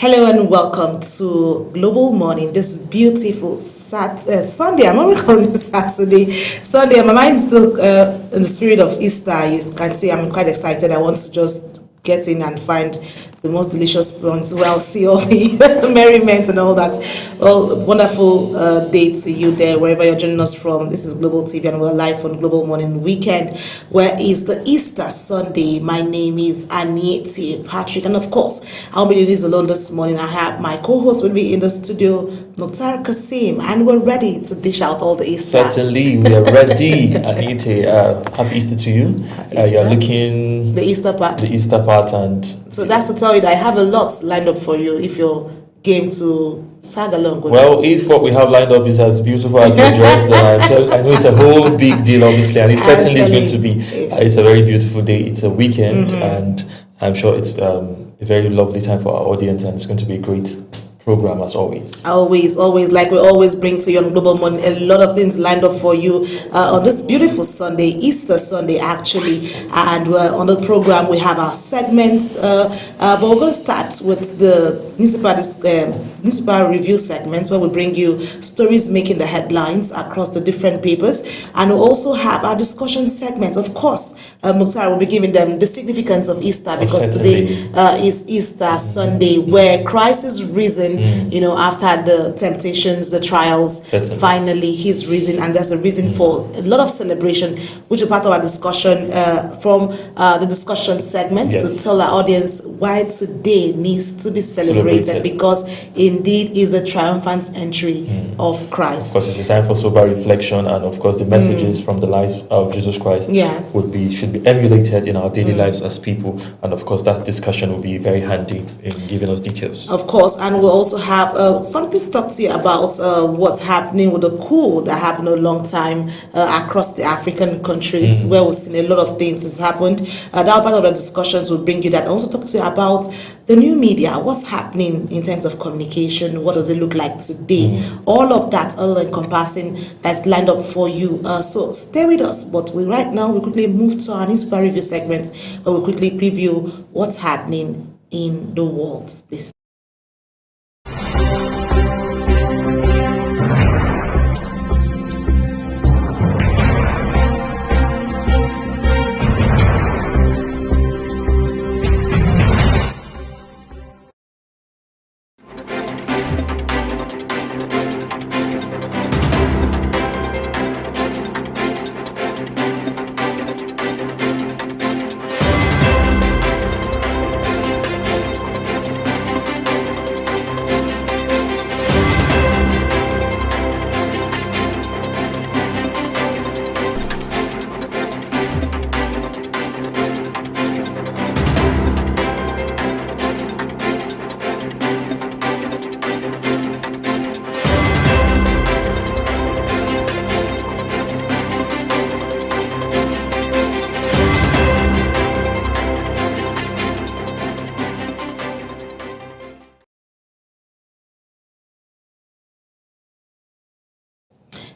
Hello and welcome to Global Morning. This beautiful Sunday. I'm already calling it Saturday. Sunday. My mind's still in the spirit of Easter. You can see I'm quite excited. I want to just get in and find the most delicious prawns. Well, see all the merriment and all that. Well, wonderful day to you there, wherever you're joining us from. This is Global TV and we're live on Global Morning Weekend, where is the Easter Sunday. My name is Anieti Patrick, and of course, I'll be doing this alone this morning. I have my co-host with me in the studio, Mukhtar Kasim, and we're ready to dish out all the Easter. Certainly, we are ready. Anieti, happy Easter to you. You're looking the Easter part, and so that's to tell you that I have a lot lined up for you if you're game to tag along with well, if what we have lined up is as beautiful as you're dressed, then I know it's a whole big deal, obviously, and it certainly is going to be. It's a very beautiful day. It's a weekend, and I'm sure it's a very lovely time for our audience, and it's going to be a great program as always. Always, like we always bring to you on Global Morning, a lot of things lined up for you on this beautiful Sunday, Easter Sunday actually. And on the program we have our segments, but we're going to start with the newspaper review segment, where we bring you stories making the headlines across the different papers, and we also have our discussion segment. Of course, Mukhtar will be giving them the significance of Easter, because today is Easter Sunday, where Christ is risen. You know, after the temptations, the trials, finally he's risen, and there's a reason for a lot of celebration, which is part of our discussion from the discussion segment, to tell our audience why today needs to be celebrated, because indeed is the triumphant entry of Christ. Of course, it's a time for sober reflection, and of course the messages from the life of Jesus Christ should be emulated in our daily lives as people, and of course that discussion will be very handy in giving us details. Of course, and we'll also have something to talk to you about what's happening with the coup that happened a long time across the African countries, where we've seen a lot of things has happened. That part of the discussions will bring you that. I also talk to you about the new media, what's happening in terms of communication, what does it look like today, all of that, all encompassing, that's lined up for you. So stay with us, but right now we quickly move to our newspaper review segment, where we quickly preview what's happening in the world this.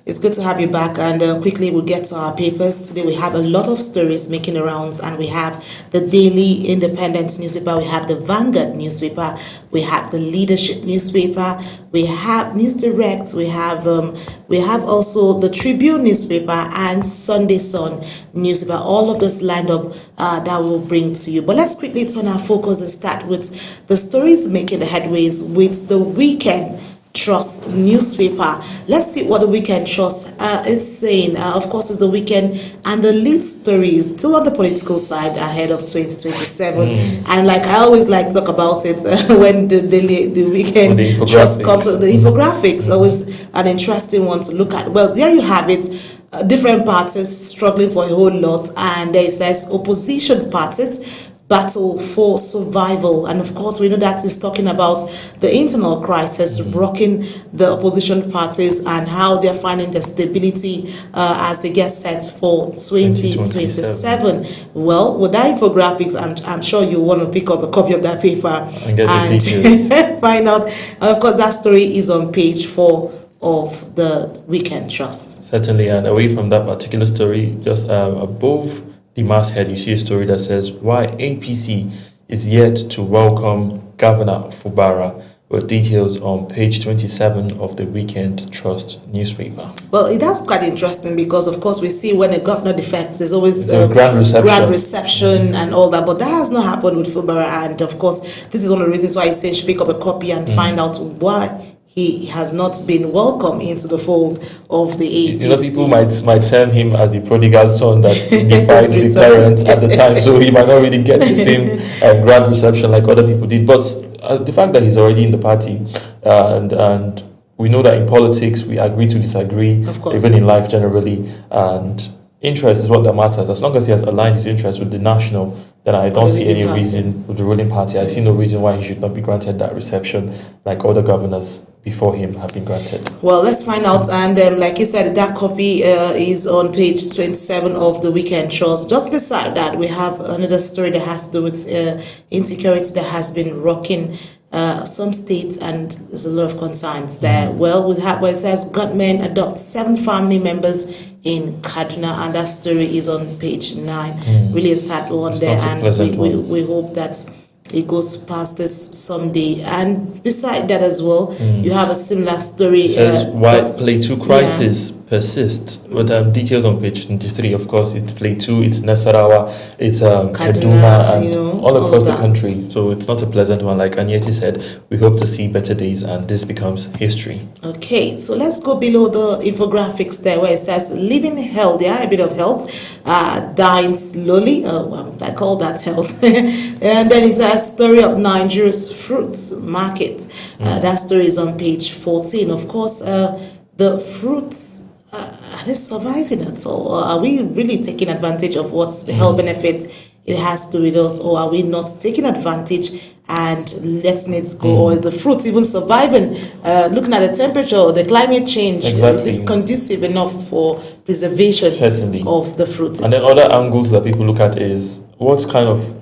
It's good to have you back, and quickly we'll get to our papers. Today we have a lot of stories making the rounds, and we have the Daily Independent newspaper, we have the Vanguard newspaper, we have the Leadership newspaper, we have News Direct, we have also the Tribune newspaper and Sunday Sun newspaper. All of this lined up that we'll bring to you. But let's quickly turn our focus and start with the stories making the headways with the Weekend Trust newspaper. Let's see what the Weekend Trust is saying. Of course, it's the weekend, and the lead story is still on the political side ahead of 2027. And like I always like to talk about it when the Weekend Trust comes to the infographics. Always an interesting one to look at. Well, there you have it. Different parties struggling for a whole lot, and there it says opposition parties battle for survival. And of course, we know that is talking about the internal crisis rocking the opposition parties and how they're finding their stability as they get set for 2027. Well, with that infographics, I'm sure you want to pick up a copy of that paper and find out. Of course, that story is on page 4 of the Weekend Trust. Certainly, and away from that particular story, just above the masthead, you see a story that says why APC is yet to welcome Governor Fubara, with details on page 27 of the Weekend Trust newspaper. Well, that's quite interesting because, of course, we see when a governor defects, there's always a grand reception and all that. But that has not happened with Fubara. And, of course, this is one of the reasons why he said pick up a copy and find out why he has not been welcome into the fold of the APC. You know, people might term him as the prodigal son that defied the parents at the time, so he might not really get the same grand reception like other people did. But the fact that he's already in the party, and we know that in politics we agree to disagree, of course, even in life generally, and interest is what that matters. As long as he has aligned his interest with the national, then I don't see any reason with the ruling party. I see no reason why he should not be granted that reception like other governors before him have been granted. Well, let's find out. And like you said, that copy is on page 27 of the Weekend Trust. Just beside that, we have another story that has to do with insecurity that has been rocking some states, and there's a lot of concerns there. Well, we have where it says gunmen adopt 7 family members in Kaduna, and that story is on page 9. Really a sad one there, and we hope that it goes past this someday. And beside that as well, you have a similar story. It says why Plateau crisis persists. With details on page 23, of course, it's Plateau, it's Nasarawa, it's Kaduna, and all across the country. So it's not a pleasant one. Like Anyeti said, we hope to see better days, and this becomes history. Okay, so let's go below the infographics there where it says living healthier, a bit of health, dying slowly. I call that health. And then it says story of Nigeria's fruits market. That story is on page 14. Of course, the fruits, are they surviving at all? Or are we really taking advantage of what's the health benefit it has to do with us, or are we not taking advantage and letting it go? Or is the fruit even surviving? Looking at the temperature, the climate change, is it conducive enough for preservation of the fruit? And then other angles that people look at is what kind of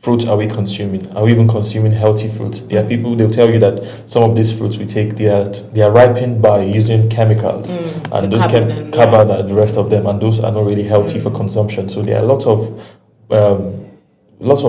fruit are we consuming? Are we even consuming healthy fruits? There are people, they'll tell you that some of these fruits we take, they are ripened by using chemicals, and those carbon and the rest of them, and those are not really healthy for consumption. So there are lots of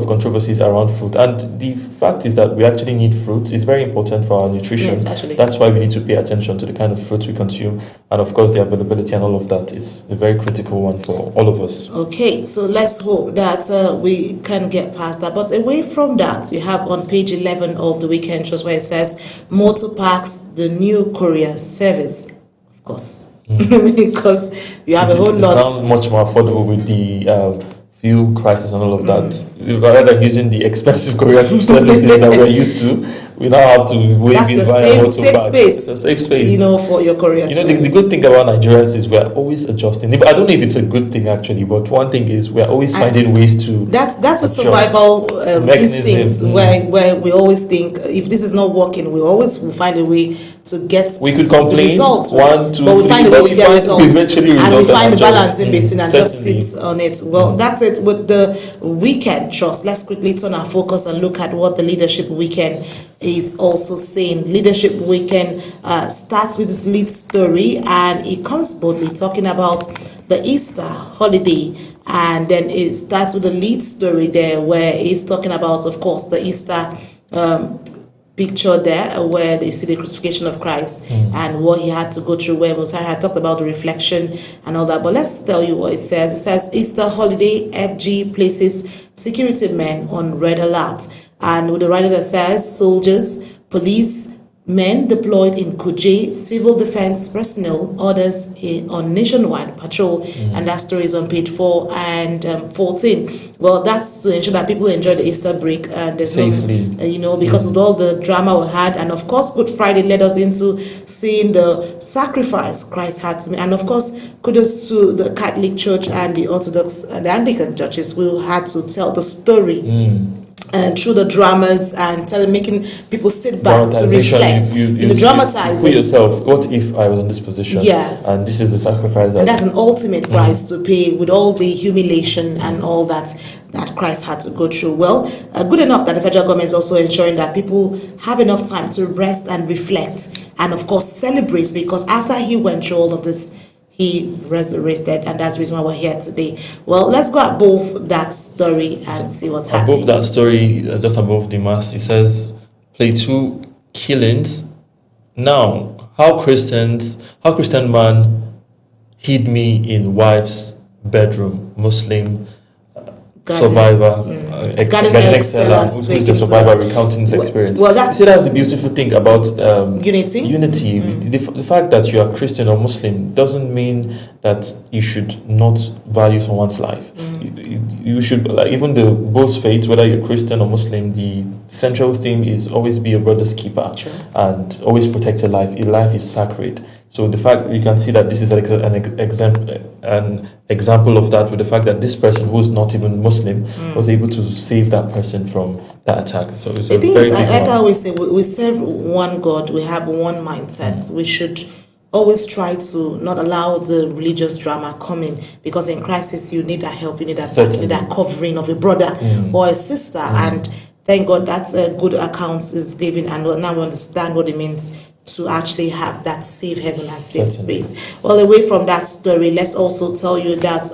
controversies around fruit, and the fact is that we actually need fruits. It's very important for our nutrition. Yes, that's why we need to pay attention to the kind of fruits we consume, and of course the availability and all of that is a very critical one for all of us. Okay, so let's hope that we can get past that. But away from that, you have on page 11 of the Weekend Trust where it says motor parks, the new courier service, of course, because you have a whole lot. It's now much more affordable with the fuel crisis and all of that. Rather than using the expensive courier services that we're used to, we now have to wait in safe space. It's a safe space, for your courier service. The good thing about Nigerians is we're always adjusting. I don't know if it's a good thing actually, but one thing is we're always finding ways to. That's a survival instinct where we always think if this is not working, we always will find a way to get. We could complain results, 1, 2, but we 3, find a way to get results, and we find the balance in between and just sit on it. Well, that's it with the Weekend Trust. Let's quickly turn our focus and look at what the Leadership Weekend is also saying. Leadership Weekend starts with its lead story, and it comes boldly talking about the Easter holiday, and then it starts with the lead story there where it's talking about, of course, the Easter picture there where you see the crucifixion of Christ and what he had to go through, where Mutari had talked about the reflection and all that. But let's tell you what it says. It says Easter holiday, FG places security men on red alert. And with the writer that says soldiers, police, men deployed in Kuje, civil defense personnel, others on nationwide patrol. And that story is on page 4 and 14. Well, that's to ensure that people enjoy the Easter break there's safely. Because of all the drama we had. And of course, Good Friday led us into seeing the sacrifice Christ had to make. And of course, kudos to the Catholic Church and the Orthodox and the Anglican churches who had to tell the story. Through the dramas and making people sit back to reflect. You dramatize put yourself, what if I was in this position? Yes. And this is the sacrifice. And that's an ultimate price to pay with all the humiliation and all that Christ had to go through. Well, good enough that the federal government is also ensuring that people have enough time to rest and reflect and, of course, celebrate, because after he went through all of this, he resurrected, and that's the reason why we're here today. Well, let's go above that story and see what's happening. Above that story, just above the mass, it says, play 2 killings. Now, how Christian man hid me in wife's bedroom, Muslim survivor, garden exceller, who's the survivor recounting his experience. Well, that's the beautiful thing about unity. The fact that you are Christian or Muslim doesn't mean that you should not value someone's life. You should, like, even both faiths, whether you're Christian or Muslim, the central theme is always be your brother's keeper. True. And always protect your life. Your life is sacred. So the fact you can see that this is an example of that, with the fact that this person who is not even Muslim was able to save that person from that attack. So it's a very big one. Like I always say, we serve one God. We have one mindset. We should always try to not allow the religious drama coming, because in crisis you need that help, you need that back, you need that covering of a brother or a sister. And thank God that's a good account is given, and now we understand what it means to actually have that safe haven and safe space. Well, away from that story, let's also tell you that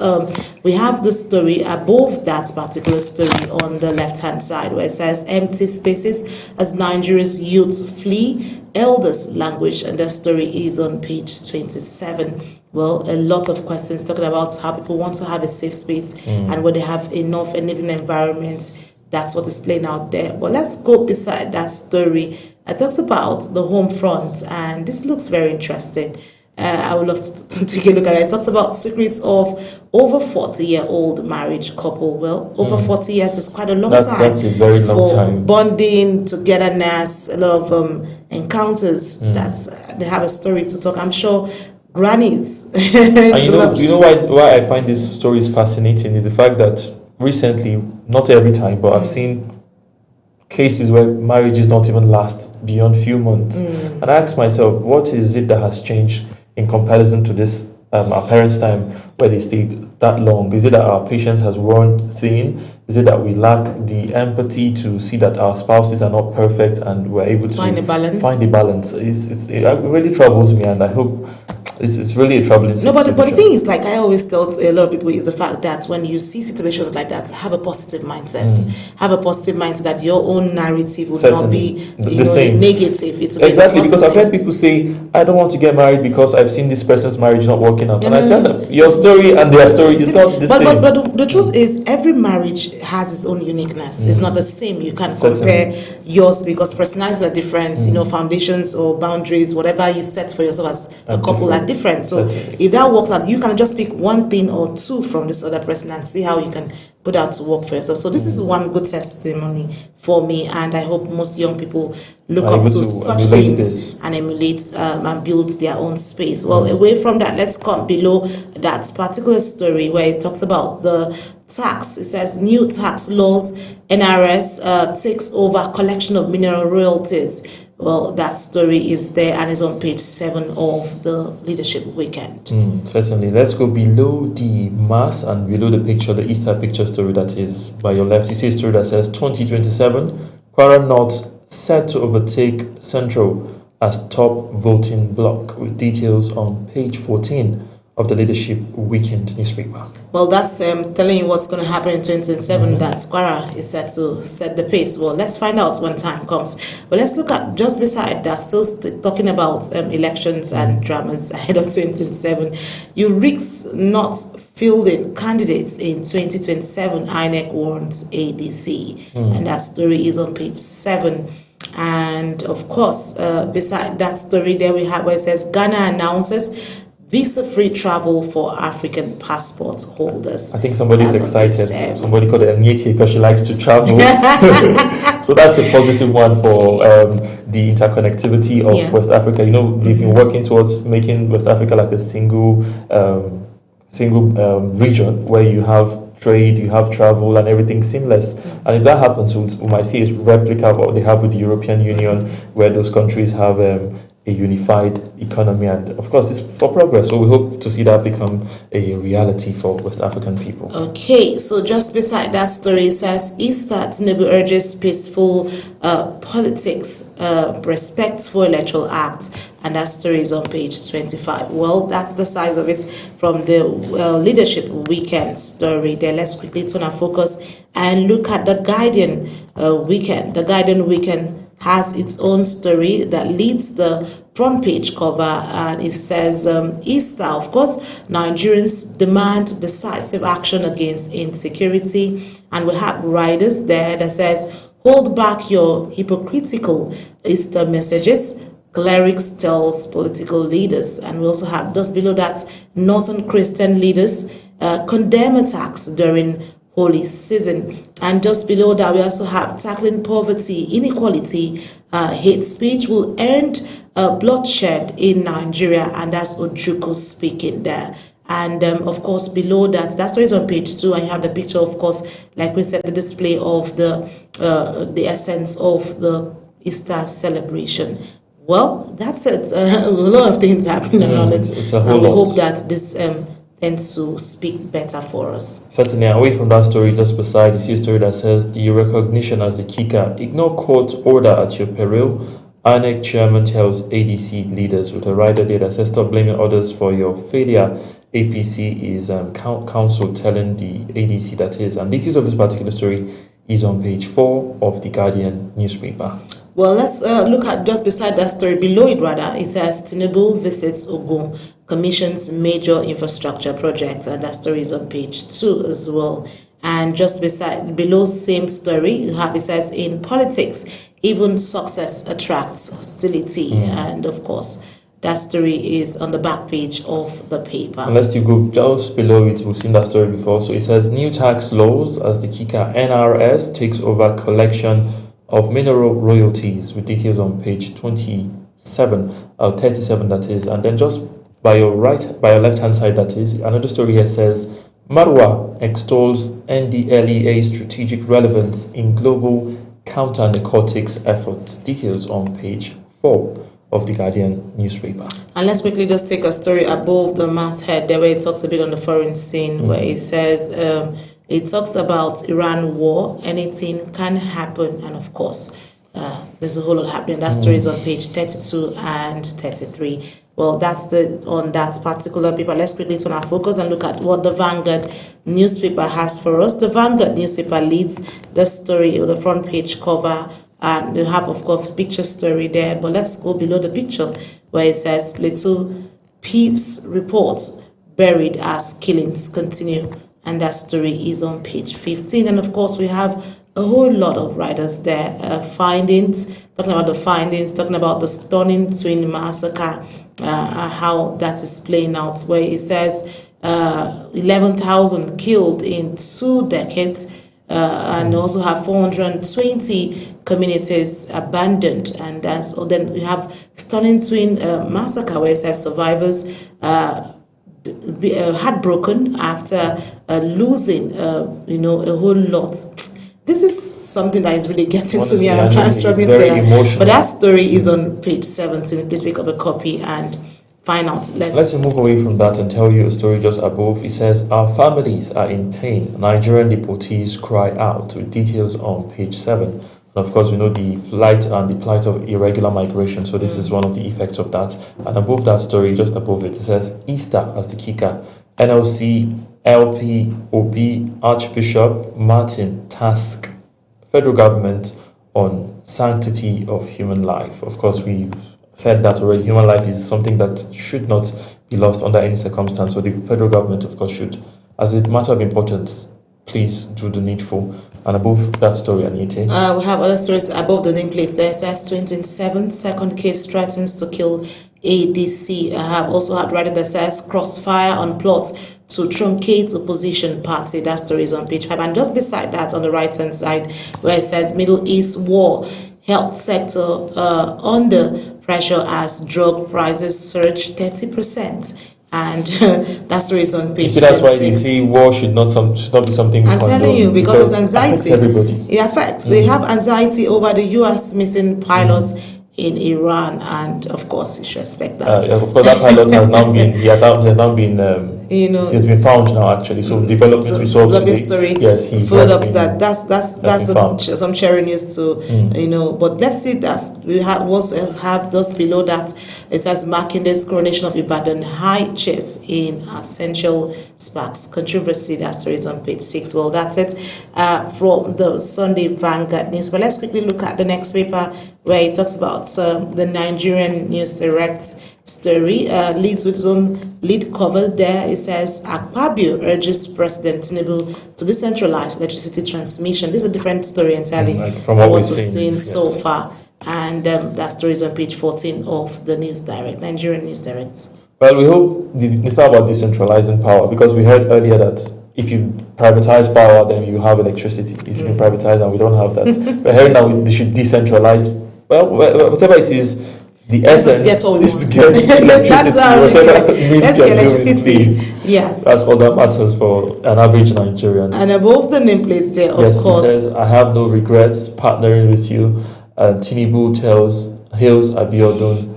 we have the story above that particular story on the left-hand side, where it says empty spaces as Nigeria's youths flee elders language, and that story is on page 27. Well, a lot of questions talking about how people want to have a safe space and where they have enough enabling environments. That's what is playing out there. But let's go beside that story. It talks about the home front, and this looks very interesting. I would love to take a look at it. It talks about secrets of over 40-year-old marriage couple. Well, over 40 years is quite a long time. That's a very long time. Bonding, togetherness, a lot of encounters that they have a story to talk. I'm sure grannies. And you know why I find this story is fascinating is the fact that recently, not every time, but I've seen cases where marriages don't even last beyond few months. And I ask myself, what is it that has changed in comparison to this our parents' time where they stayed that long? Is it that our patience has worn thin? Is it that we lack the empathy to see that our spouses are not perfect and we're able to find a balance? It really troubles me, and I hope it's really a troubling situation. But the thing is, like I always tell a lot of people, is the fact that when you see situations like that, have a positive mindset. Have a positive mindset that your own narrative will not be the same. Negative. Exactly, because I've heard people say, I don't want to get married because I've seen this person's marriage not working out. And I tell them, your story and their story is not the same. But the truth is, every marriage has its own uniqueness. It's not the same. You can't compare yours, because personalities are different. Foundations or boundaries, whatever you set for yourself as a couple are different. So if that works out, you can just pick one thing or two from this other person and see how you can put that to work for yourself. So this is one good testimony for me, and I hope most young people look up to such things and emulate and build their own space. Well, away from that, let's come below that particular story where it talks about the tax. It says new tax laws, NRS takes over collection of mineral royalties. Well, that story is there and is on page 7 of the Leadership Weekend. Certainly. Let's go below the mass and below the picture, the Easter picture story that is by your left. You see a story that says 2027, Kwara North set to overtake Central as top voting bloc, with details on page 14 of the Leadership Weekend newspaper. Well, that's telling you what's going to happen in 2027, that Kwara is set to set the pace. Well, let's find out when time comes. But let's look at just beside that, still talking about elections and dramas ahead of 2027. You risk not fielding candidates in 2027, INEC warns ADC. And that story is on page 7. And of course, beside that story there we have where it says Ghana announces visa-free travel for African passport holders. I think somebody's excited. Somebody called it Anyeti because she likes to travel. So that's a positive one for the interconnectivity of West Africa. They've been working towards making West Africa like a single region where you have trade, you have travel, and everything seamless. And if that happens, we might see a replica of what they have with the European Union, where those countries have a unified economy, and of course it's for progress. So we hope to see that become a reality for West African people. Okay, so just beside that story, it says Easter Tinubu urges peaceful politics, respectful electoral act, and that story is on page 25. Well, that's the size of it from the leadership weekend story there. Let's quickly turn our focus and look at the Guardian weekend. The Guardian weekend has its own story that leads the front page cover, and it says Easter, of course, Nigerians demand decisive action against insecurity, and we have riders there that says hold back your hypocritical Easter messages, clerics tells political leaders. And we also have just below that Northern Christian leaders condemn attacks during holy season. And just below that, we also have tackling poverty, inequality, hate speech will end bloodshed in Nigeria, and that's Ojukwu speaking there. And of course, below that, that story is on page 2, and you have the picture, of course, like we said, the display of the essence of the Easter celebration. Well, that's it. A lot of things happening around it. It's a whole lot. We hope that this tends to speak better for us. Certainly, away from that story, just beside, you see a story that says the recognition as the kicker. Ignore court order at your peril. INEC chairman tells ADC leaders, with a rider there that says stop blaming others for your failure. APC is council telling the ADC that is. And details of this particular story is on page 4 of the Guardian newspaper. Well, let's look at just beside that story, below it rather, it says Tinubu visits Ogun, commissions major infrastructure projects, and that story is on page 2 as well. And just beside, below same story, you have, it says in politics, even success attracts hostility. And of course, that story is on the back page of the paper. Unless you go just below it, we've seen that story before. So it says new tax laws as the kicker. NRS takes over collection of mineral royalties, with details on page 37, 37 that is. And then just by your left hand side, that is, another story here says Marwa extols NDLEA strategic relevance in global counter-narcotics efforts. Details on page 4 of the Guardian newspaper. And let's quickly just take a story above the masthead there, where it talks a bit on the foreign scene, where it says it talks about Iran war, anything can happen, and of course there's a whole lot happening. That story is on page 32 and 33. Well, that's on that particular paper. Let's quickly turn our focus and look at what the Vanguard newspaper has for us. The Vanguard newspaper leads the story on the front page cover, and they have, of course, picture story there. But let's go below the picture, where it says Plateau peace reports buried as killings continue, and that story is on page 15. And of course, we have a whole lot of writers there, talking about the findings, talking about the stunning twin massacre, how that is playing out, where it says 11,000 killed in 2 decades, and also have 420 communities abandoned. And then we have stunning twin massacre, where it says survivors heartbroken after losing a whole lot. This is something that is really getting to me, and I'm trying to struggle to get it. But that story is on page 17. Please pick up a copy and find out. Let's move away from that and tell you a story just above. It says, our families are in pain. Nigerian deportees cry out, with details on page 7. And of course, we know the flight and the plight of irregular migration. So this is one of the effects of that. And above that story, just above it, it says Easter as the kicker. NLC, LP, OB, Archbishop Martin task federal government on sanctity of human life. Of course, we've said that already. Human life is something that should not be lost under any circumstance. So the federal government, of course, should, as a matter of importance, please do the needful. And above that story, Anita. We have other stories above the nameplates. There says 2027, second case threatens to kill ADC. I have also had written that says crossfire on plots to truncate opposition party. That story is on page 5. And just beside that, on the right hand side, where it says Middle East war, health sector under pressure as drug prices surge 30%. And that story is on page 26. That's why they say war should not be something we I'm telling you, because it's anxiety. It affects everybody. It affects. They have anxiety over the U.S. missing pilots in Iran, and of course you should expect that. Of course, that pilot has now been he's been found now actually. So developments we saw today. Story yes, he followed up to that. That's some cherry news too. But let's see that we also have those below that. It says Makinde's coronation of Ibadan High Chiefs in absential sparks controversy. That story is on page 6. Well, that's it from the Sunday Vanguard news. But let's quickly look at the next paper, where it talks about the Nigerian News Direct story. Leads with its own lead cover there. It says Akpabio urges President Tinubu to decentralize electricity transmission. This is a different story entirely from what we've seen so far. And that story is on page 14 of the News Direct, Nigerian News Direct. Well, we hope it's not about decentralizing power, because we heard earlier that if you privatize power, then you have electricity. It's been privatized and we don't have that. We're hearing that they should decentralize. Well, whatever it is, the essence is to get electricity, whatever means you're doing, please. Yes. That's all that matters for an average Nigerian. And above the nameplates there, of course. It says, I have no regrets partnering with you. Tinubu hails Abiodun.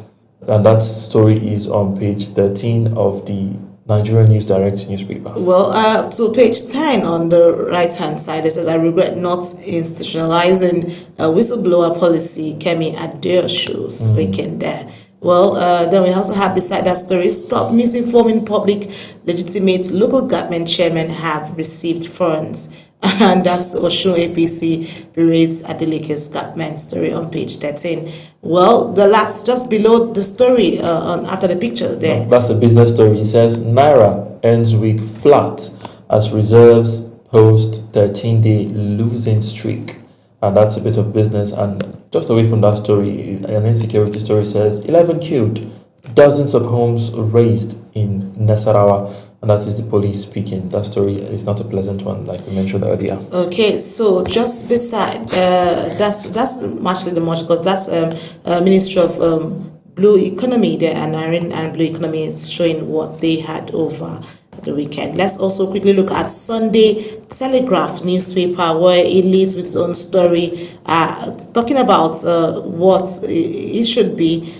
And that story is on page 13 of the Nigerian News Direct newspaper. Well, to page 10 on the right-hand side, it says, I regret not institutionalizing a whistleblower policy. Kemi Adeosu speaking there. Well, then we also have beside that story, stop misinforming public. Legitimate local government chairmen have received funds. And that's Osun APC berates Adeleke's government story on page 13. Well, the last, just below the story, after the picture there. That's a business story. It says, Naira ends week flat as reserves post 13-day losing streak. And that's a bit of business. And just away from that story, an insecurity story says, 11 killed, dozens of homes razed in Nasarawa. And that is the police speaking. That story is not a pleasant one, like we mentioned earlier. Okay, so just beside, that's actually the much, because that's Ministry of Blue Economy there, and Iron and Blue Economy is showing what they had over the weekend. Let's also quickly look at Sunday Telegraph newspaper, where it leads with its own story, talking about what it should be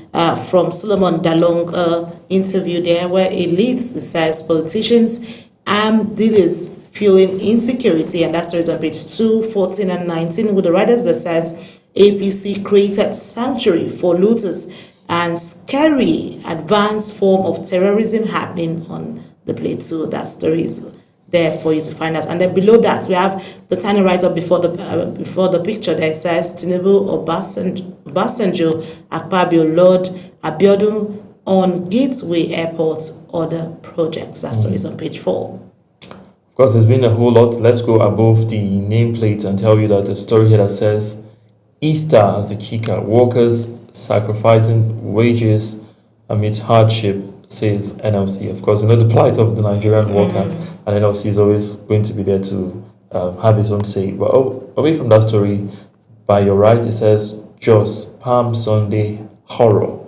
from Solomon Dalong interview there, where it leads. It says politicians and dealers fueling insecurity, and that story is on page 2, 14 and 19, with the writers that says APC created sanctuary for looters and scary advanced form of terrorism happening on the plateau. That story is there for you to find out. And then below that, we have the tiny write-up before the picture that says Tinubu, Obasanjo, Akpabio, Lord Abiodun on Gateway Airport other projects. That story is on page 4. Of course, there's been a whole lot. Let's go above the nameplate and tell you that the story here that says Easter as the kicker, workers sacrificing wages amidst hardship, says NLC. Of course, we know the plight of the Nigerian worker, and NLC is always going to be there to have his own say. But away from that story, by your right, it says Jos Palm Sunday horror.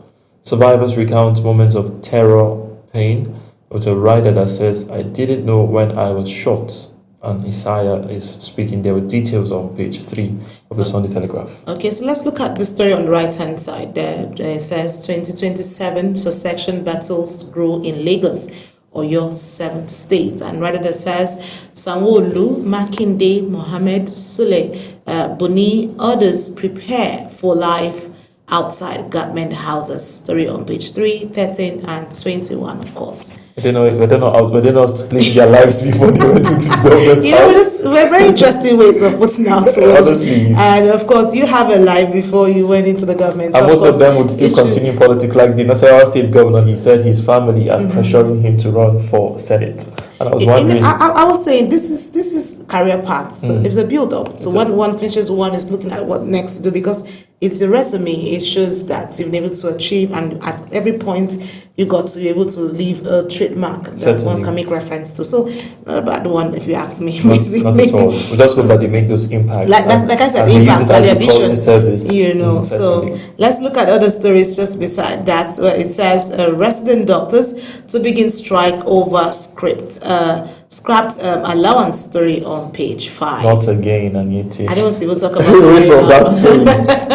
Survivors recount moments of terror, pain, with a writer that says, I didn't know when I was shot. And Isaiah is speaking there with details on page 3 of the Sunday Telegraph. Okay, so let's look at the story on the right-hand side. There it says 2027 succession battles grow in Lagos, or your 7th state. And rather that says Sanwo-Olu, Makinde, Mohammed, Sule, Buni, others prepare for life outside government houses. Story on page 3, 13 and 21, of course. Were they not living their lives before they went into government house? We're very interesting ways of putting out words. Honestly. And of course, you have a life before you went into the government. And most of them would still continue politics. Like the Nasarawa state governor, he said his family are pressuring him to run for Senate. And I was wondering... I was saying, this is career paths. So it's a build-up. So when one finishes, one is looking at what next to do, because it's a resume. It shows that you've been able to achieve, and at every point you got to be able to leave a trademark that Certainly. one can make reference to. So, not a bad one, if you ask me. Not at all. We just hope that they make those impacts. Like I said, and impact, use it as a addition, quality service. you know. So let's look at other stories just beside that, where it says resident doctors to begin strike over scrapped allowance story on page 5. Not again, Anyeti. I don't want to even talk about Away from that story.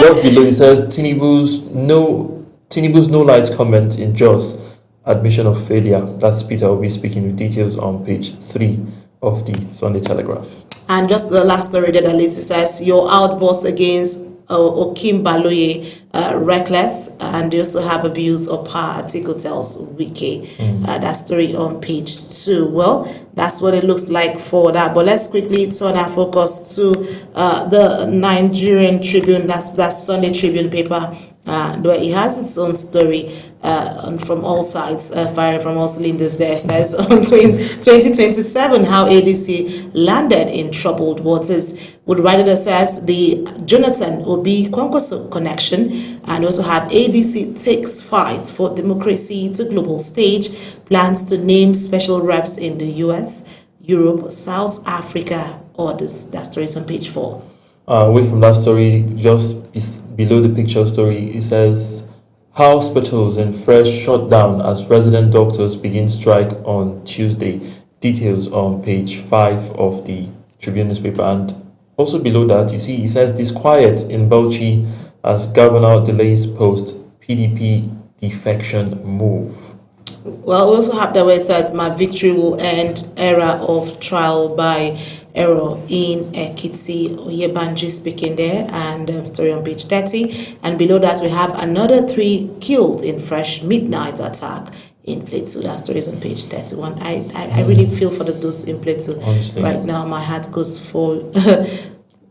Just below it says Tinubu's no light comment in Jos, admission of failure. That's Peter Obi speaking, with details on page 3 of the Sunday Telegraph. And just the last story that it says your outburst against Okim Baloye reckless, and they also have abuse of power. Article tells Wiki. That story on page 2. Well, that's what it looks like for that. But let's quickly turn our focus to the Nigerian Tribune. That's Sunday Tribune paper. Where it has its own story from all sides, firing from all cylinders there. It says on 2027 how ADC landed in troubled waters. Would write it says the Jonathan Obi Kwankwaso connection, and also have ADC takes fight for democracy to global stage, plans to name special reps in the US, Europe, South Africa, others. That story is on page 4. Away from that story, just below the picture story, it says hospitals in Fresh shut down as resident doctors begin strike on Tuesday. Details on page 5 of the Tribune newspaper. And also below that, you see it says disquiet in Bauchi as governor delays post PDP defection move. Well, we also have that where it says my victory will end era of trial by error in Ekiti. Oyebanji speaking there, and story on page 30. And below that we have another 3 killed in Fresh midnight attack in Plateau. That story is on page 31. I really feel for those in Plateau. Honestly. Right now. My heart goes for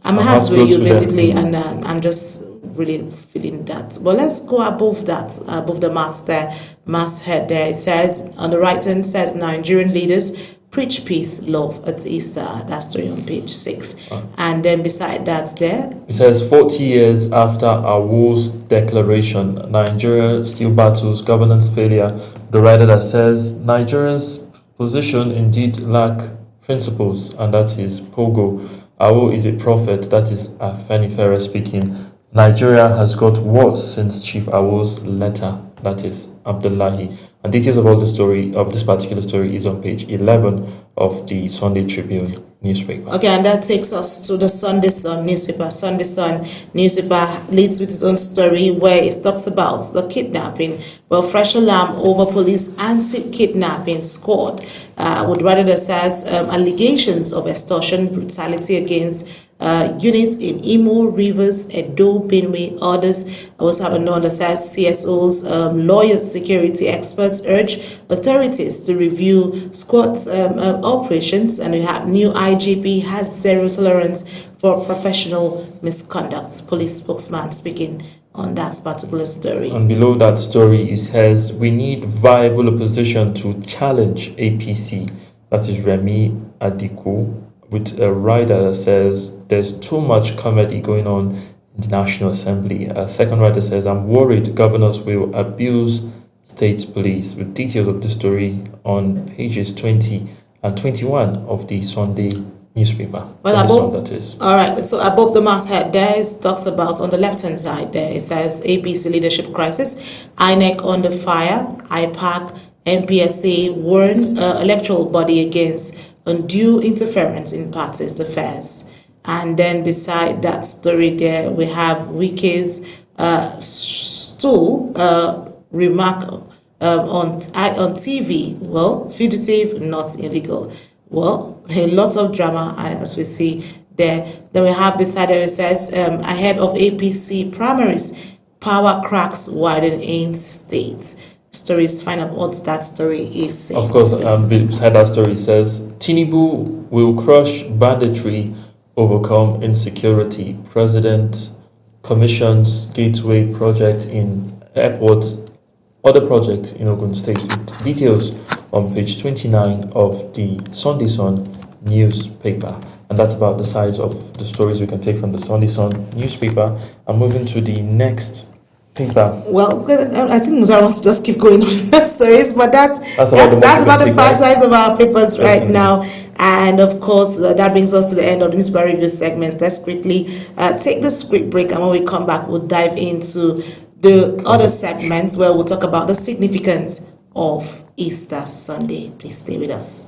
my heart's with you basically, and I'm just really feeling that. But let's go above that, above the masthead there. It says on the right hand says Nigerian leaders preach peace, love at Easter. That story on page 6. And then beside that there it says 40 years after Awol's declaration, Nigeria still battles governance failure. The writer that says Nigerians' position indeed lack principles, and that is Pogo. Awol is a prophet. That is Afenifere speaking. Nigeria has got worse since Chief Awol's letter. That is Abdullahi. And details of all the story of this particular story is on page 11 of the Sunday Tribune newspaper. Okay, and that takes us to the Sunday Sun newspaper. Sunday Sun newspaper leads with its own story where it talks about the kidnapping. Well, fresh alarm over police anti-kidnapping squad. Would rather says allegations of extortion, brutality against units in Imo, Rivers, Edo, Benue, others. I also have another that says CSOs, lawyers, security experts urge authorities to review squad's operations, and we have new IGP has zero tolerance for professional misconduct. Police spokesman speaking on that particular story. And below that story it says we need viable opposition to challenge APC. That is Remi Adiko, with a writer that says there's too much comedy going on in the National Assembly. A second writer says I'm worried governors will abuse state police, with details of the story on pages 20 and 21 of the Sunday newspaper. Well, above, that is. All right, so above the masthead there talks about on the left hand side there it says APC leadership crisis, INEC under fire, IPAC, MPSA warn electoral body against undue interference in parties' affairs. And then beside that story there, we have Wiki's stool remark on TV. Well, fugitive, not illegal. Well, a lot of drama as we see there. Then we have beside it, it says ahead of APC primaries, power cracks widen in states. Stories, find out what that story is saying. Of course, beside that story it says Tinubu will crush banditry, overcome insecurity. President commissions gateway project in airport, other projects in Ogun State. With details on page 29 of the Sunday Sun newspaper. And that's about the size of the stories we can take from the Sunday Sun newspaper. I'm moving to the next Well, I think Muzara wants to just keep going on the stories, but that's about the fact size of our papers right now. And of course, that brings us to the end of the newspaper review segments. Let's quickly take this quick break, and when we come back, we'll dive into the other segments where we'll talk about the significance of Easter Sunday. Please stay with us.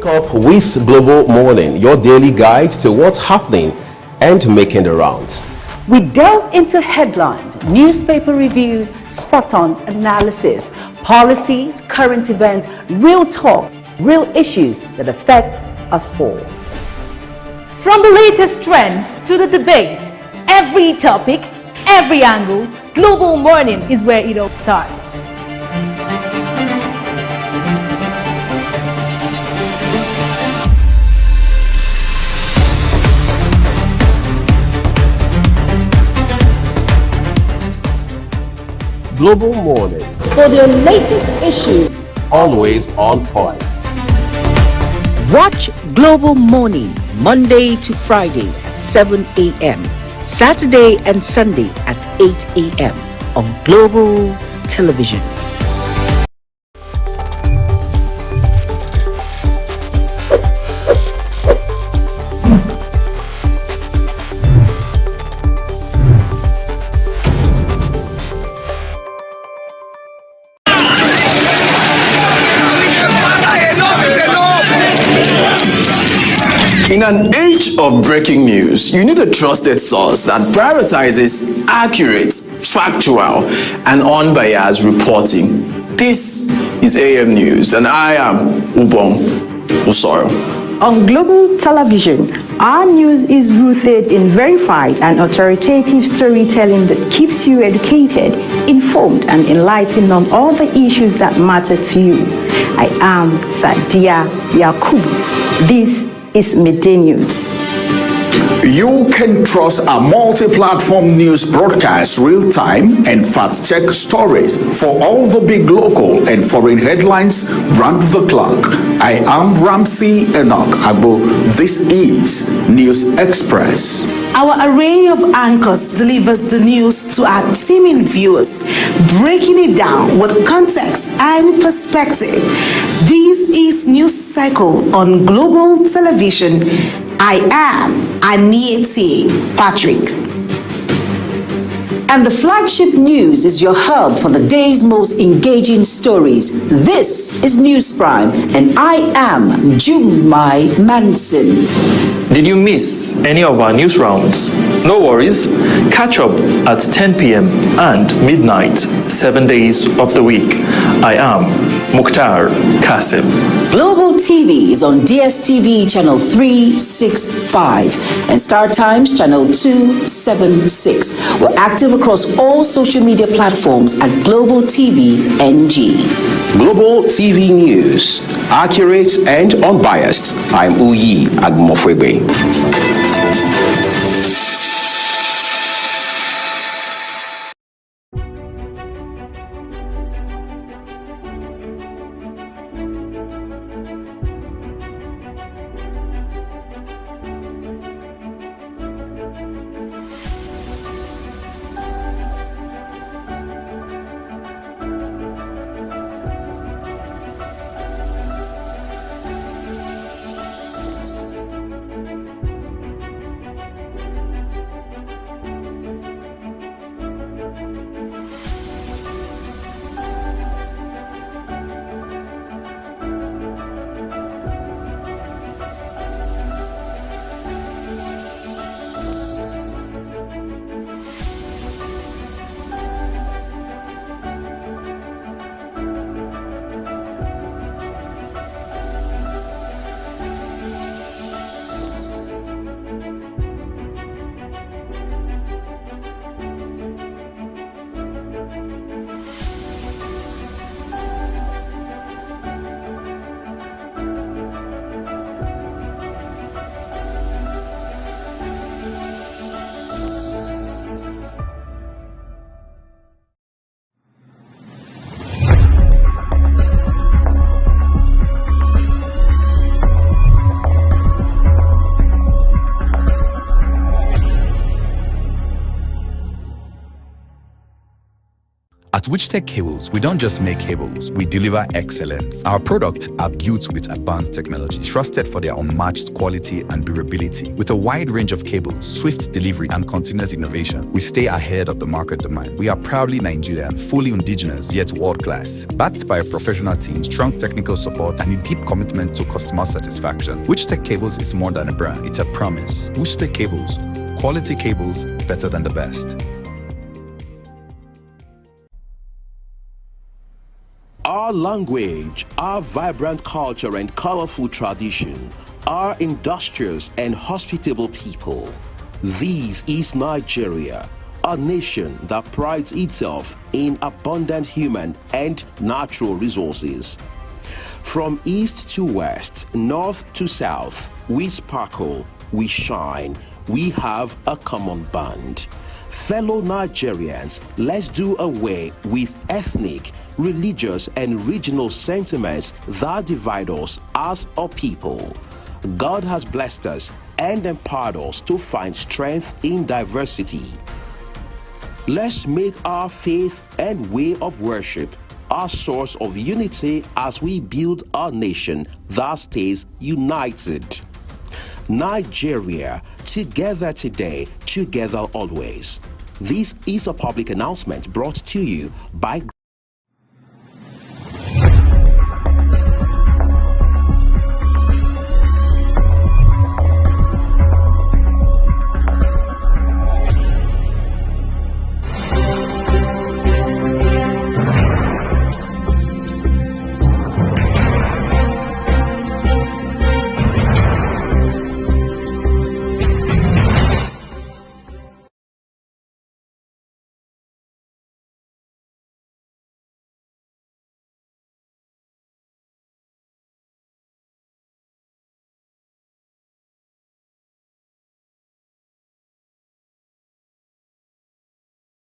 Up with Global Morning, your daily guide to what's happening and making the rounds. We delve into headlines, newspaper reviews, spot-on analysis, policies, current events, real talk, real issues that affect us all. From the latest trends to the debates, every topic, every angle, Global Morning is where it all starts. Global Morning, For the latest issues, always on point. watch Global Morning Monday to Friday at 7 a.m., Saturday and Sunday at 8 a.m. on Global Television. In an age of breaking news, you need a trusted source that prioritizes accurate, factual, and unbiased reporting. This is AM News, and I am Ubong Usoro. On Global Television, our news is rooted in verified and authoritative storytelling that keeps you educated, informed, and enlightened on all the issues that matter to you. I am Sadia Yakubu. This is Midday News. You can trust a multi-platform news broadcast, real-time and fast-check stories for all the big local and foreign headlines round the clock. I am Ramsey Enoch Agbo. This is News Express. Our array of anchors delivers the news to our teeming viewers, breaking it down with context and perspective. This is News Cycle on Global Television. I am Anieti Patrick. And the flagship news is your hub for the day's most engaging stories. This is News Prime, and I am Jumai Manson. Did you miss any of our news rounds? No worries. Catch up at 10 p.m. and midnight, 7 days of the week. I am Mukhtar Kasim. Global TV is on DSTV channel 365 and Star Times channel 276. We're active across all social media platforms at Global TV NG. Global TV News, accurate and unbiased. I'm Uyi Agmofwebe. At Witchtech Cables, we don't just make cables, we deliver excellence. Our products are built with advanced technology, trusted for their unmatched quality and durability. With a wide range of cables, swift delivery, and continuous innovation, we stay ahead of the market demand. We are proudly Nigerian, fully indigenous, yet world-class. Backed by a professional team, strong technical support, and a deep commitment to customer satisfaction. Witchtech Cables is more than a brand, it's a promise. Witchtech Cables, quality cables better than the best. Our language, our vibrant culture and colorful tradition, our industrious and hospitable people. This is Nigeria, a nation that prides itself in abundant human and natural resources. From east to west, north to south, we sparkle, we shine, we have a common bond. Fellow Nigerians, let's do away with ethnic, religious and regional sentiments that divide us as a people. God has blessed us and empowered us to find strength in diversity. Let's make our faith and way of worship our source of unity as we build a nation that stays united. Nigeria, together today, together always. This is a public announcement brought to you by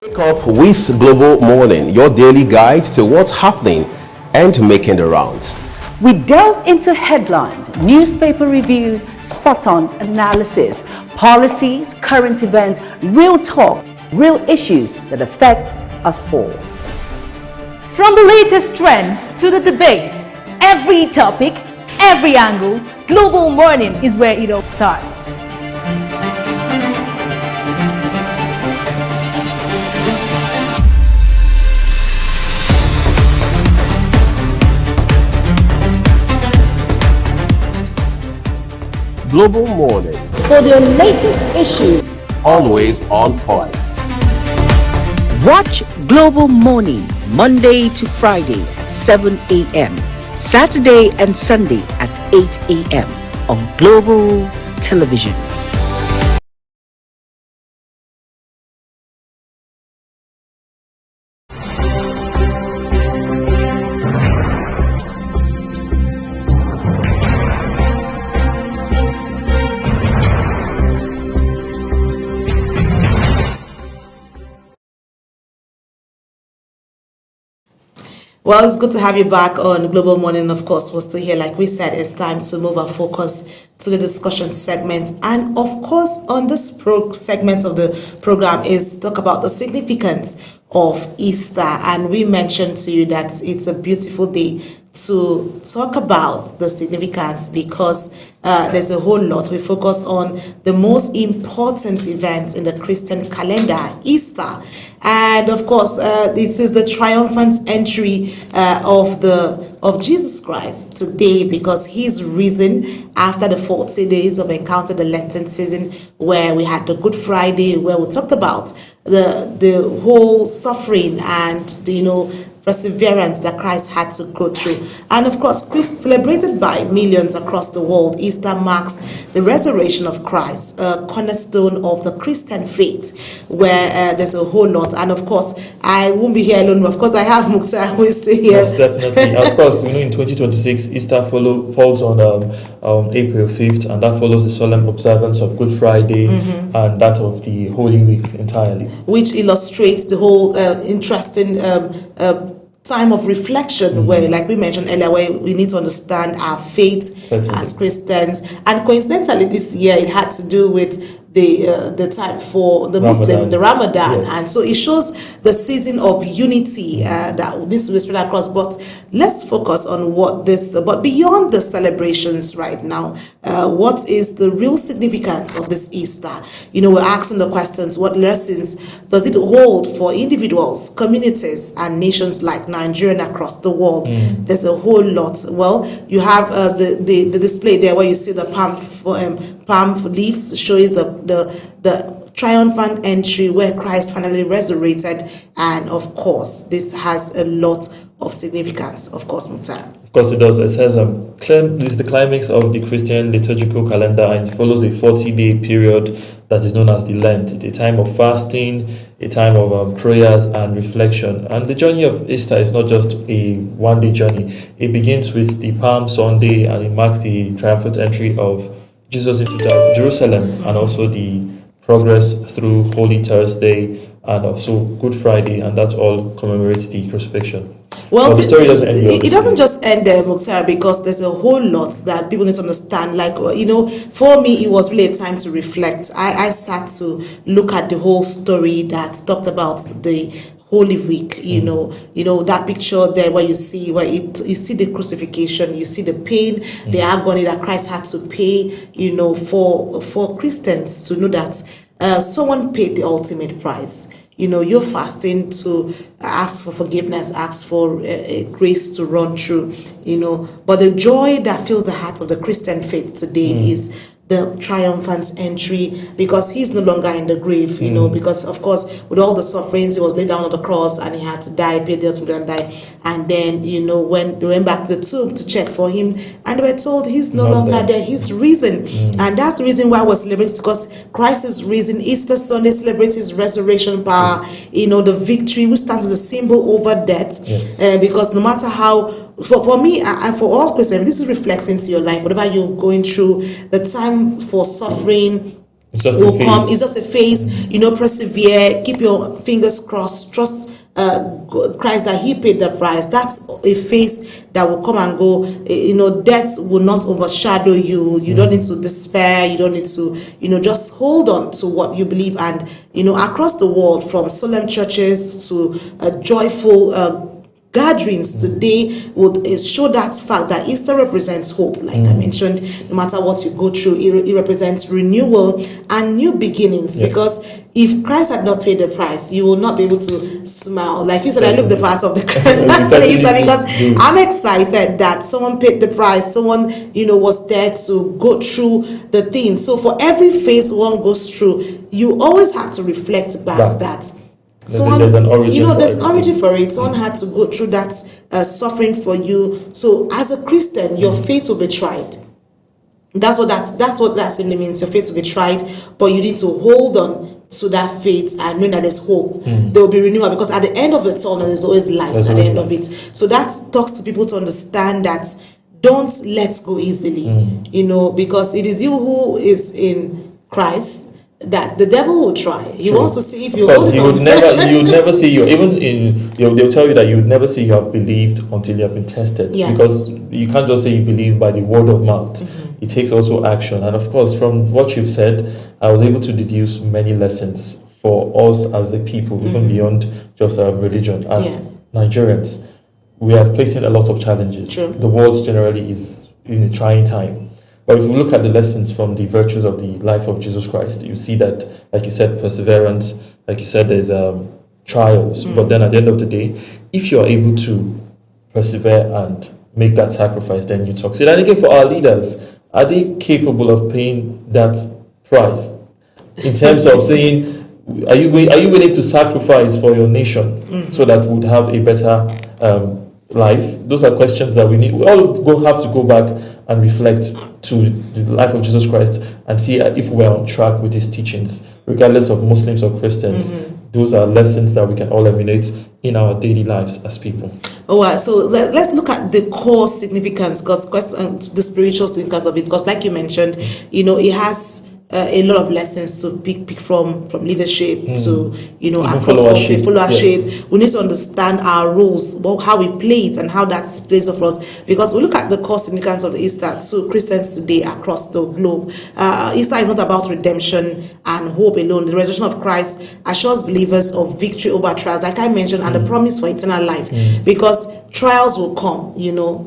Wake up with Global Morning, your daily guide to what's happening and making the rounds. We delve into headlines, newspaper reviews, spot-on analysis, policies, current events, real talk, real issues that affect us all. From the latest trends to the debate, every topic, every angle, Global Morning is where it all starts. Global Morning, For the latest issues, always on point. watch Global Morning Monday to Friday at 7 a.m., Saturday and Sunday at 8 a.m. on Global Television. Well, it's good to have you back on Global Morning. Of course, we're still here. Like we said, it's time to move our focus to the discussion segments. And of course, on this segment of the program is talk about the significance of Easter. And we mentioned to you that it's a beautiful day to talk about the significance because there's a whole lot. We focus on the most important event in the Christian calendar, Easter. And of course, this is the triumphant entry of Jesus Christ today because he's risen after the 40 days of encounter, the Lenten season, where we had the Good Friday, where we talked about the whole suffering and the perseverance that Christ had to go through. And of course, celebrated by millions across the world, Easter marks the resurrection of Christ, a cornerstone of the Christian faith, where there's a whole lot. And of course, I won't be here alone. Of course, I have Mukhtar who is still here. Yes, definitely. Of course, in 2026, Easter falls on April 5th, and that follows the solemn observance of Good Friday and that of the Holy Week entirely. Which illustrates the whole interesting time of reflection where, like we mentioned earlier, where we need to understand our faith as Christians. And coincidentally, this year it had to do with the time for the Muslim, the Ramadan, yes. And so it shows the season of unity that needs to be spread across. But let's focus on but beyond the celebrations right now, what is the real significance of this Easter? We're asking the questions: what lessons does it hold for individuals, communities, and nations like Nigeria and across the world? There's a whole lot. Well, you have the display there where you see the palm leaves showing the triumphant entry where Christ finally resurrected, and of course this has a lot of significance, of course, Mukhtar. Of course it does. It says this is the climax of the Christian liturgical calendar, and it follows a 40-day period that is known as the Lent. It's a time of fasting, a time of prayers and reflection. And the journey of Easter is not just a one-day journey. It begins with the Palm Sunday, and it marks the triumphant entry of Jesus into Jerusalem, and also the progress through Holy Thursday and also Good Friday, and that all commemorates the crucifixion. Well, the story doesn't end there. It doesn't just end there, Mukhtar, because there's a whole lot that people need to understand. Like, for me, it was really a time to reflect. I sat to look at the whole story that talked about the Holy Week, that picture there where you see the crucifixion, you see the pain, the agony that Christ had to pay, for Christians to know that someone paid the ultimate price. You're fasting to ask for forgiveness, ask for grace to run through, but the joy that fills the heart of the Christian faith today is the triumphant entry, because he's no longer in the grave, because of course with all the sufferings, he was laid down on the cross and he had to die, paid the ultimate and die. And then, when they went back to the tomb to check for him, and they were told he's no longer there, he's risen. And that's the reason why we're celebrating, because Christ is risen. Easter Sunday celebrates his resurrection power, the victory, which stands as a symbol over death. Yes. Because no matter how, for me and for all Christians, this reflects into your life. Whatever you're going through, the time for suffering will come. It's just a phase. Persevere, keep your fingers crossed, trust Christ that he paid the price. That's a phase that will come and go. Death will not overshadow you. You don't need to despair. You don't need to, just hold on to what you believe. And, across the world, from solemn churches to joyful gatherings today would show that fact that Easter represents hope. Like I mentioned, no matter what you go through, it represents renewal and new beginnings. Yes. Because if Christ had not paid the price, you will not be able to smile. Like you said, I look the part of the Easter because I'm excited that someone paid the price. Someone, was there to go through the thing. So for every phase one goes through, you always have to reflect back that there's an origin. There's origin for it. Someone had to go through that suffering for you. So as a Christian, your faith will be tried. That's what that simply means. Your faith will be tried, but you need to hold on to that faith and knowing that there's hope. There will be renewal, because at the end of the tunnel, there's always light at the end of it. So that talks to people to understand that don't let go easily. Because it is you who is in Christ that the devil will try. He wants to see if you hold on. You would never see you, even in, they'll tell you that you would never say you have believed until you have been tested. Yes. Because you can't just say you believe by the word of mouth. It takes also action. And of course, from what you've said, I was able to deduce many lessons for us as the people, even beyond just our religion. As Nigerians, we are facing a lot of challenges. True. The world generally is in a trying time. But if you look at the lessons from the virtues of the life of Jesus Christ, you see that, like you said, perseverance, like you said, there's trials. But then at the end of the day, if you're able to persevere and make that sacrifice, then you succeed. And again, for our leaders, are they capable of paying that price? In terms of saying, are you willing to sacrifice for your nation so that we would have a better life? Those are questions that we all have to go back and reflect to the life of Jesus Christ and see if we're on track with his teachings, regardless of Muslims or Christians. Those are lessons that we can all emulate in our daily lives as people. All right, so let's look at the core significance, because the spiritual significance of it, because like you mentioned, it has a lot of lessons to pick from leadership to, across followership. Yes. We need to understand our roles, how we play it, and how that plays for us. Because we look at the core significance of the Easter to Christians today across the globe. Easter is not about redemption and hope alone. The resurrection of Christ assures believers of victory over trials, like I mentioned, and the promise for eternal life. Because trials will come,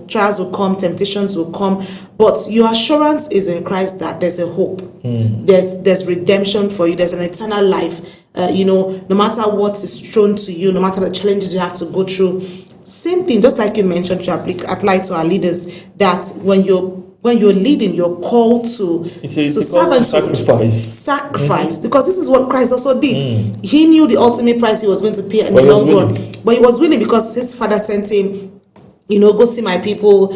trials will come, temptations will come, but your assurance is in Christ that there's a hope. There's redemption for you. There's an eternal life. No matter what is thrown to you, no matter the challenges you have to go through. Same thing, just like you mentioned, to apply to our leaders, that when you're leading, you're called to sacrifice, because this is what Christ also did. He knew the ultimate price he was going to pay in the long run, but he was willing, because his father sent him, go see my people,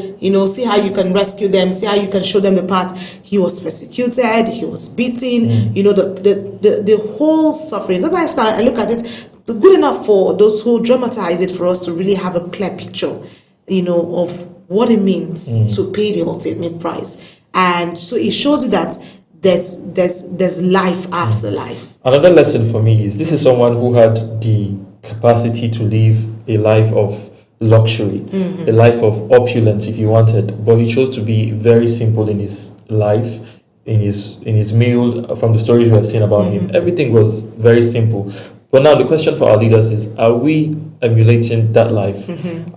see how you can rescue them, see how you can show them the path. He was persecuted, he was beaten, the whole suffering. That's why I look at it, good enough for those who dramatize it, for us to really have a clear picture, of what it means to pay the ultimate price. And so it shows you that there's life after life. Another lesson for me is, this is someone who had the capacity to live a life of luxury, a life of opulence if you wanted, but he chose to be very simple in his life, in his meal. From the stories we have seen about him, everything was very simple. But now the question for our leaders is, are we emulating that life?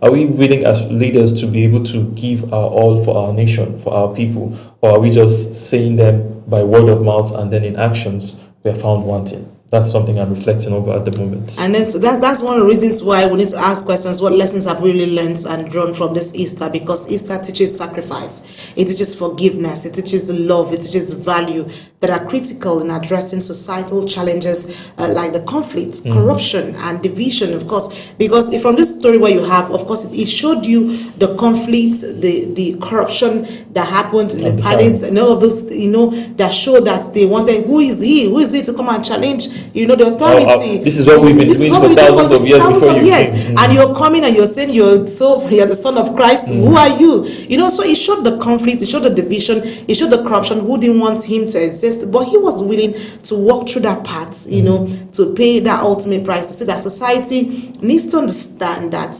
Are we willing as leaders to be able to give our all for our nation, for our people? Or are we just saying them by word of mouth, and then in actions we are found wanting? That's something I'm reflecting over at the moment. And then so that's one of the reasons why we need to ask questions. What lessons have we really learned and drawn from this Easter? Because Easter teaches sacrifice. It teaches forgiveness. It teaches love. It teaches value that are critical in addressing societal challenges like the conflicts, corruption, and division, of course. Because from this story where you have, of course, it showed you the conflict, the corruption that happened in the palace, and all of those, that showed that they wanted, who is he to come and challenge, the authority. This is what we've been doing for thousands of years before you came. And you're coming and you're saying you're the son of Christ. Who are you? So it showed the conflict, it showed the division, it showed the corruption, who didn't want him to exist. But he was willing to walk through that path, to pay that ultimate price, to say that society needs to understand that,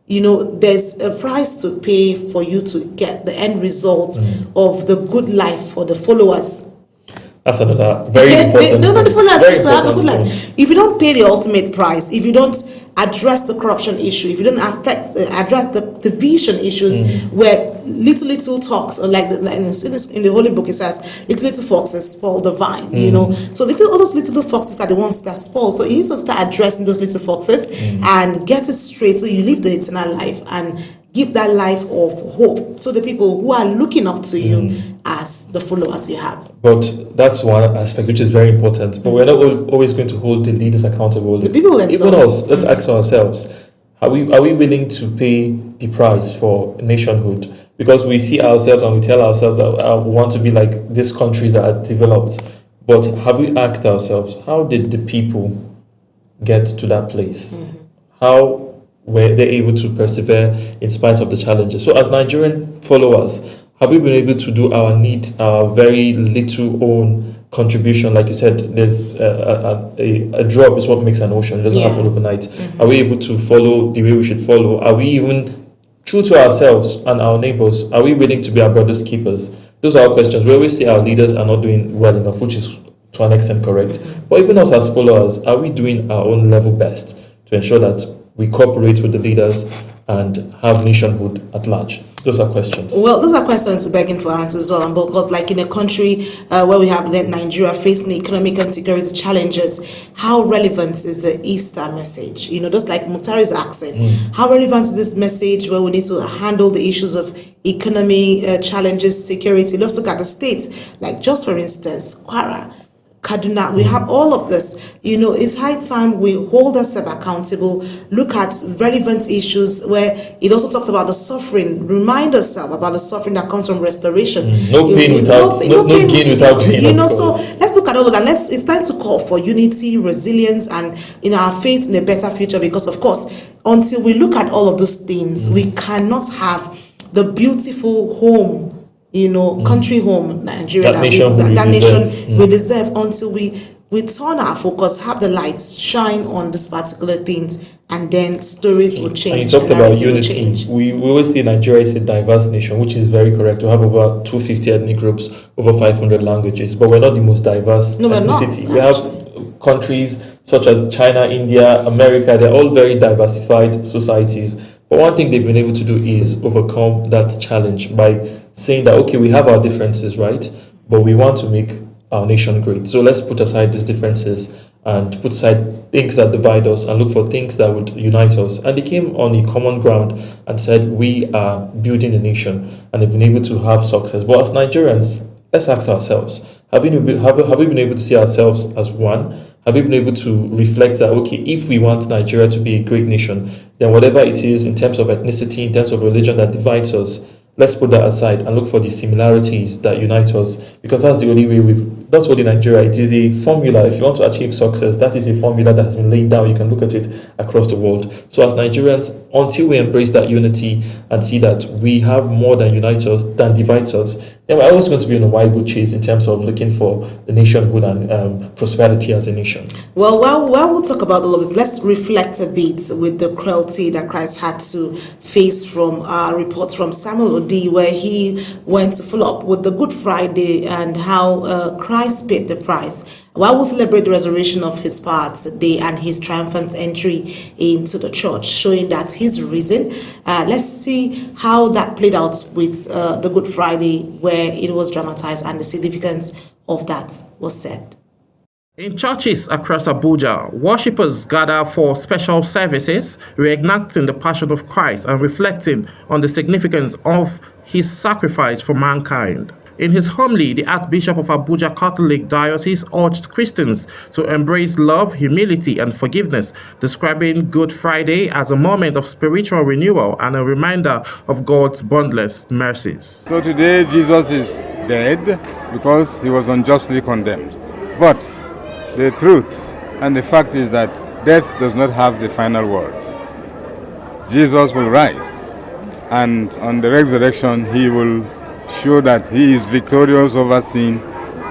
there's a price to pay for you to get the end result of the good life for the followers. That's another very important point. If you don't pay the ultimate price, if you don't address the corruption issue, if you don't address the division issues, where little talks, or like in the Holy Book it says, little foxes spoil the vine, So all those little foxes are the ones that spoil. So you need to start addressing those little foxes and get it straight, so you live the eternal life and give that life of hope to the people who are looking up to you as the followers you have. But that's one aspect which is very important. But we're not always going to hold the leaders accountable. The people themselves. Even us, let's ask ourselves, are we willing to pay the price for nationhood? Because we see ourselves and we tell ourselves that we want to be like these countries that are developed. But have we asked ourselves, how did the people get to that place? How were they able to persevere in spite of the challenges? So as Nigerian followers, have we been able to do our very little own contribution? Like you said, there's a drop is what makes an ocean. It doesn't happen overnight. Are we able to follow the way we should follow? Are we even true to ourselves and our neighbors? Are we willing to be our brother's keepers? Those are our questions. We always say our leaders are not doing well enough, which is to an extent correct. But even us as followers, are we doing our own level best to ensure that we cooperate with the leaders and have nationhood at large? Those are questions. Well, those are questions begging for answers as well. Because like in a country where we have Nigeria facing economic and security challenges, how relevant is the Easter message? Just like Mukhtar is asking, how relevant is this message where we need to handle the issues of economy challenges, security? Let's look at the states, like just for instance, Kwara, Kaduna, we have all of this. It's high time we hold ourselves accountable, look at relevant issues where it also talks about the suffering, remind ourselves about the suffering that comes from restoration. No gain without pain. So let's look at all of that. It's time to call for unity, resilience, and our faith in a better future, because of course, until we look at all of those things, we cannot have the beautiful home country home, Nigeria, that nation we deserve until we turn our focus, have the lights shine on these particular things, and then stories will change. And you talked about unity. We always say Nigeria is a diverse nation, which is very correct. We have over 250 ethnic groups, over 500 languages, but we're not the most diverse ethnicity. We have countries such as China, India, America. They're all very diversified societies. But one thing they've been able to do is overcome that challenge by saying that, okay, we have our differences, right? But we want to make our nation great. So let's put aside these differences and put aside things that divide us and look for things that would unite us. And they came on a common ground and said, we are building a nation, and they've been able to have success. But as Nigerians, let's ask ourselves, have we been able to see ourselves as one? Have we been able to reflect that, okay, if we want Nigeria to be a great nation, then whatever it is in terms of ethnicity, in terms of religion that divides us, let's put that aside and look for the similarities that unite us, because that's the only way that's what in Nigeria, it is a formula. If you want to achieve success, that is a formula that has been laid down. You can look at it across the world. So as Nigerians, until we embrace that unity and see that we have more that unites us than divides us, then we're always going to be on a wild chase in terms of looking for the nationhood and prosperity as a nation. Well, while we'll talk about all of this, let's reflect a bit with the cruelty that Christ had to face from reports from Samuel Odi, where he went to follow up with the Good Friday and how Christ paid the price. While we'll celebrate the resurrection of his power today and his triumphant entry into the church, showing that he's risen, let's see how that played out with the Good Friday, where it was dramatized and the significance of that was said. In churches across Abuja, worshippers gather for special services, reenacting the Passion of Christ and reflecting on the significance of his sacrifice for mankind. In his homily, the Archbishop of Abuja Catholic Diocese urged Christians to embrace love, humility, and forgiveness, describing Good Friday as a moment of spiritual renewal and a reminder of God's boundless mercies. So today, Jesus is dead because he was unjustly condemned. But the truth and the fact is that death does not have the final word. Jesus will rise, and on the resurrection, he will show that he is victorious over sin,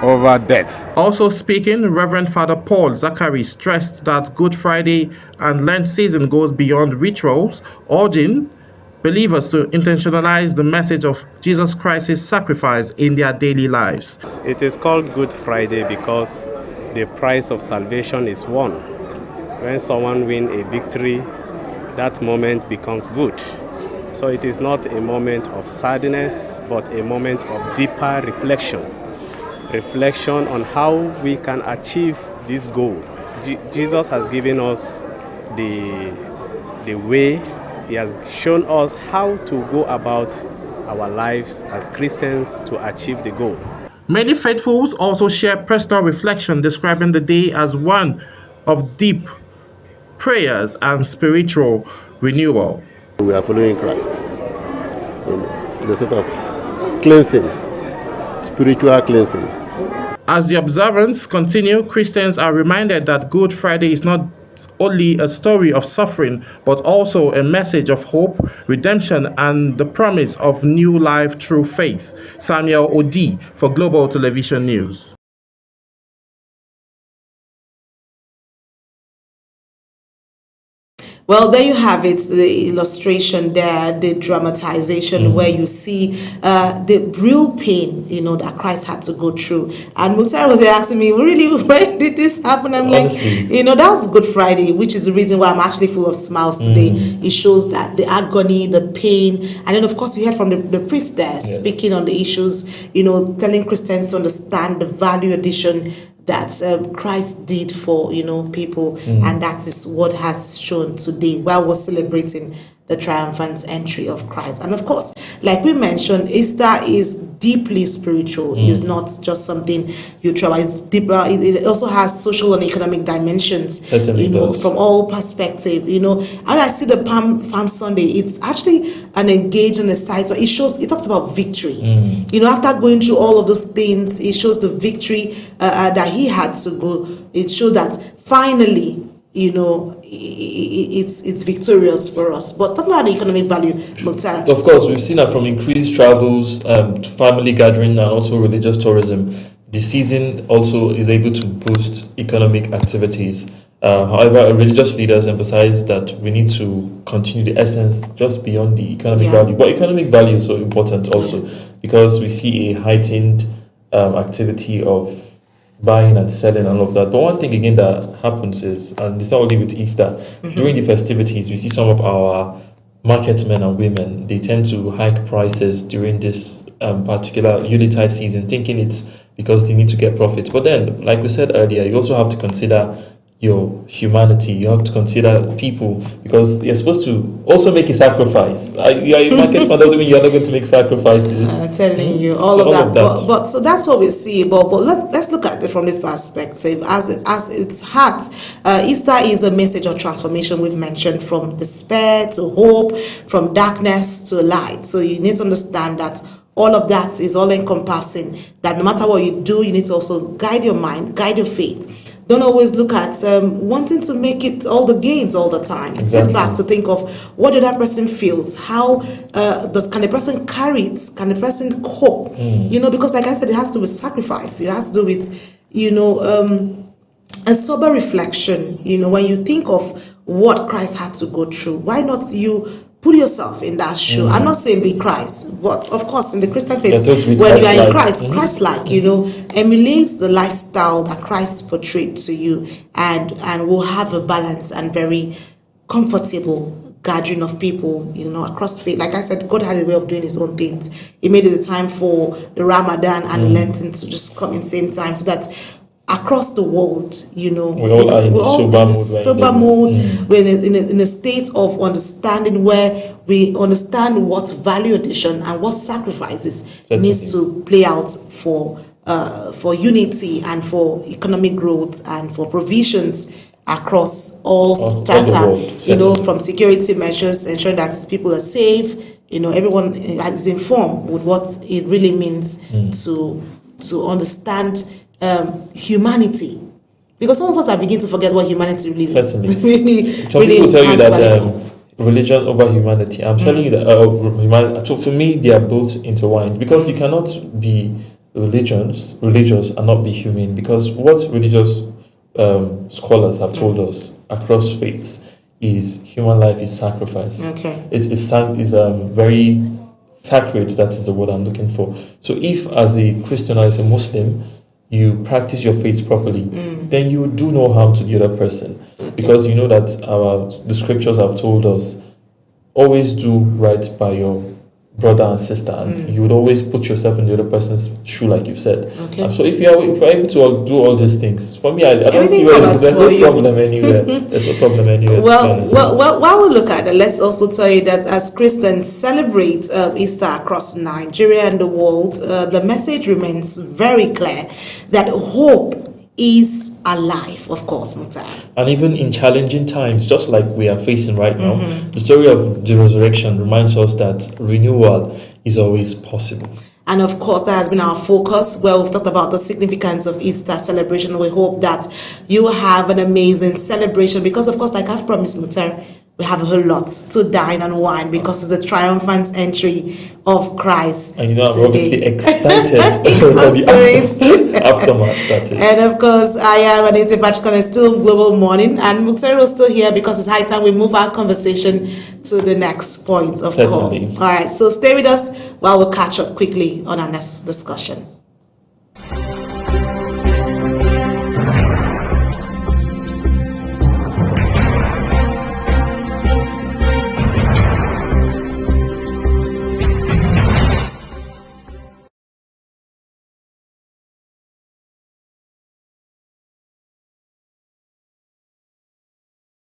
over death. Also speaking, Reverend Father Paul Zachary stressed that Good Friday and Lent season goes beyond rituals, urging believers to intentionalize the message of Jesus Christ's sacrifice in their daily lives. It is called Good Friday because the price of salvation is won. When someone wins a victory, that moment becomes good. So it is not a moment of sadness, but a moment of deeper reflection. Reflection on how we can achieve this goal. Jesus has given us the way. He has shown us how to go about our lives as Christians to achieve the goal. Many faithfuls also share personal reflection, describing the day as one of deep prayers and spiritual renewal. We are following Christ. It's a sort of cleansing, spiritual cleansing. As the observance continue, Christians are reminded that Good Friday is not only a story of suffering, but also a message of hope, redemption, and the promise of new life through faith. Samuel Odi for Global Television News. Well, there you have it, the illustration there, the dramatization where you see the real pain, that Christ had to go through. And Mutare was asking me, really, when did this happen? I'm honestly, like, that was Good Friday, which is the reason why I'm actually full of smiles today. It shows that the agony, the pain, and then of course you heard from the priest there speaking on the issues, telling Christians to understand the value addition that Christ did for people, and that is what has shown today while we're celebrating the triumphant entry of Christ. And of course, like we mentioned, Easter is deeply spiritual. It's not just something you try. It's deeper. It also has social and economic dimensions. Certainly does. From all perspective. And I see the Palm Sunday. It's actually an engaging site. So it talks about victory. After going through all of those things, it shows the victory that he had to go. It showed that finally it's victorious for us. But talking about the economic value, Mukhtar. Of course, we've seen that from increased travels, family gathering, and also religious tourism. The season also is able to boost economic activities. However, religious leaders emphasize that we need to continue the essence just beyond the economic value. But economic value is so important also because we see a heightened activity of buying and selling and all of that. But one thing again that happens is, and it's not only with Easter, during the festivities, we see some of our market men and women, they tend to hike prices during this particular Yuletide season, thinking it's because they need to get profit. But then, like we said earlier, you also have to consider your humanity. You have to consider people, because you're supposed to also make a sacrifice. You're a market man, doesn't mean you're not going to make sacrifices. I'm telling you, all of that. But so that's what we see. But let's look at it from this perspective. As its heart, Easter is a message of transformation. We've mentioned from despair to hope, from darkness to light. So you need to understand that all of that is all encompassing. That no matter what you do, you need to also guide your mind, guide your faith. Don't always look at wanting to make it all the gains all the time. Exactly. Sit back to think of what the other person feels. How can the person carry it? Can the person cope? Because like I said, it has to do with sacrifice. It has to do with, a sober reflection. When you think of what Christ had to go through, why not you put yourself in that shoe? I'm not saying be Christ, but of course in the Christian faith, when you are in Christ, Christ-like, emulate the lifestyle that Christ portrayed to you, and will have a balanced and very comfortable gathering of people, across faith. Like I said, God had a way of doing his own things. He made it a time for the Ramadan and the Lenten to just come in the same time, so that across the world, we all are in sober mood. We're in a state of understanding where we understand what value addition and what sacrifices needs to play out for unity and for economic growth and for provisions across all strata. From security measures, ensuring that people are safe. Everyone is informed with what it really means to understand humanity, because some of us are beginning to forget what humanity really is. Some people tell you that religion over humanity. I'm telling you that humanity. For me, they are both intertwined, because you cannot be religious and not be human. Because what religious scholars have told us across faiths is human life is sacrifice. It's very sacred. That is the word I'm looking for. So if as a Christian or as a Muslim you practice your faith properly, then you do no harm to the other person, because you know that the scriptures have told us, always do right by your brother and sister, and you would always put yourself in the other person's shoe, like you've said. So if you're able to do all these things, for me, I don't see where there's no problem anywhere. There's no problem anywhere. Well, while we look at it, let's also tell you that as Christians celebrate Easter across Nigeria and the world, the message remains very clear that hope is alive, of course, Mukhtar. And even in challenging times, just like we are facing right now, the story of the resurrection reminds us that renewal is always possible. And of course, that has been our focus. Well, we've talked about the significance of Easter celebration. We hope that you have an amazing celebration, because of course, like I've promised, Mukhtar, we have a whole lot to dine and wine, because it's the triumphant entry of Christ. And I'm obviously excited for the aftermath, that is. And of course, I am Anita Patrick, it's still Global Morning, and Mukhtar is still here, because it's high time we move our conversation to the next point of call. All right, so stay with us while we catch up quickly on our next discussion.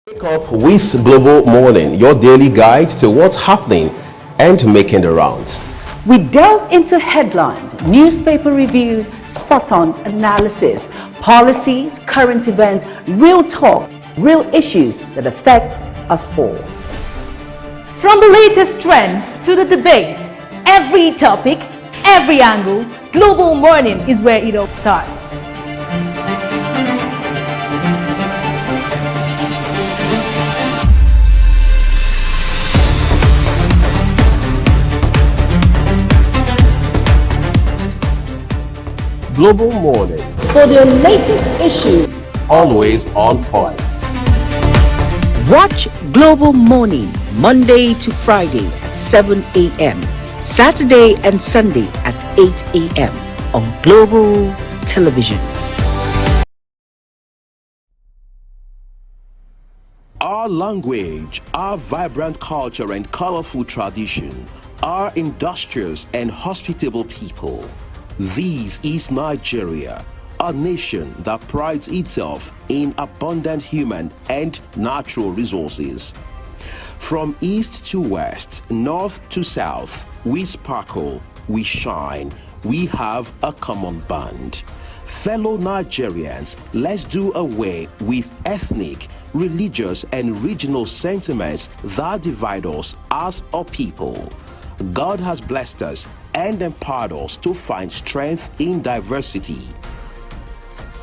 Wake up with Global Morning, your daily guide to what's happening and making the rounds. We delve into headlines, newspaper reviews, spot-on analysis, policies, current events, real talk, real issues that affect us all. From the latest trends to the debate, every topic, every angle, Global Morning is where it all starts. Global Morning. For the latest issues, Always on point. watch Global Morning Monday to Friday at 7 a.m., Saturday and Sunday at 8 a.m. on Global Television. Our language, our vibrant culture and colorful tradition, our industrious and hospitable people. This is Nigeria, a nation that prides itself in abundant human and natural resources. From east to west, north to south, we sparkle, we shine, we have a common bond. Fellow Nigerians, let's do away with ethnic, religious and regional sentiments that divide us as a people. God has blessed us and empowered us to find strength in diversity.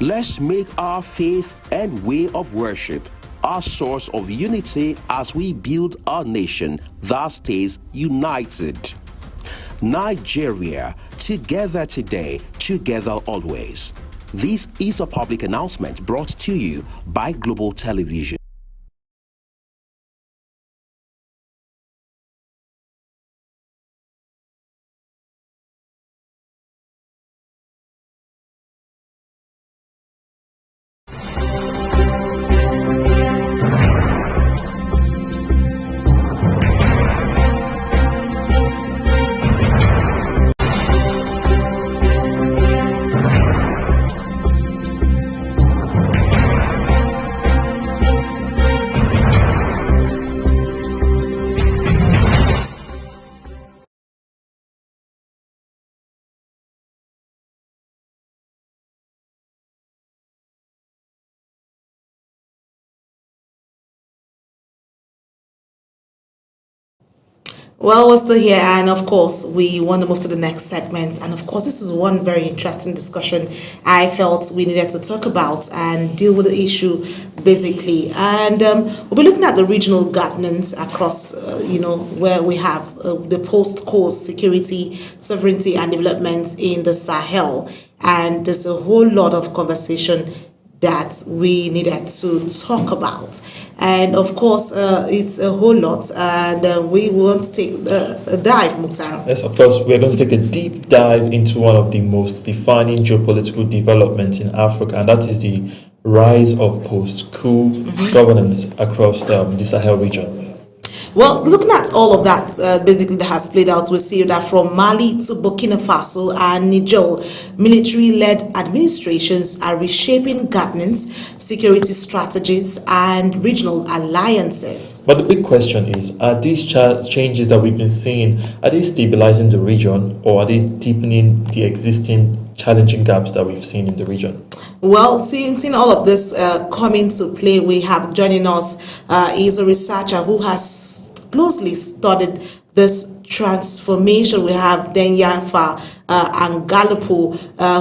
Let's make our faith and way of worship our source of unity as we build our nation that stays united. Nigeria, together today, together always. This is a public announcement brought to you by Global Television. Well, we're still here, and of course, we want to move to the next segment. And of course, this is one very interesting discussion I felt we needed to talk about and deal with the issue basically. And we'll be looking at the regional governance across, where we have the post-coast security, sovereignty, and development in the Sahel. And there's a whole lot of conversation that we needed to talk about, and of course it's a whole lot, and we want to take a dive, Mukhtar. Yes, of course, we're going to take a deep dive into one of the most defining geopolitical developments in Africa, and that is the rise of post-coup governance across the Sahel region. Well, looking at all of that, basically that has played out, we see that from Mali to Burkina Faso and Niger, military-led administrations are reshaping governance, security strategies, and regional alliances. But the big question is, are these changes that we've been seeing, are they stabilizing the region, or are they deepening the existing challenging gaps that we've seen in the region? Well, seeing all of this come into play, we have joining us is a researcher who has closely studied this transformation. We have Denyafa Angalipo,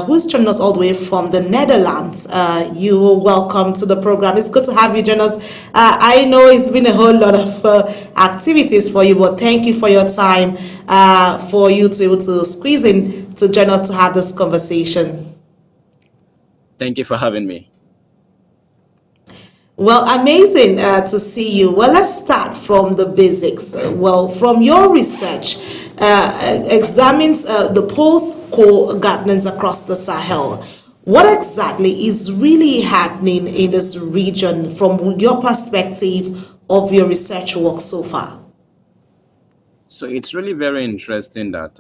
who's joining us all the way from the Netherlands. You're welcome to the program. It's good to have you join us. I know it's been a whole lot of activities for you, but thank you for your time, for you to be able to squeeze in to join us to have this conversation. Thank you for having me. Well, amazing to see you. Well, let's start from the basics. Well, from your research, examines the post-coup governance across the Sahel. What exactly is really happening in this region from your perspective of your research work so far? So it's really very interesting that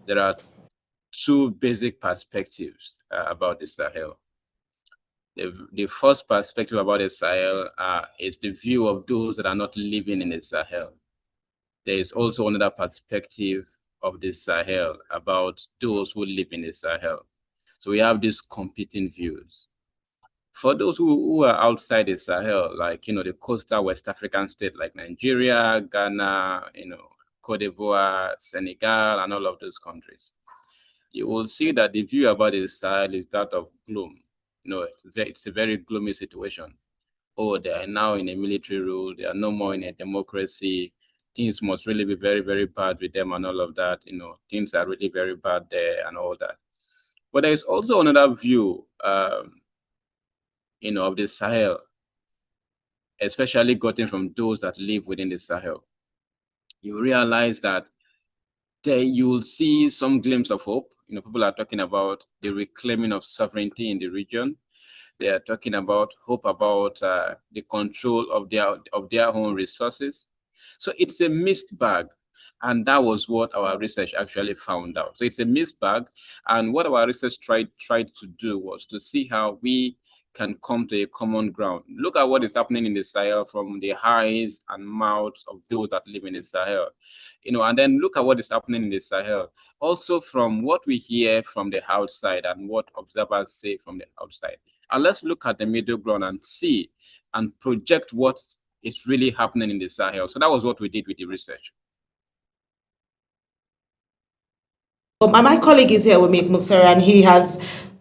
there are two basic perspectives about the Sahel. The first perspective about the Sahel is the view of those that are not living in the Sahel. There is also another perspective of the Sahel about those who live in the Sahel. So we have these competing views. For those who are outside the Sahel, like, the coastal West African states like Nigeria, Ghana, Cote d'Ivoire, Senegal, and all of those countries, you will see that the view about the Sahel is that of gloom. It's a very gloomy situation. Oh, they are now in a military rule. They are no more in a democracy. Things must really be very, very bad with them and all of that. Things are really very bad there and all that. But there is also another view, of the Sahel, especially gotten from those that live within the Sahel. You realize that there you will see some glimpse of hope. People are talking about the reclaiming of sovereignty in the region. They are talking about hope about the control of their own resources. So it's a mixed bag. And that was what our research actually found out. So it's a mixed bag. And what our research tried to do was to see how we can come to a common ground. Look at what is happening in the Sahel from the eyes and mouths of those that live in the Sahel, and then look at what is happening in the Sahel. Also from what we hear from the outside and what observers say from the outside. And let's look at the middle ground and see and project what is really happening in the Sahel. So that was what we did with the research. My colleague is here with me, Mukhtar, and he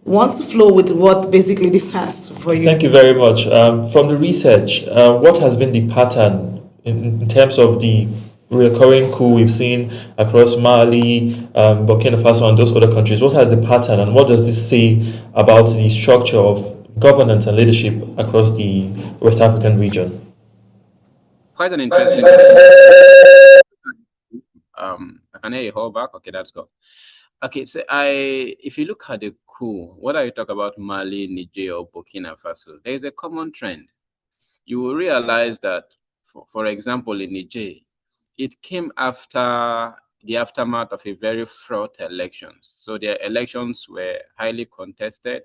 wants to flow with what basically this has for you. Thank you very much. From the research, what has been the pattern in terms of the recurring coup we've seen across Mali, Burkina Faso, and those other countries? What are the pattern, and what does this say about the structure of governance and leadership across the West African region? Quite an interesting. I can hear you hold back. Okay, that's good. Okay, so if you look at the coup, whether you talk about Mali, Niger, or Burkina Faso, there is a common trend. You will realize that, for example, in Niger, it came after the aftermath of a very fraught elections. So their elections were highly contested.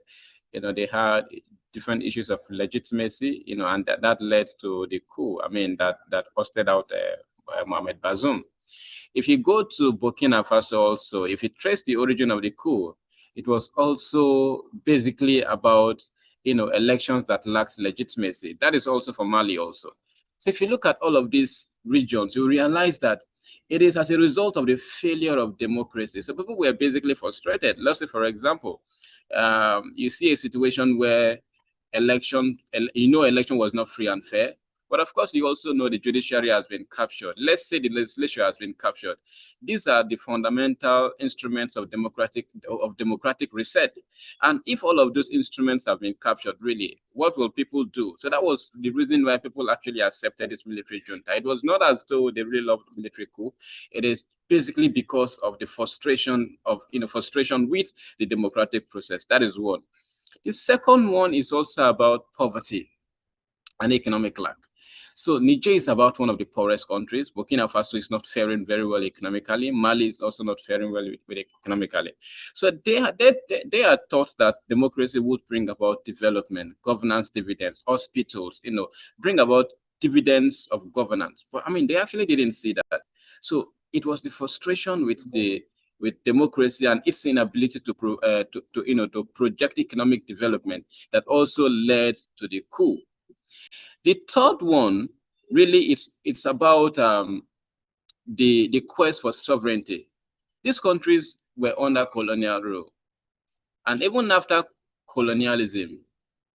They had different issues of legitimacy, and that led to the coup. That hosted out Mohamed Bazoum. If you go to Burkina Faso also, if you trace the origin of the coup, it was also basically about, elections that lacked legitimacy. That is also for Mali also. So if you look at all of these regions, you realize that it is as a result of the failure of democracy. So people were basically frustrated. Let's say, for example, you see a situation where election was not free and fair. But of course, you also know the judiciary has been captured. Let's say the legislature has been captured. These are the fundamental instruments of democratic reset. And if all of those instruments have been captured, really, what will people do? So that was the reason why people actually accepted this military junta. It was not as though they really loved the military coup. It is basically because of the frustration with the democratic process. That is one. The second one is also about poverty and economic lack. So Niger is about one of the poorest countries. Burkina Faso is not faring very well economically. Mali is also not faring well economically. So they are taught that democracy would bring about development, governance dividends, hospitals, bring about dividends of governance. But they actually didn't see that. So it was the frustration with democracy and its inability to project economic development that also led to the coup. The third one, really, it's about the quest for sovereignty. These countries were under colonial rule. And even after colonialism,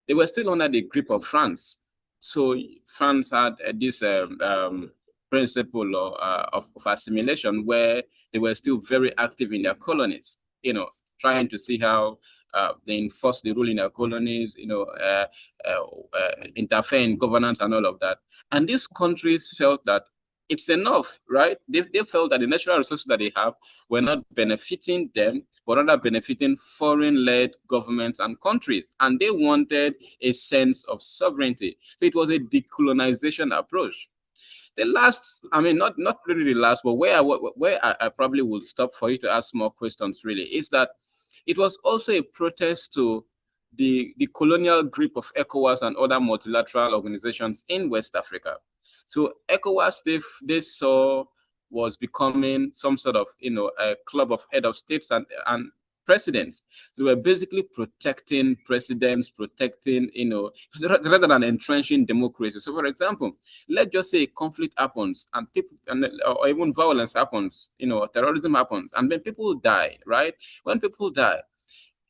they were still under the grip of France. So France had this principle of assimilation where they were still very active in their colonies, trying to see how they enforce the rule in their colonies, interfere in governance and all of that. And these countries felt that it's enough, right? They felt that the natural resources that they have were not benefiting them, but rather benefiting foreign-led governments and countries. And they wanted a sense of sovereignty. So it was a decolonization approach. The last, not really the last, but where I probably will stop for you to ask more questions really, is that it was also a protest to the colonial grip of ECOWAS and other multilateral organizations in West Africa. So ECOWAS, they saw was becoming some sort of, a club of head of states and presidents. They were basically protecting presidents, rather than entrenching democracy. So, for example, let's just say a conflict happens and or even violence happens, terrorism happens, and then people die, right? When people die,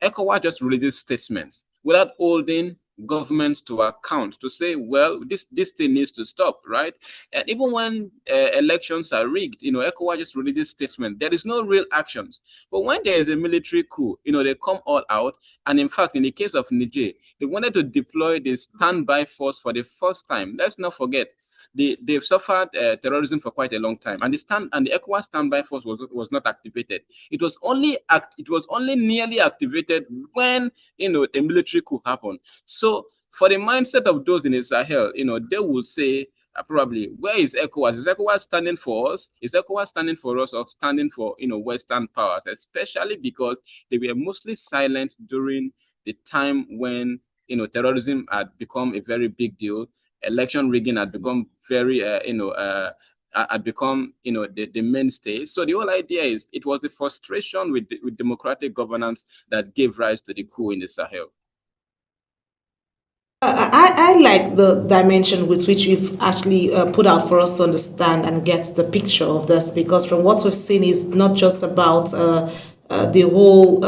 ECOWAS just releases statements without holding government to account to say, well, this thing needs to stop, right? And even when elections are rigged, ECOWAS just releases statement. There is no real actions. But when there is a military coup, they come all out. And in fact, in the case of Niger, they wanted to deploy the standby force for the first time. Let's not forget, they've suffered terrorism for quite a long time, and the ECOWAS standby force was not activated. It was only nearly activated when a military coup happened. So for the mindset of those in the Sahel, they will say probably, where is ECOWAS? Is ECOWAS standing for us? Is ECOWAS standing for us, or standing for Western powers? Especially because they were mostly silent during the time when terrorism had become a very big deal. Election rigging had become very, had become, the mainstay. So the whole idea is it was the frustration with democratic governance that gave rise to the coup in the Sahel. I like the dimension with which you've actually put out for us to understand and get the picture of this, because from what we've seen is not just about the whole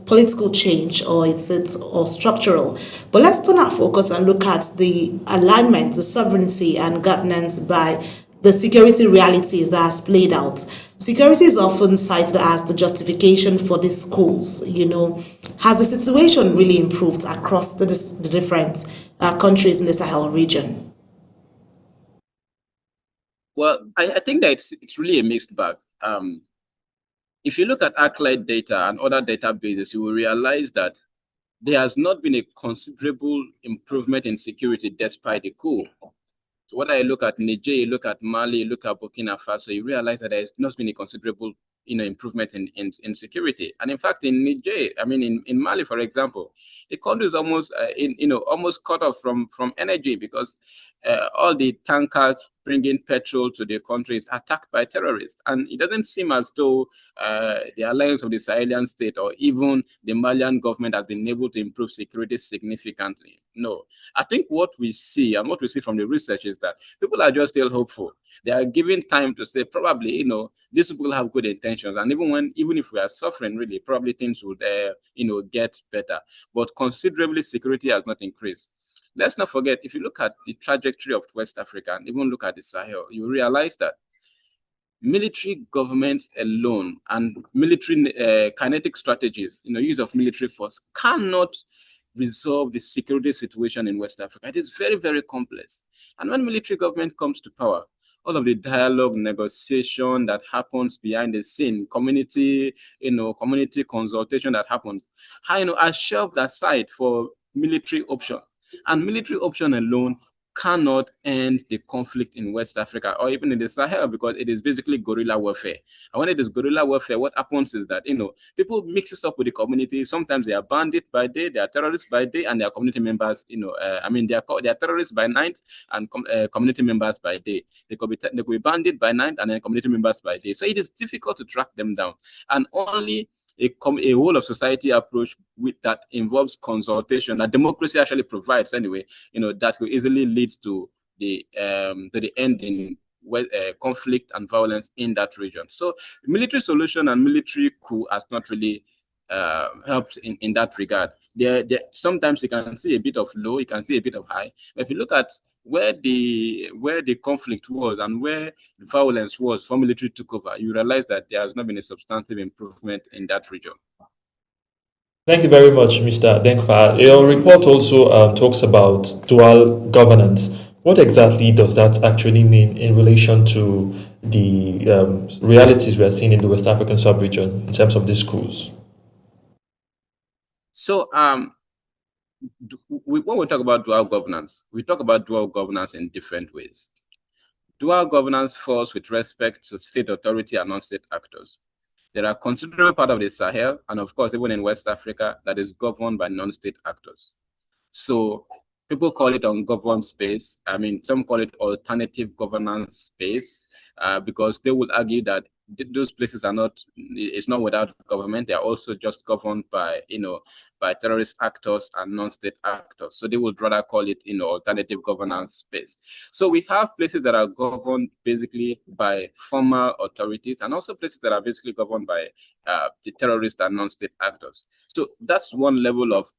political change or or structural. But let's turn our focus and look at the alignment, the sovereignty and governance by the security realities that has played out. Security is often cited as the justification for these schools. Has the situation really improved across the different countries in the Sahel region? Well, I think that it's really a mixed bag. If you look at ArcLight data and other databases, you will realize that there has not been a considerable improvement in security despite the coup. So whether you look at Niger, you look at Mali, you look at Burkina Faso, you realize that there has not been a considerable improvement in security. And in fact, in Niger, in Mali, for example, the country is almost almost cut off from energy, because all the tankers bringing petrol to the country is attacked by terrorists. And it doesn't seem as though the alliance of the Sahelian state or even the Malian government has been able to improve security significantly. No, I think what we see and what we see from the research is that people are just still hopeful. They are given time to say, probably, these people have good intentions. And even if we are suffering, really, probably things would, get better. But considerably, security has not increased. Let's not forget, if you look at the trajectory of West Africa and even look at the Sahel, you realize that military governments alone and military kinetic strategies, use of military force, cannot resolve the security situation in West Africa. It is very, very complex. And when military government comes to power, all of the dialogue, negotiation that happens behind the scene, community consultation that happens, are shelved aside for military option. And military option alone cannot end the conflict in West Africa or even in the Sahel, because it is basically guerrilla warfare. And when it is guerrilla warfare, what happens is that, people mix it up with the community. Sometimes they are bandits by day, they are terrorists by day, and they are community members, they are terrorists by night and community members by day. They could be bandits by night and then community members by day. So it is difficult to track them down. And only a whole of society approach that involves consultation, that democracy actually provides anyway, that will easily lead to the end in conflict and violence in that region. So military solution and military coup has not really helped in that regard. Sometimes you can see a bit of low, you can see a bit of high. But if you look at where the conflict was and where the violence was before military took over, you realize that there has not been a substantive improvement in that region. Thank you very much, Mr. Denkfa. Your report also talks about dual governance. What exactly does that actually mean in relation to the realities we are seeing in the West African sub-region in terms of these schools? So, when we talk about dual governance, we talk about dual governance in different ways. Dual governance falls with respect to state authority and non-state actors. There are considerable part of the Sahel, and of course, even in West Africa, that is governed by non-state actors. So people call it ungoverned space. Some call it alternative governance space, because they would argue that those places it's not without government. They are also just governed by, by terrorist actors and non-state actors. So they would rather call it, alternative governance space. So we have places that are governed basically by formal authorities, and also places that are basically governed by the terrorist and non-state actors. So that's one level of,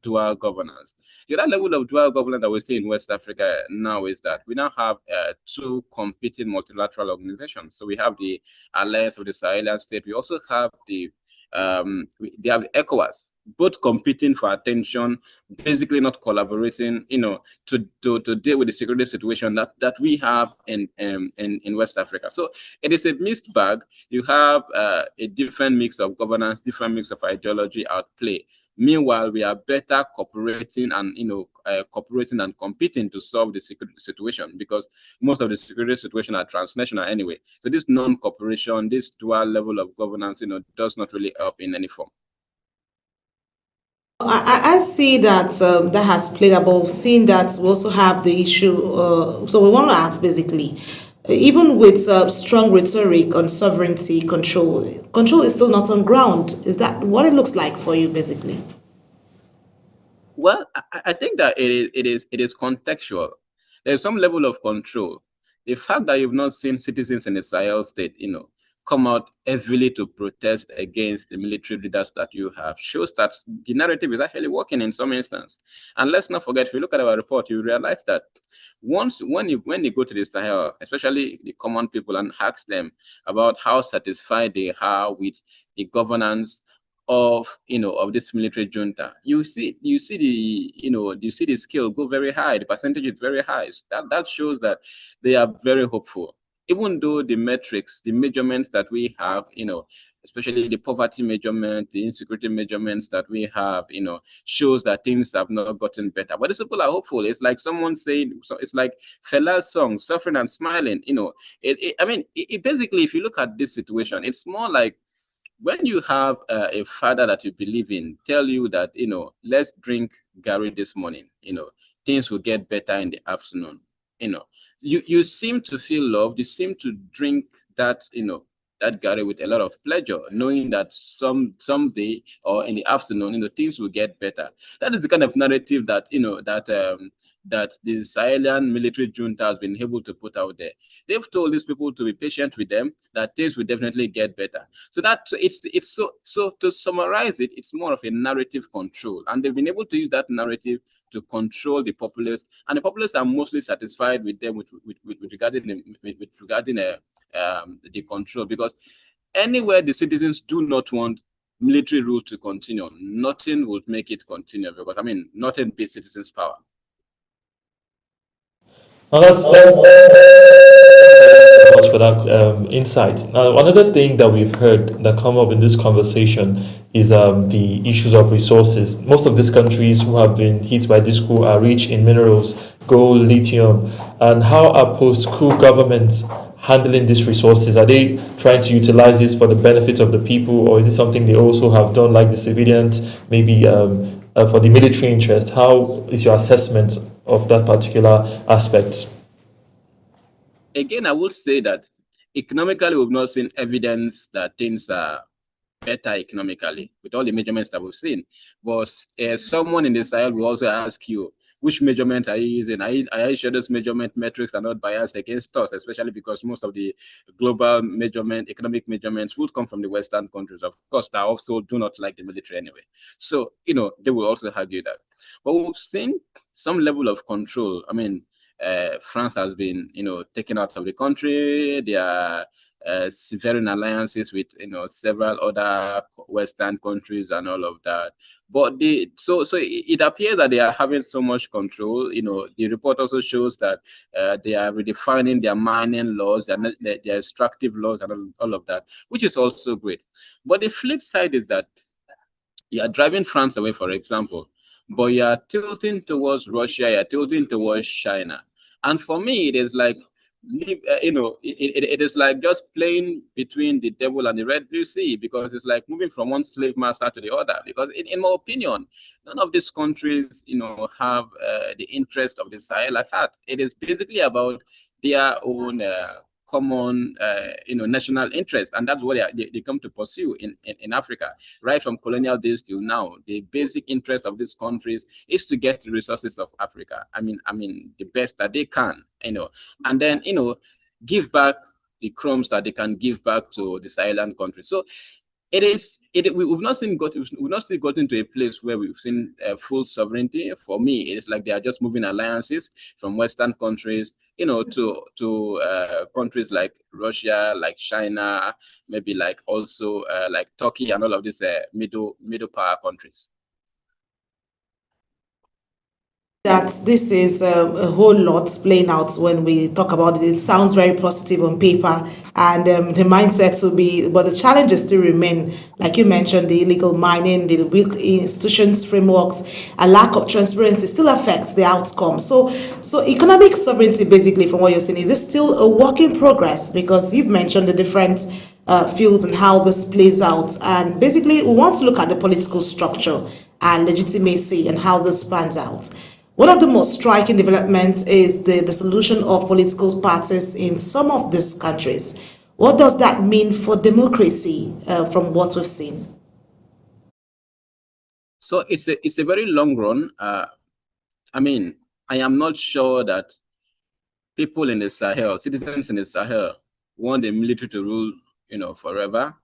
dual governance. The other level of dual governance that we see in West Africa now is that we now have two competing multilateral organizations. So we have the Alliance of the Sahelian State. We also have they have the ECOWAS, both competing for attention, basically not collaborating, to deal with the security situation that we have in West Africa. So it is a mixed bag. You have a different mix of governance, different mix of ideology at play. Meanwhile, we are better cooperating and cooperating and competing to solve the security situation, because most of the security situation are transnational anyway. So this non-cooperation, this dual level of governance, does not really help in any form. I see that that has played about seeing that we also have the issue. So we want to ask basically, even with strong rhetoric on sovereignty control is still not on ground. Is that what it looks like for you, basically? Well, I think that it is contextual. There's some level of control. The fact that you've not seen citizens in the Sahel state, come out heavily to protest against the military leaders that you have shows that the narrative is actually working in some instance. And let's not forget, if you look at our report, you realize that when you go to the Sahel, especially the common people, and ask them about how satisfied they are with the governance of this military junta, you see the scale go very high, the percentage is very high. So that shows that they are very hopeful. Even though the metrics, the measurements that we have, especially the poverty measurement, the insecurity measurements that we have, shows that things have not gotten better. But these people are hopeful. It's like someone saying, so it's like Fela's song, Suffering and Smiling. Basically, if you look at this situation, it's more like when you have a father that you believe in tell you that, let's drink Gary this morning, things will get better in the afternoon. You seem to feel loved. You seem to drink that, that Gary with a lot of pleasure, knowing that someday or in the afternoon, things will get better. That is the kind of narrative that, that the Sahelian military junta has been able to put out there. They've told these people to be patient with them, that things will definitely get better. So to summarize it, it's more of a narrative control, and they've been able to use that narrative to control the populace, and the populace are mostly satisfied with them with regarding the control, because anywhere the citizens do not want military rule to continue, nothing would make it continue, because nothing beats citizens' power. Now that's much for that insight. Now, another thing that we've heard that come up in this conversation is the issues of resources. Most of these countries who have been hit by this coup are rich in minerals, gold, lithium, and how are post-coup governments handling these resources? Are they trying to utilize this for the benefit of the people, or is it something they also have done like the civilians, maybe for the military interest? How is your assessment of that particular aspect? Again, I would say that economically, we've not seen evidence that things are better economically with all the measurements that we've seen. But someone in the Sahel will also ask you, which measurement are you using? Are you sure those measurement metrics are not biased against us, especially because most of the global economic measurements would come from the Western countries, of course, that also do not like the military anyway. So, they will also argue that. But we've seen some level of control. France has been, taken out of the country. They are severing alliances with, several other Western countries and all of that. But so it appears that they are having so much control. The report also shows that they are redefining their mining laws, their extractive laws, and all of that, which is also great. But the flip side is that you are driving France away, for example, but you are tilting towards Russia, you are tilting towards China. And for me, it is like, it is like just playing between the devil and the red blue sea, because it's like moving from one slave master to the other. Because in my opinion, none of these countries, have the interest of the Sahel at heart. It is basically about their own common, national interest, and that's what they come to pursue in Africa. Right from colonial days till now, the basic interest of these countries is to get the resources of Africa. I mean, the best that they can, and then give back the crumbs that they can give back to the Sahelian countries. So we've not still gotten to a place where we've seen full sovereignty. For me, it's like they are just moving alliances from Western countries, to countries like Russia, like China, maybe like also like Turkey and all of these middle power countries. That this is a whole lot playing out when we talk about it. It sounds very positive on paper, and the mindset will be, but the challenges still remain, like you mentioned, the illegal mining, the weak institutions, frameworks, a lack of transparency still affects the outcome. So economic sovereignty, basically, from what you're saying, is this still a work in progress? Because you've mentioned the different fields and how this plays out, and basically we want to look at the political structure and legitimacy and how this pans out. One of the most striking developments is the dissolution of political parties in some of these countries. What does that mean for democracy from what we've seen? So it's a very long run. I mean, I am not sure that people in the Sahel, citizens in the Sahel, want the military to rule, forever.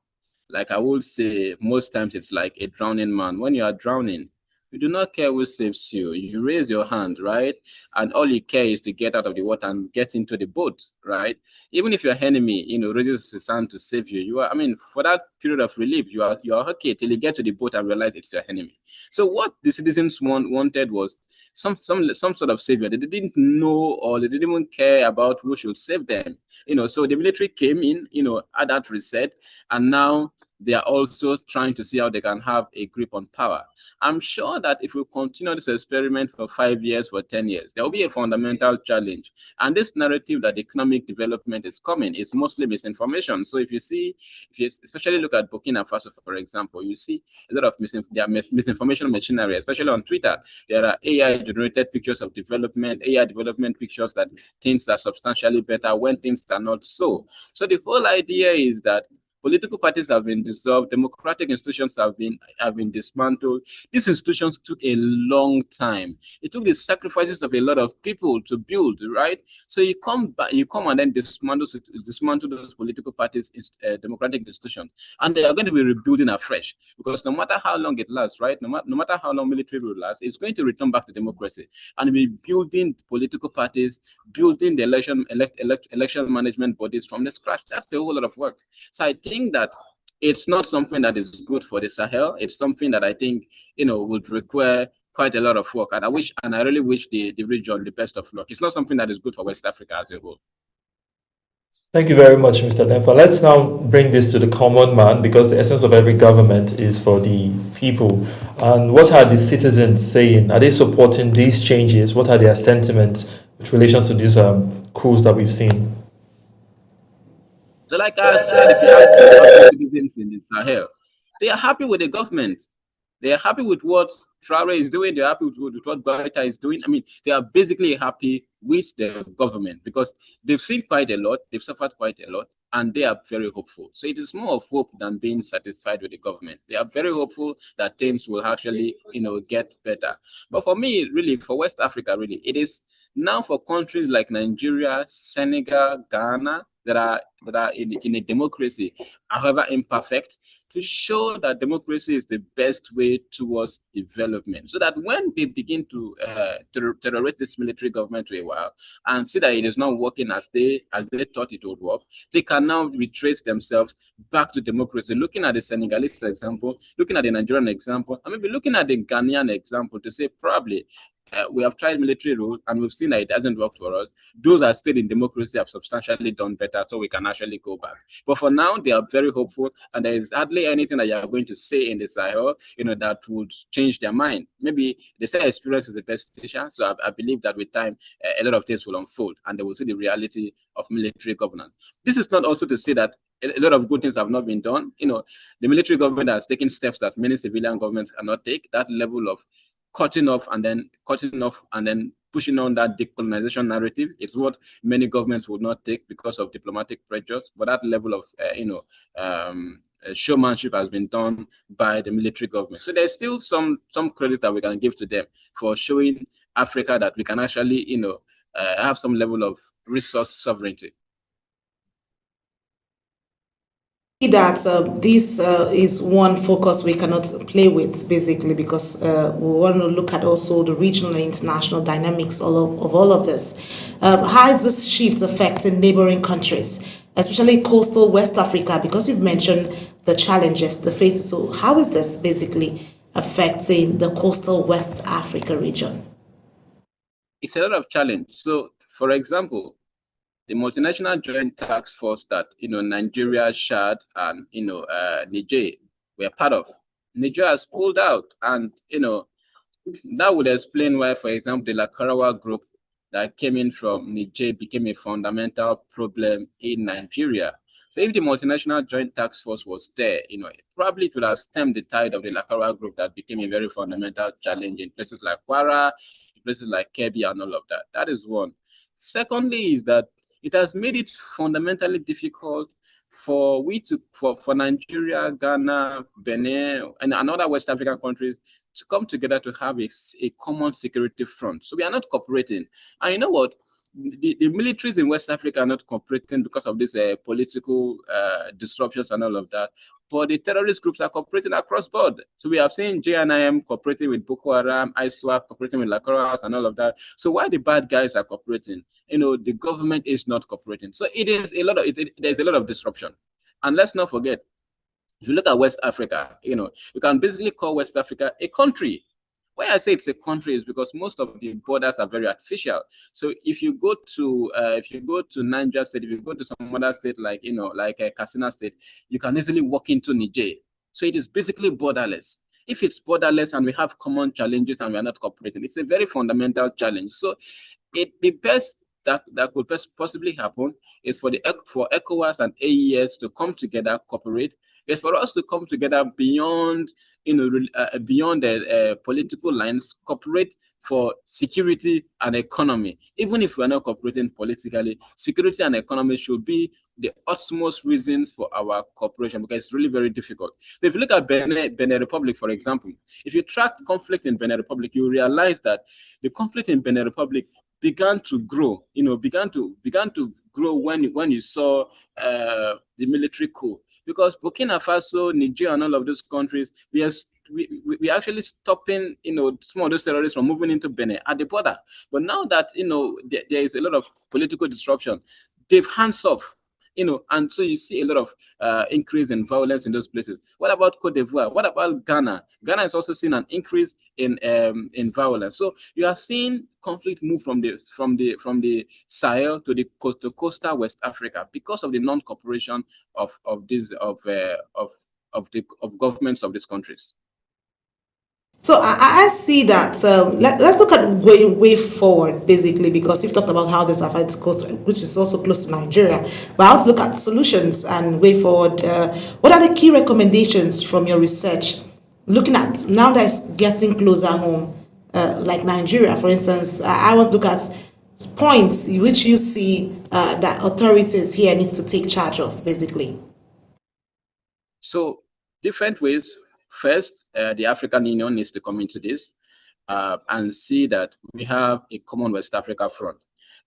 Like I would say, most times it's like a drowning man. When you are drowning, you do not care who saves you. You raise your hand, right? And all you care is to get out of the water and get into the boat, right? Even if your enemy, raises his hand to save you, for that period of relief, you are okay till you get to the boat and realize it's your enemy. So what the citizens wanted was some sort of savior. They didn't know, or they didn't even care about who should save them. So the military came in, at that reset, and now they are also trying to see how they can have a grip on power. I'm sure that if we continue this experiment for 5 years, for 10 years, there will be a fundamental challenge. And this narrative that economic development is coming is mostly misinformation. So if you especially look at Burkina Faso, for example, you see a lot of misinformation machinery, especially on Twitter. There are AI-generated pictures of development, AI development pictures that things are substantially better when things are not so. So the whole idea is that political parties have been dissolved, democratic institutions have been dismantled. These institutions took a long time. It took the sacrifices of a lot of people to build, right? So you come and then dismantle those political parties, democratic institutions, and they are going to be rebuilding afresh, because no matter how long it lasts, right? No matter how long military rule lasts, it's going to return back to democracy, and be building political parties, building the election management bodies from the scratch. That's a whole lot of work. So I think that it's not something that is good for the Sahel. It's something that I think, would require quite a lot of work. And I really wish the region the best of luck. It's not something that is good for West Africa as a whole. Thank you very much, Mr. Demfa. Let's now bring this to the common man, because the essence of every government is for the people. And what are the citizens saying? Are they supporting these changes? What are their sentiments with relation to these coups that we've seen? So like I said, if you ask citizens in the Sahel, they are happy with the government. They are happy with what Traoré is doing. They're happy with what Goïta is doing. They are basically happy with the government, because they've seen quite a lot, they've suffered quite a lot, and they are very hopeful. So it is more of hope than being satisfied with the government. They are very hopeful that things will actually, get better. But for me, really, for West Africa, really, it is now for countries like Nigeria, Senegal, Ghana, that are in a democracy, however imperfect, to show that democracy is the best way towards development, so that when they begin to terrorize this military government for a while and see that it is not working as they thought it would work, they can now retrace themselves back to democracy. Looking at the Senegalese example, looking at the Nigerian example, and maybe looking at the Ghanaian example, to say probably we have tried military rule and we've seen that it doesn't work for us. Those that stayed in democracy have substantially done better, so we can actually go back. But for now, they are very hopeful, and there is hardly anything that you are going to say in the Sahel, that would change their mind. Maybe they say experience is the best teacher, so I believe that with time, a lot of things will unfold, and they will see the reality of military governance. This is not also to say that a lot of good things have not been done. The military government has taken steps that many civilian governments cannot take. That level of cutting off and then pushing on that decolonization narrative. It's what many governments would not take because of diplomatic pressures, but that level of, showmanship has been done by the military government. So there's still some credit that we can give to them for showing Africa that we can actually, have some level of resource sovereignty. That this is one focus we cannot play with, basically, because we want to look at also the regional and international dynamics of all of this. How is this shift affecting neighboring countries, especially coastal West Africa, because you've mentioned the challenges they face? So how is this basically affecting the coastal West Africa region? It's a lot of challenge. So, for example, the multinational joint task force that Nigeria, Chad, and Niger were part of, Niger has pulled out, and that would explain why, for example, the Lakarawa group that came in from Niger became a fundamental problem in Nigeria. So if the multinational joint task force was there, probably it would have stemmed the tide of the Lakarawa group that became a very fundamental challenge in places like Kwara, in places like Kebbi, and all of that. That is one. Secondly, is that it has made it fundamentally difficult for Nigeria, Ghana, Benin, and other West African countries to come together to have a common security front. So we are not cooperating. And you know what? The militaries in West Africa are not cooperating because of these political disruptions and all of that. But the terrorist groups are cooperating across board. So we have seen JNIM cooperating with Boko Haram, ISWAP cooperating with Lakarawas and all of that. So why the bad guys are cooperating? The government is not cooperating. So it is there's a lot of disruption. And let's not forget, if you look at West Africa, you can basically call West Africa a country. Why I say it's a country is because most of the borders are very artificial. So if you go to Niger State, if you go to some other state like Katsina State, you can easily walk into Niger. So it is basically borderless. If it's borderless and we have common challenges and we are not cooperating, it's a very fundamental challenge. So the best that could possibly happen is for ECOWAS and AES to come together, cooperate. It's for us to come together beyond the political lines, cooperate for security and economy. Even if we're not cooperating politically, security and economy should be the utmost reasons for our cooperation, because it's really very difficult. So if you look at Benin Republic, for example, if you track conflict in Benin Republic, you realize that the conflict in Benin Republic began to grow, began to grow when you saw the military coup. Because Burkina Faso, Niger, and all of those countries, we are actually stopping, some of those terrorists from moving into Benin at the border. But now that, there is a lot of political disruption, they've hands off. And so you see a lot of increase in violence in those places. What about Cote d'Ivoire? What about Ghana? Ghana has also seen an increase in violence. So you are seeing conflict move from the Sahel to the coastal West Africa because of the non-cooperation of governments of these countries. So I see that. Let's look at way forward, basically, because you've talked about how this affects coast, which is also close to Nigeria. But I want to look at solutions and way forward. What are the key recommendations from your research, looking at now that it's getting closer home, like Nigeria, for instance? I want to look at points which you see that authorities here needs to take charge of, basically. So different ways. First, the African Union needs to come into this and see that we have a common West Africa front.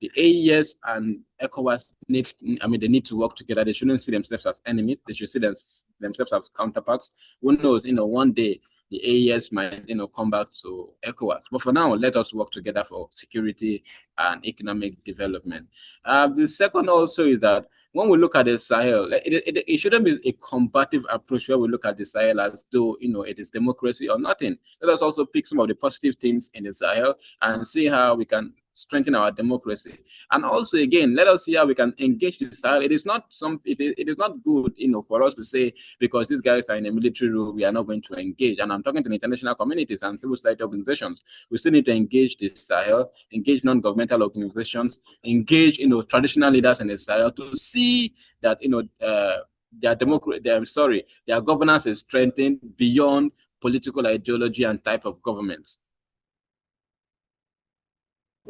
The AES and ECOWAS they need to work together. They shouldn't see themselves as enemies. They should see themselves as counterparts. Who knows, one day the AES might, come back to ECOWAS. But for now, let us work together for security and economic development. The second also is that when we look at the Sahel, it shouldn't be a combative approach where we look at the Sahel as though, it is democracy or nothing. Let us also pick some of the positive things in the Sahel and see how we can strengthen our democracy. And also, again, let us see how we can engage the Sahel. It is not good, for us to say, because these guys are in a military rule, we are not going to engage. And I'm talking to the international communities and civil society organizations. We still need to engage the Sahel, engage non-governmental organizations, engage, traditional leaders in the Sahel to see that, their governance is strengthened beyond political ideology and type of governments.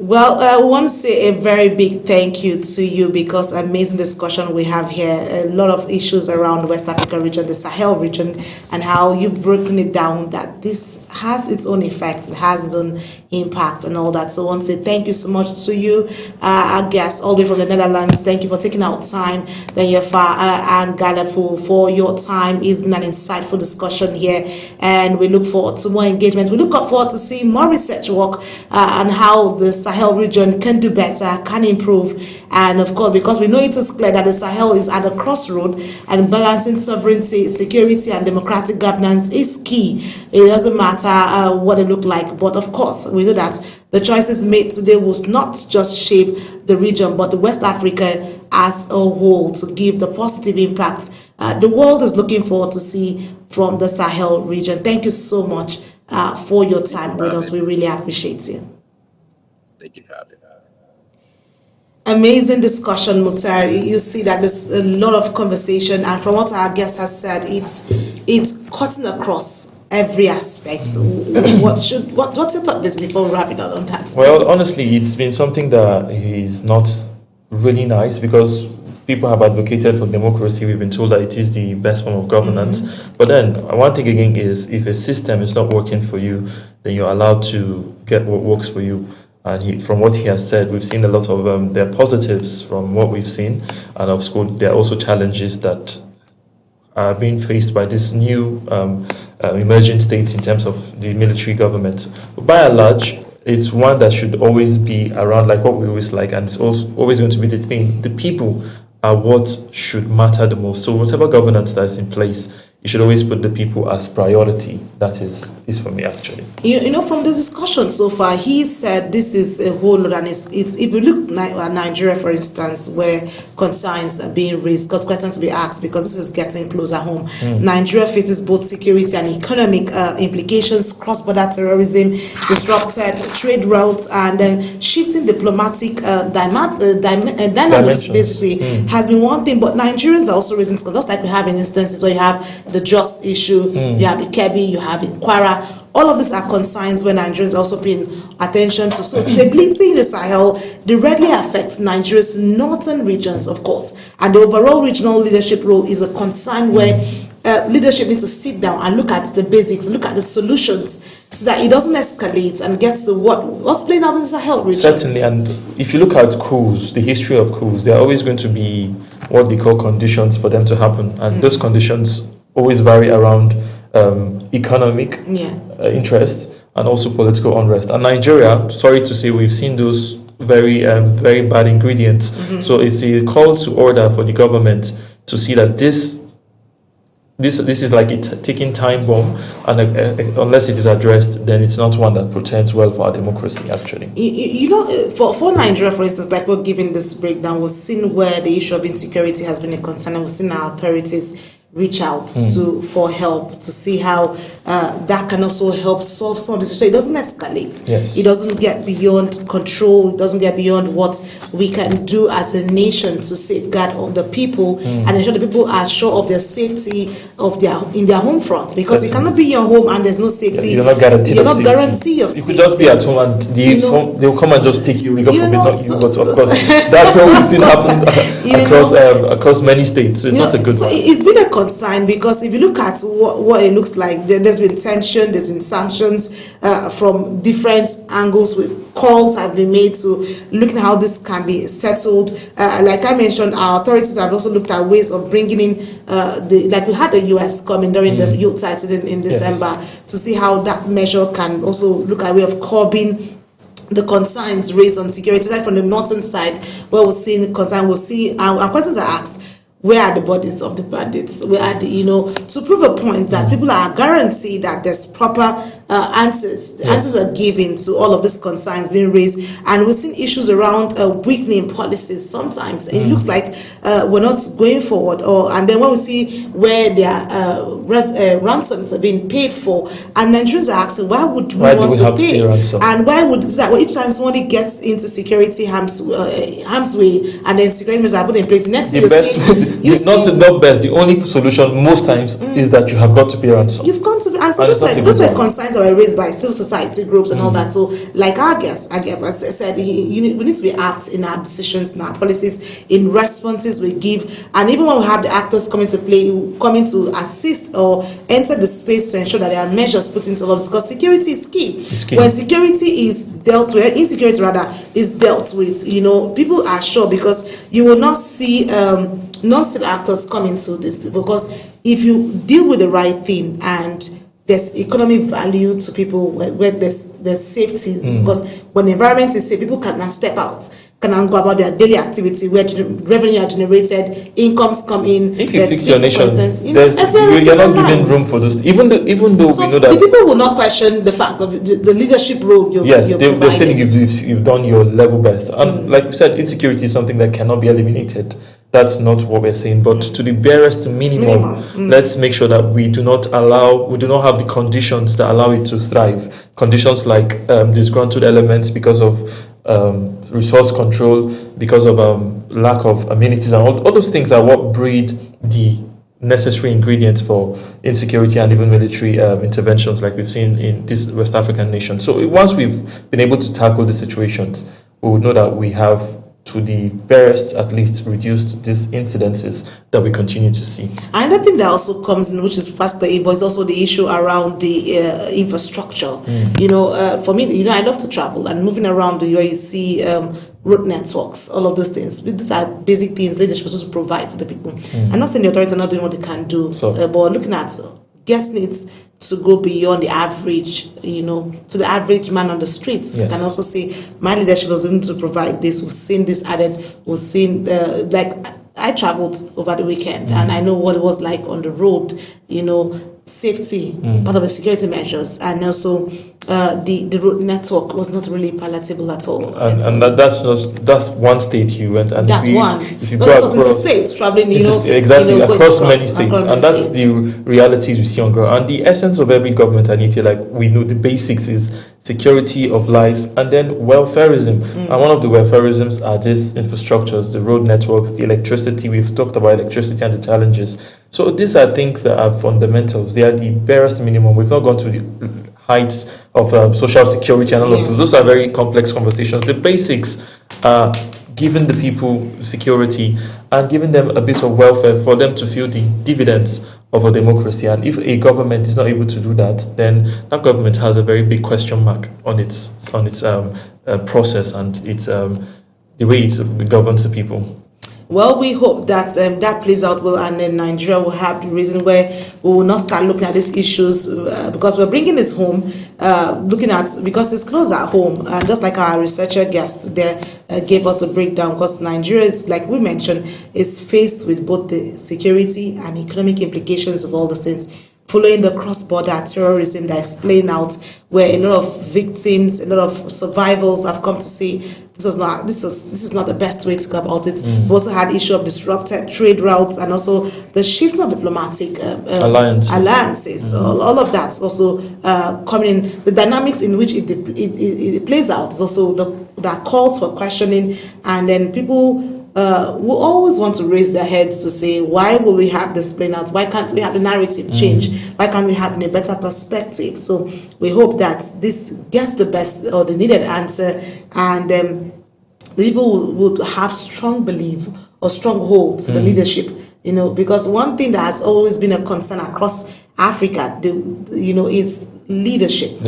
Well, I want to say a very big thank you to you because amazing discussion we have here. A lot of issues around the West Africa region, the Sahel region, and how you've broken it down that this has its own effects, it has its own impact and all that. So I want to say thank you so much to you, our guests all the way from the Netherlands. Thank you for taking out time, and Galapu, for your time. It's been an insightful discussion here, and we look forward to more engagement. We look forward to seeing more research work on how the Sahel region can do better, can improve, and of course, because we know it is clear that the Sahel is at a crossroad, and balancing sovereignty, security, and democratic governance is key. It doesn't matter what they look like, but of course, we know that the choices made today will not just shape the region, but the West Africa as a whole to give the positive impact the world is looking forward to see from the Sahel region. Thank you so much for your time with us. We really appreciate you. Thank you for having me. Amazing discussion, Mukhtar. You see that there's a lot of conversation, and from what our guest has said, it's cutting across every aspect. What's your thought basically before we wrap it up on that? Well, honestly, it's been something that is not really nice because people have advocated for democracy. We've been told that it is the best form of governance. But then one thing again is if a system is not working for you, then you're allowed to get what works for you. And from what he has said, we've seen a lot of there are positives from what we've seen, and of course there are also challenges that are being faced by this new emerging states in terms of the military government. But by and large, it's one that should always be around, like what we always like, and it's also always going to be the thing. The people are what should matter the most. So whatever governance that is in place, you should always put the people as priority. That is for me, actually. You know, from the discussion so far, he said this is a whole lot, and it's if you look at Nigeria, for instance, where concerns are being raised, because questions to be asked, because this is getting closer home. Nigeria faces both security and economic implications, cross-border terrorism, disrupted trade routes, and then shifting diplomatic dynamics, basically, has been one thing. But Nigerians are also raising, just like we have in instances where you have the Just issue, you have the Kebbi, you have in Kwara. All of these are concerns where Nigerians are also paying attention to. So stability in the Sahel directly affects Nigeria's northern regions, of course. And the overall regional leadership role is a concern where leadership needs to sit down and look at the basics, look at the solutions, so that it doesn't escalate and gets to what's playing out in the Sahel region. Certainly, and if you look at coups, the history of coups, there are always going to be what they call conditions for them to happen. And those conditions always vary around economic interest and also political unrest. And Nigeria, sorry to say, we've seen those very bad ingredients. So it's a call to order for the government to see that this is like a ticking time bomb, and unless it is addressed, then it's not one that portends well for our democracy, actually. You know, for Nigeria, for instance, like we're giving this breakdown, we've seen where the issue of insecurity has been a concern, and we've seen our authorities reach out for help to see how that can also help solve some of this. So it doesn't escalate. Yes. It doesn't get beyond control. It doesn't get beyond what we can do as a nation to safeguard all the people and ensure the people are sure of their safety in their home front. Because you cannot be in your home and there's no safety. You're not guaranteed of safety. Guaranteed of you could just be at home and they'll come and just take you. But of course, that's what we've seen happen across many states. So it's not a good one. It's been a concern, because if you look at what it looks like, there's been tension, there's been sanctions from different angles. Calls have been made to looking at how this can be settled. Like I mentioned, our authorities have also looked at ways of bringing in like we had the US coming during the youth side in December to see how that measure can also look at a way of curbing the concerns raised on security. Like from the northern side, where we're seeing the concern, we'll see our questions are asked. Where are the bodies of the bandits? Where are to prove a point that people are guaranteed that there's proper answers. The answers are given to all of these concerns being raised. And we've seen issues around weakening policies sometimes. It looks like we're not going forward. And then when we see where their ransoms are being paid for, and Nigerians are asking, why would we want to pay? And why would each time somebody gets into security harm's way, and then security measures are put in place, the next thing you see not best. The only solution most times is that you have got to pay ransom. You've gone to, and so those were concerns that were raised by civil society groups and all that. So, like our guest, said, we need to be apt in our decisions, in our policies, in responses we give, and even when we have the actors coming to assist or enter the space to ensure that there are measures put into all this, because security is key. When security is dealt with, insecurity rather is dealt with, people are sure, because you will not see non-state actors come into this, because if you deal with the right thing and there's economic value to people, where there's safety, because when the environment is safe, people can now step out, can now go about their daily activity where revenue are generated, incomes come in. If you fix your nation, you're not giving room for those. Even though we know that the people will not question the fact of the leadership role you're they're saying you've done your level best. And like we said, insecurity is something that cannot be eliminated. That's not what we're saying, but to the barest minimum, let's make sure that we do not have the conditions that allow it to thrive. Conditions like disgruntled elements because of resource control, because of lack of amenities, and all those things are what breed the necessary ingredients for insecurity and even military interventions like we've seen in this West African nation. So once we've been able to tackle the situations, we would know that we have, to the barest at least, reduced these incidences that we continue to see. Another thing that also comes in, which is past the invoice, is also the issue around the infrastructure. For me, I love to travel, and moving around where you see road networks, all of those things. These are basic things leadership is supposed to provide for the people. I'm not saying the authorities are not doing what they can do, but looking at guest needs to go beyond the average, to the average man on the streets. Yes. Can also say, my leadership was able to provide this. We've seen this added. We've seen, I traveled over the weekend, and I know what it was like on the road, safety, part of the security measures, and also the road network was not really palatable at all. And that's one state you went, and that's if you go across states traveling, across many states, and that's the realities we see on ground. And the essence of every government, Anita, like we know, the basics is security of lives, and then welfareism. And one of the welfareisms are these infrastructures, the road networks, the electricity. We've talked about electricity and the challenges. So these are things that are fundamentals. They are the barest minimum. We've not gone to the heights of social security and all of those. Those are very complex conversations. The basics are giving the people security and giving them a bit of welfare for them to feel the dividends of a democracy. And if a government is not able to do that, then that government has a very big question mark on its process and its the way it governs the people. Well, we hope that that plays out well, and then Nigeria will have the reason where we will not start looking at these issues because we're bringing this home, because it's close at home, and just like our researcher guest there gave us a breakdown, because Nigeria is, like we mentioned, is faced with both the security and economic implications of all the things, following the cross-border terrorism that is playing out, where a lot of victims, a lot of survivors have come to say this is not the best way to go about it. We also had issue of disrupted trade routes, and also the shifts of diplomatic alliances. So all of that's also coming in. The dynamics in which it plays out is also that calls for questioning, and then people will always want to raise their heads to say, why will we have this playing out? Why can't we have the narrative change? Why can't we have a better perspective? So we hope that this gets the best or the needed answer, and the people would have strong belief or strong hold to the leadership, because one thing that has always been a concern across Africa, is leadership.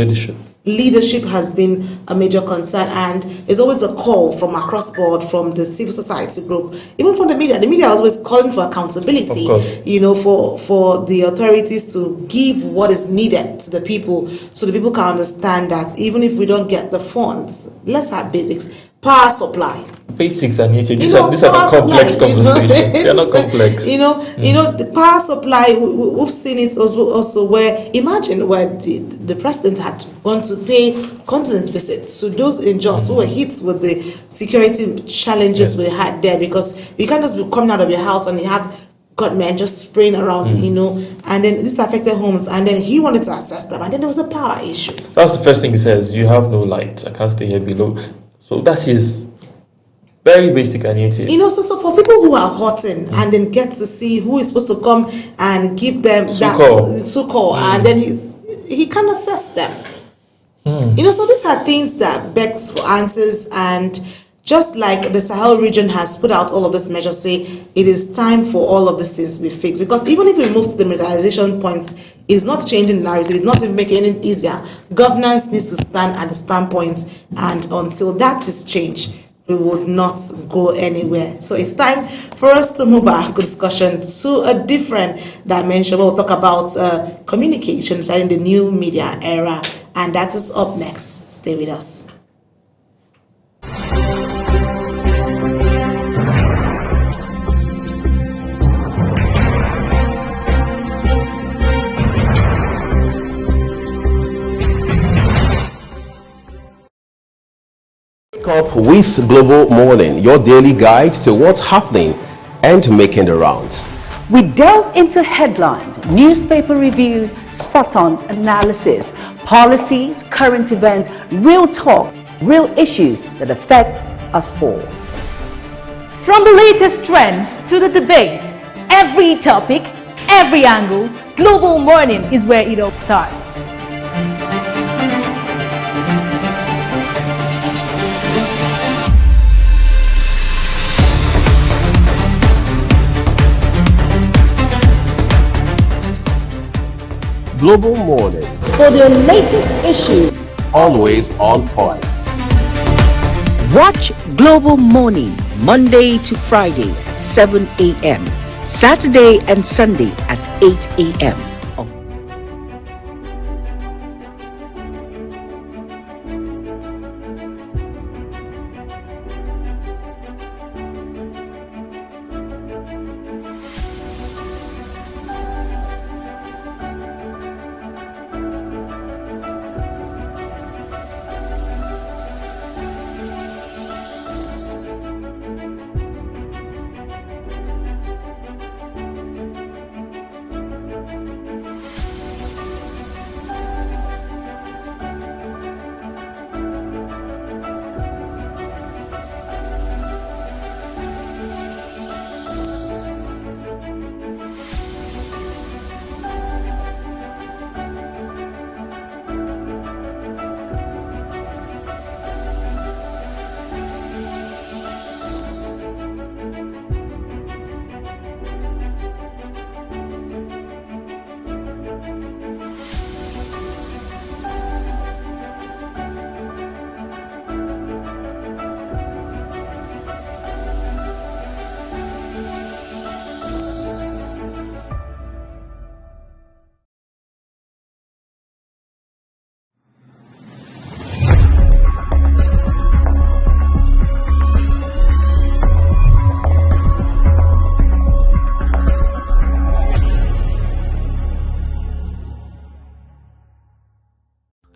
Leadership has been a major concern, and there's always a call from across board, from the civil society group, even from the media. The media is always calling for accountability, for the authorities to give what is needed to the people, so the people can understand that even if we don't get the funds, let's have basics. Power supply. Basics are needed. These are not complex conversations. They're not complex. The power supply, we've seen it also where, imagine where the president had gone to pay condolence visits to those in Jos who were hit with the security challenges we had there, because you can't just be coming out of your house and you have gunmen just spraying around, and then this affected homes, and then he wanted to assess them, and then there was a power issue. That's the first thing he says: you have no light. I can't stay here below. So that is Very basic and native. You know, so for people who are hurting and then get to see who is supposed to come and give them that succor, and then he can assess them. You know, so these are things that begs for answers, and just like the Sahel region has put out all of these measures, say it is time for all of these things to be fixed. Because even if we move to the militarization points, it's not changing the narrative, it's not even making it easier. Governance needs to stand at the standpoints, and until that is changed, we would not go anywhere. So it's time for us to move our discussion to a different dimension. We'll talk about communication, which are in the new media era, and that is up next. Stay with us. Up with Global Morning, your daily guide to what's happening and making the rounds. We delve into headlines, newspaper reviews, spot-on analysis, policies, current events, real talk, real issues that affect us all. From the latest trends to the debate, every topic, every angle, Global Morning is where it all starts. Global Morning, For the latest issues, always on point. watch Global Morning Monday to Friday, 7 a.m. Saturday and Sunday at 8 a.m.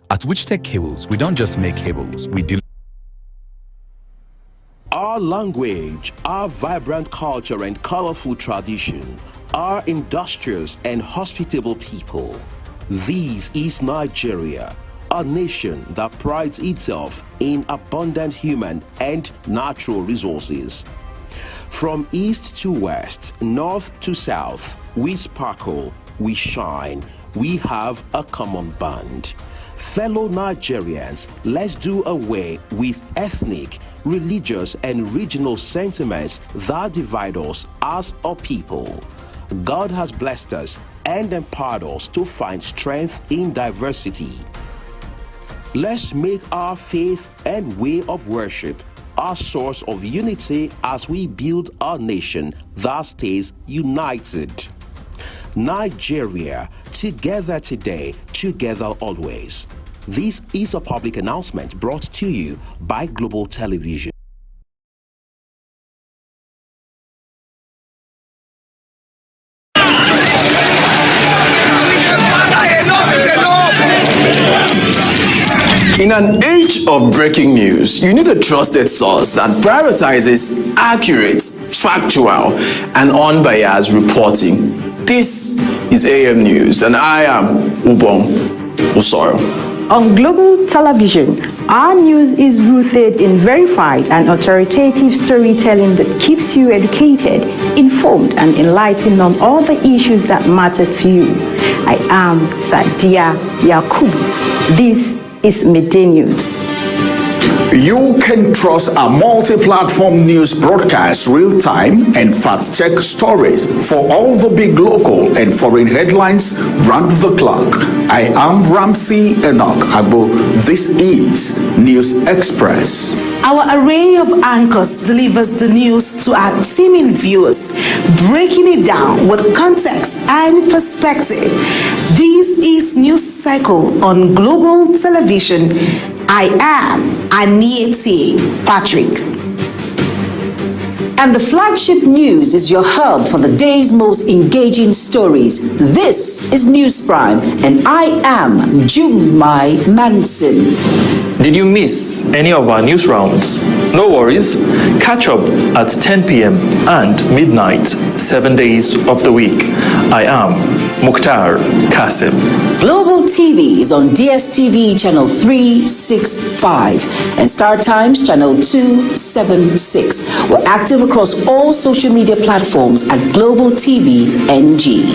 At Wichtech Cables, we don't just make cables, we deliver. Our language, our vibrant culture and colorful tradition, our industrious and hospitable people. This is Nigeria, a nation that prides itself in abundant human and natural resources. From east to west, north to south, we sparkle, we shine, we have a common bond. Fellow Nigerians, let's do away with ethnic, religious and regional sentiments that divide us as a people. God has blessed us and empowered us to find strength in diversity. Let's make our faith and way of worship our source of unity as we build our nation that stays united. Nigeria, together today, together always. This is a public announcement brought to you by Global Television. In an age of breaking news, you need a trusted source that prioritizes accurate, factual, and unbiased reporting. This is AM News, and I am Ubong Osoro. On global television, our news is rooted in verified and authoritative storytelling that keeps you educated, informed, and enlightened on all the issues that matter to you. I am Sadia Yakubu. This is Midday News. You can trust a multi-platform news broadcast real-time and fast-check stories for all the big local and foreign headlines round the clock. I am Ramsey Enoch Agbo. This is News Express. Our array of anchors delivers the news to our teeming viewers, breaking it down with context and perspective. This is News Cycle on Global Television. I am Anieti Patrick. And the flagship news is your hub for the day's most engaging stories. This is News Prime, and I am Jumai Manson. Did you miss any of our news rounds? No worries. Catch up at 10 p.m. and midnight, 7 days of the week. I am Mukhtar Kasim. Global TV is on DSTV channel 365 and Star Times channel 276. We're active across all social media platforms at Global TV NG.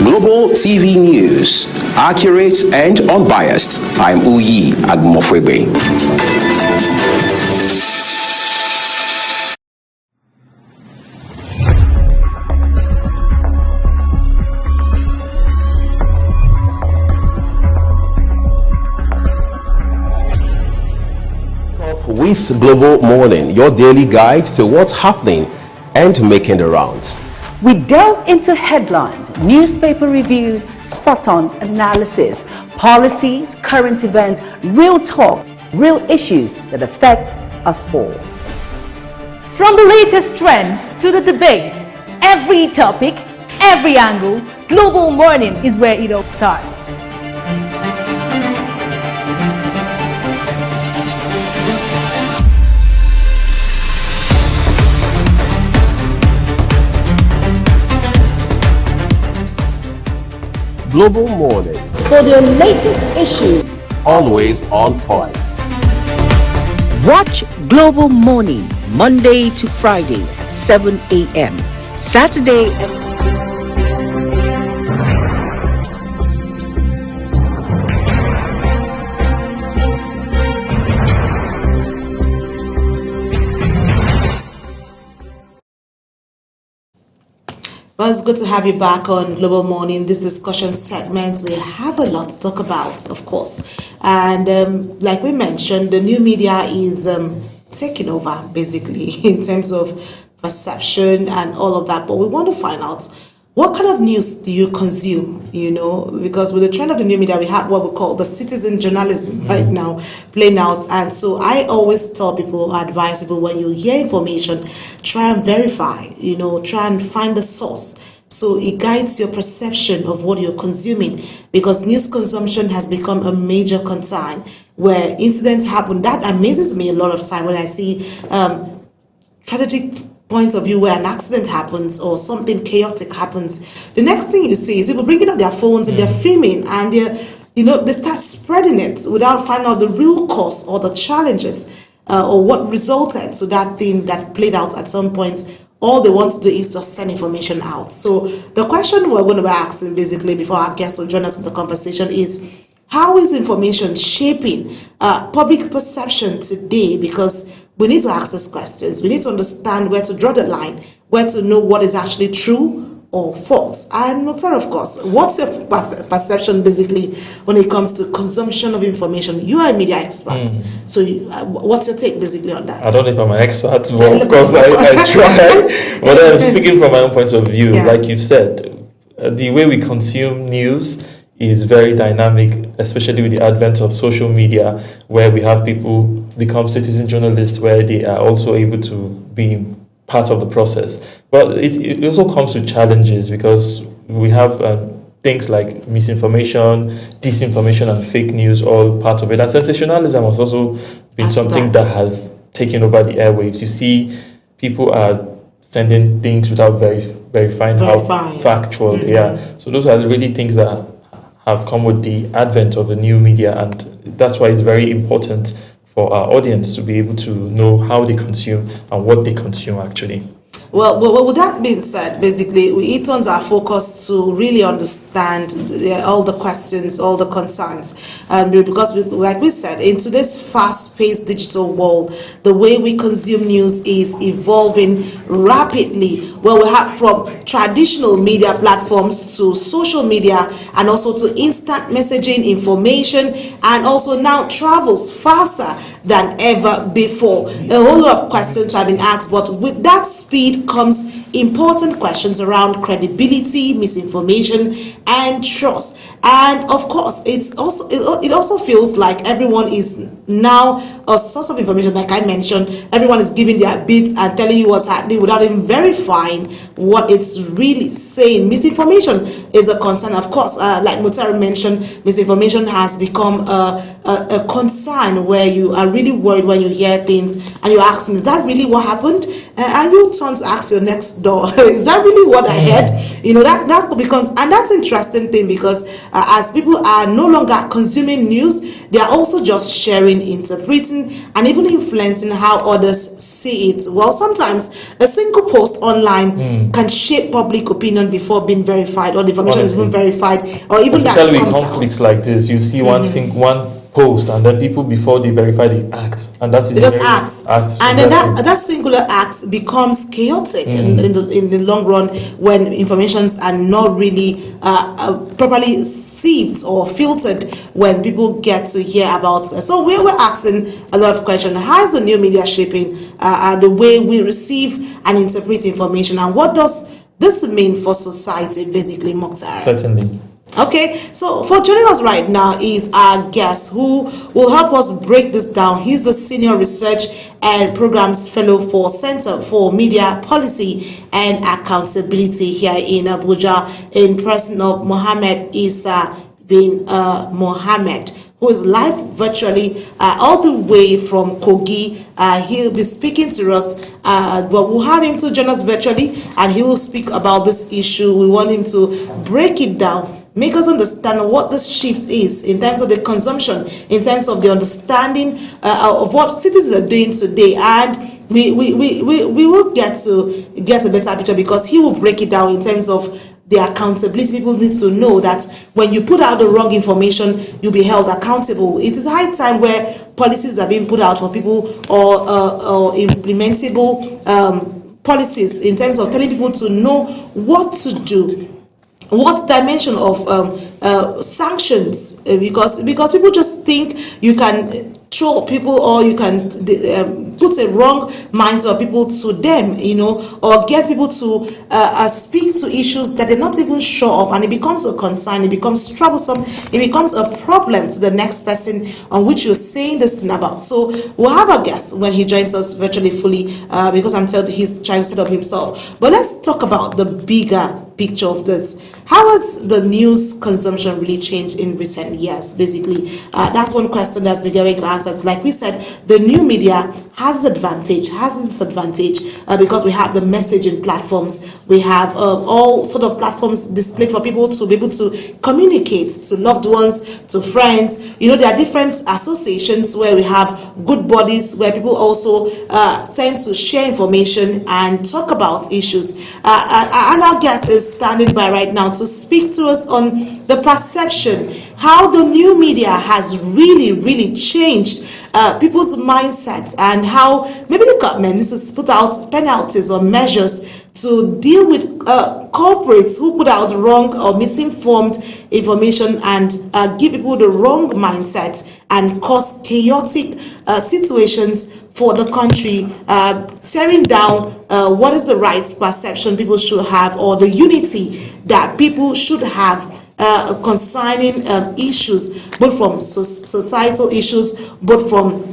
Global TV News, accurate and unbiased. I'm Uyi Agmofwebe. With Global Morning, your daily guide to what's happening and making the rounds. We delve into headlines, newspaper reviews, spot-on analysis, policies, current events, real talk, real issues that affect us all. From the latest trends to the debate, every topic, every angle, Global Morning is where it all starts. Global Morning, For the latest issues, always on point. Watch Global Morning Monday to Friday at 7 a.m. Saturday and Well, it's good to have you back on Global Morning. This discussion segment, we have a lot to talk about, of course. And like we mentioned, the new media is taking over, basically, in terms of perception and all of that. But we want to find out, what kind of news do you consume, you know? Because with the trend of the new media, we have what we call the citizen journalism right now playing out. And so I always tell people, advise people, when you hear information, try and verify, you know, try and find the source. So it guides your perception of what you're consuming, because news consumption has become a major concern where incidents happen. That amazes me a lot of time when I see tragic point of view where an accident happens or something chaotic happens. The next thing you see is people bringing up their phones and they're filming, and they start spreading it without finding out the real cause or the challenges or what resulted to that thing that played out at some point. All they want to do is just send information out. So the question we're going to be asking basically before our guests will join us in the conversation is, how is information shaping public perception today? Because we need to ask these questions. We need to understand where to draw the line, where to know what is actually true or false. And Mukhtar, of course, what's your perception basically when it comes to consumption of information? You are a media expert. So what's your take basically on that? I don't know if I'm an expert, but of course I try. But I'm speaking from my own point of view. Like you've said, the way we consume news is very dynamic, especially with the advent of social media, where we have people become citizen journalists, where they are also able to be part of the process. But it also comes with challenges, because we have things like misinformation, disinformation, and fake news, all part of it. And sensationalism has also been something that has taken over the airwaves. You see, people are sending things without verifying how factual they are. So those are really things that have come with the advent of the new media, and that's why it's very important for our audience to be able to know how they consume and what they consume actually. Well, with that being said, basically, it turns our focus to really understand all the questions, all the concerns. Because, like we said, in today's fast-paced digital world, the way we consume news is evolving rapidly. Well, we have from traditional media platforms to social media and also to instant messaging, information, and also now travels faster than ever before. A whole lot of questions have been asked, but with that speed comes important questions around credibility, misinformation, and trust. And of course, it also feels like everyone is now a source of information. Like I mentioned, everyone is giving their bits and telling you what's happening without even verifying what it's really saying. Misinformation is a concern. Of course, like Mutare mentioned, misinformation has become a concern where you are really worried when you hear things and you're asking, is that really what happened? And you turn to ask your next door, is that really what I heard? You know, that becomes, and that's an interesting thing because as people are no longer consuming news, they are also just sharing, interpreting, and even influencing how others see it. Well, sometimes a single post online can shape public opinion before being verified, or the information is even verified, or even especially that with conflicts like this, you see one post, and then people, before they verify, they act, and that is just act, and then that singular act becomes chaotic in the long run when informations are not really properly sieved or filtered when people get to hear about. So we're asking a lot of questions. How is the new media shaping the way we receive and interpret information, and what does this mean for society, basically, Mokhtar? Certainly. Okay, so for joining us right now is our guest who will help us break this down. He's the Senior Research and Programs Fellow for Center for Media Policy and Accountability here in Abuja, in person of Mohammed Isa bin Mohammed, who is live virtually all the way from Kogi. He'll be speaking to us, but we'll have him to join us virtually, and he will speak about this issue. We want him to break it down, make us understand what this shift is in terms of the consumption, in terms of the understanding of what citizens are doing today, and we will get a better picture because he will break it down in terms of the accountability. People need to know that when you put out the wrong information, you'll be held accountable. It is high time where policies are being put out for people, or implementable policies in terms of telling people to know what to do, what dimension of sanctions, because people just think you can throw people, or you can put a wrong mindset of people to them, you know, or get people to speak to issues that they're not even sure of, and it becomes a concern, it becomes troublesome, it becomes a problem to the next person on which you're saying this thing about. So we'll have a guest when he joins us virtually fully, because I'm told he's trying to set up himself. But let's talk about the bigger picture of this. How has the news consumption really changed in recent years? Basically, that's one question that's been getting answers. Like we said, the new media has its advantage, has its disadvantage, because we have the messaging platforms, we have all sort of platforms displayed for people to be able to communicate to loved ones, to friends. You know, there are different associations where we have good bodies where people also tend to share information and talk about issues. And our guest is standing by right now to speak to us on the perception, how the new media has really changed people's mindsets, and how maybe the government needs to put out penalties or measures to deal with corporates who put out wrong or misinformed information and give people the wrong mindset and cause chaotic situations for the country, tearing down what is the right perception people should have, or the unity that people should have concerning issues, both from societal issues, both from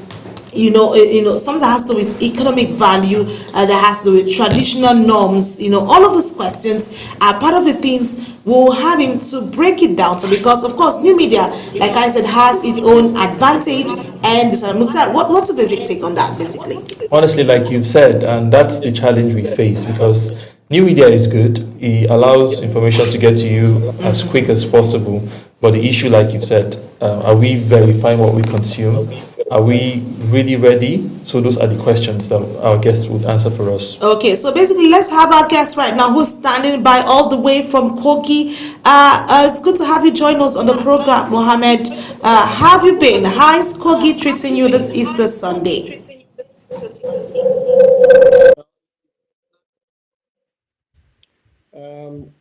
something that has to do with economic value, that has to do with traditional norms. All of those questions are part of the things we'll have him to break it down to, because of course new media, like I said, has its own advantage and disadvantage. What's the basic take on that, basically? Honestly, like you've said, and that's the challenge we face, because new media is good. It allows information to get to you as quick as possible. But the issue, like you've said, are we verifying what we consume? Are we really ready? So those are the questions that our guests would answer for us. Okay, so basically, let's have our guest right now who's standing by all the way from Kogi. It's good to have you join us on the program, Mohammed. How have you been? How is Kogi treating you this Easter Sunday?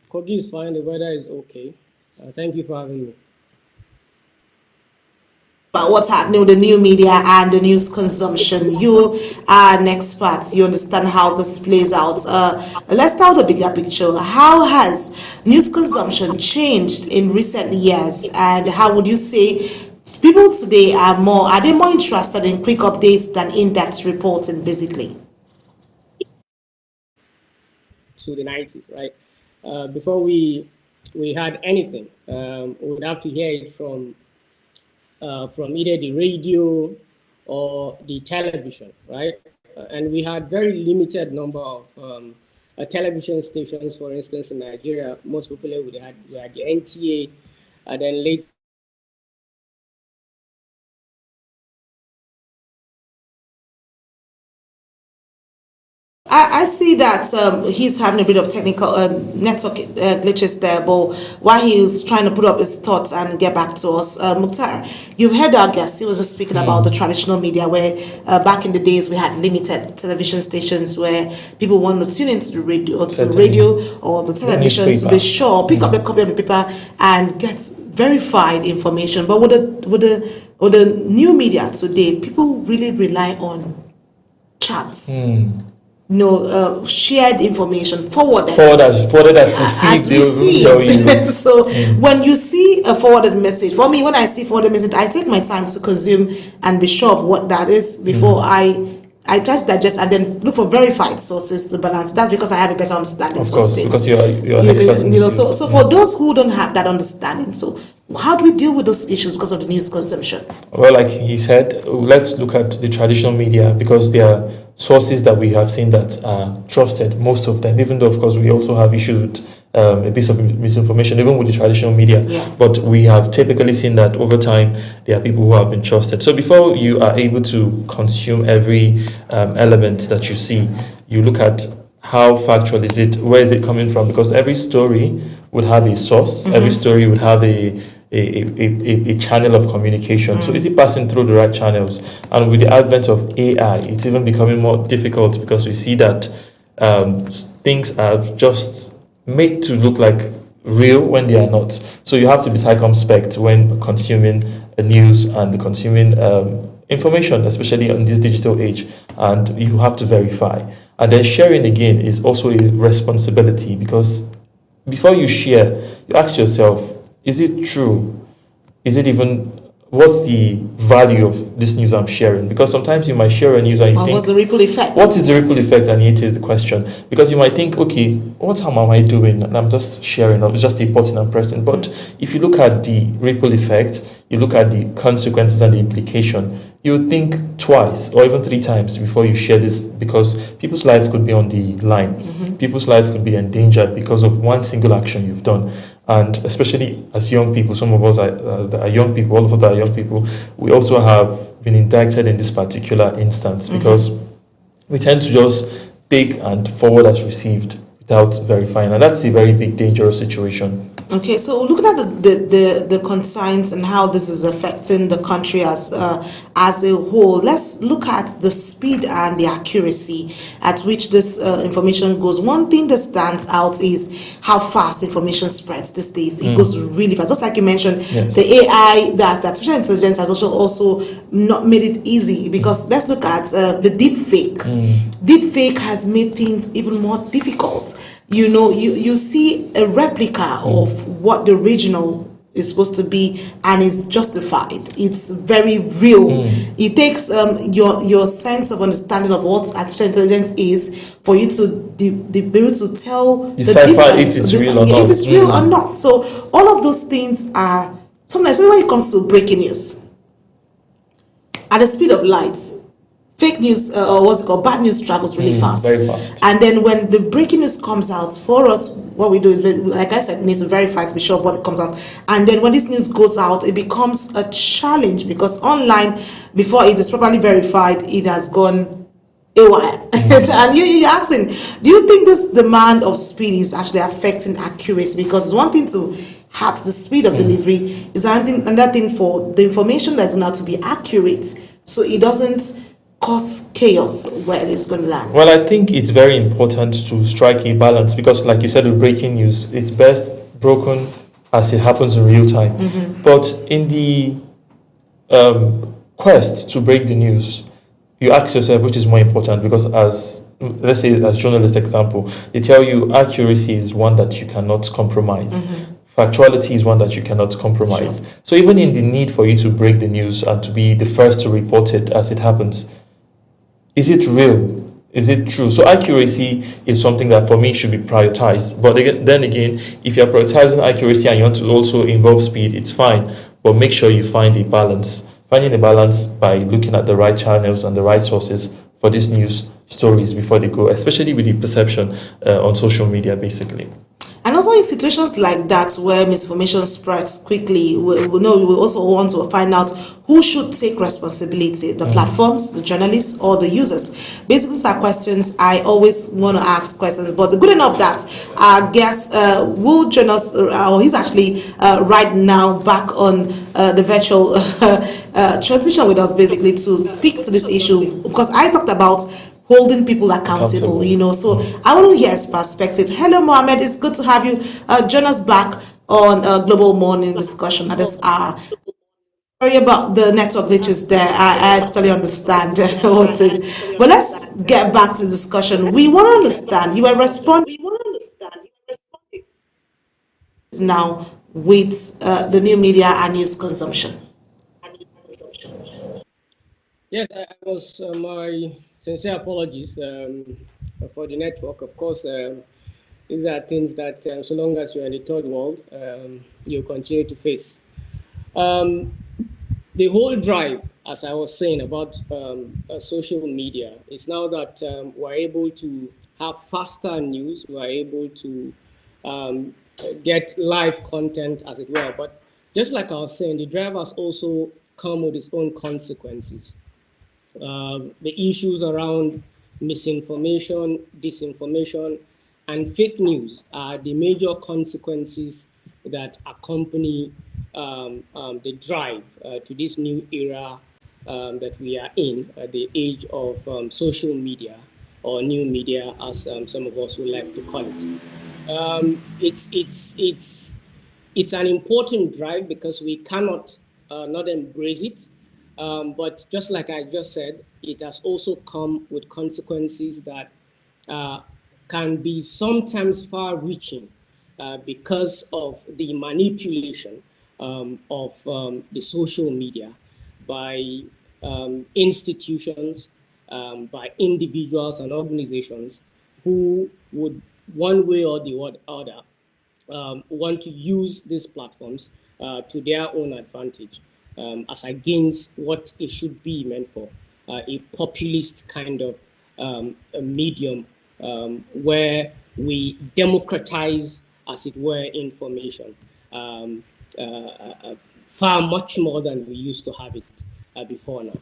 Kogi is fine, the weather is okay. Thank you for having me. About what's happening with the new media and the news consumption. You are an expert. You understand how this plays out. Let's start with the bigger picture. How has news consumption changed in recent years, and how would you say people today are they more interested in quick updates than in-depth reporting, basically? To the 90s, right? Before we had anything, we would have to hear it from either the radio or the television, right? And we had very limited number of television stations. For instance, in Nigeria, most popular we had the NTA, and then later. I see that he's having a bit of technical network glitches there, but while he's trying to put up his thoughts and get back to us, Mukhtar, you've heard our guest. He was just speaking about the traditional media where back in the days we had limited television stations where people want to tune into the radio or the television to be sure, pick up the copy of the paper and get verified information. But with the new media today, people really rely on chats. Shared information, forwarded as received. So when you see a forwarded message, for me, when I see forwarded message, I take my time to consume and be sure of what that is before I just digest and then look for verified sources to balance. That's because I have a better understanding. Of course, because you're an expert. So for those who don't have that understanding, so how do we deal with those issues because of the news consumption? Well, like he said, let's look at the traditional media because they are sources that we have seen that are trusted, most of them, even though, of course, we also have issues with a piece of misinformation, even with the traditional media. Yeah. But we have typically seen that over time, there are people who have been trusted. So before you are able to consume every element that you see, you look at how factual is it, where is it coming from? Because every story would have a source, every story would have a channel of communication. So is it passing through the right channels? And with the advent of AI, it's even becoming more difficult because we see that things are just made to look like real when they are not. So you have to be circumspect when consuming news and consuming information, especially on this digital age, and you have to verify. And then sharing again is also a responsibility because before you share, you ask yourself, is it true? Is it even, what's the value of this news I'm sharing? Because sometimes you might share a news and you think, what's the ripple effect? What is the ripple effect? And it is the question. Because you might think, okay, what harm am I doing? And I'm just sharing, it's just a button I'm pressing. But if you look at the ripple effect, you look at the consequences and the implication, you would think twice or even 3 times before you share this because people's life could be on the line. People's life could be endangered because of one single action you've done. And especially as young people, some of us are young people, all of us are young people, we also have been indicted in this particular instance because we tend to just take and forward as received without verifying. And that's a very big, dangerous situation. Okay, so looking at the concerns and how this is affecting the country as a whole, let's look at the speed and the accuracy at which this information goes. One thing that stands out is how fast information spreads these days. It goes really fast. Just like you mentioned, the AI, the artificial intelligence has also not made it easy because let's look at the deep fake. Deep fake has made things even more difficult. You see a replica of what the original is supposed to be and is justified. It's very real. It takes your sense of understanding of what artificial intelligence is for you to be able to tell the difference if it's real or not. If it's real or not. So all of those things are sometimes when it comes to breaking news at the speed of light. fake news, or what's it called, bad news travels really fast. Very fast. And then when the breaking news comes out, for us, what we do is, like I said, we need to verify to be sure of what comes out. And then when this news goes out, it becomes a challenge because online, before it is properly verified, it has gone haywire. And you're asking, do you think this demand of speed is actually affecting accuracy? Because it's one thing to have the speed of delivery, is another thing for the information that's going to be accurate, so it doesn't cause chaos where it's going to land. Well, I think it's very important to strike a balance because, like you said, with breaking news, it's best broken as it happens in real time. But in the quest to break the news, you ask yourself which is more important, because as let's say as journalist example, they tell you accuracy is one that you cannot compromise. Factuality is one that you cannot compromise. Sure. So even in the need for you to break the news and to be the first to report it as it happens, is it real? Is it true? So accuracy is something that for me should be prioritized. But then again, if you're prioritizing accuracy and you want to also involve speed, it's fine. But make sure you find a balance. Finding a balance by looking at the right channels and the right sources for these news stories before they go, especially with the perception on social media, basically. And also in situations like that where misinformation spreads quickly, we also want to find out who should take responsibility, the platforms, the journalists, or the users. Basically, these are questions I always want to ask questions, but the good enough that our guest will join us, or he's actually right now back on the virtual transmission with us, basically to speak to this issue, because I talked about holding people accountable, so I want to hear his perspective. Hello, Mohammed, it's good to have you join us back on Global Morning Discussion at this hour. Sorry about the network glitches there, I totally understand what it is. But let's get back to the discussion. We want to understand, you are responding now with the new media and news consumption. Yes, I was my sincere apologies for the network. Of course, these are things that so long as you're in the third world, you continue to face. The whole drive, as I was saying about social media, is now that we're able to have faster news, we're able to get live content, as it were. But just like I was saying, the drive has also come with its own consequences. The issues around misinformation, disinformation, and fake news are the major consequences that accompany the drive to this new era that we are in, the age of social media, or new media, as some of us would like to call it. It's an important drive because we cannot not embrace it. But just like I just said, it has also come with consequences that can be sometimes far-reaching because of the manipulation of the social media by institutions, by individuals and organizations who would, one way or the other, want to use these platforms to their own advantage. As against what it should be meant for, a populist kind of a medium where we democratize, as it were, information far much more than we used to have it before now.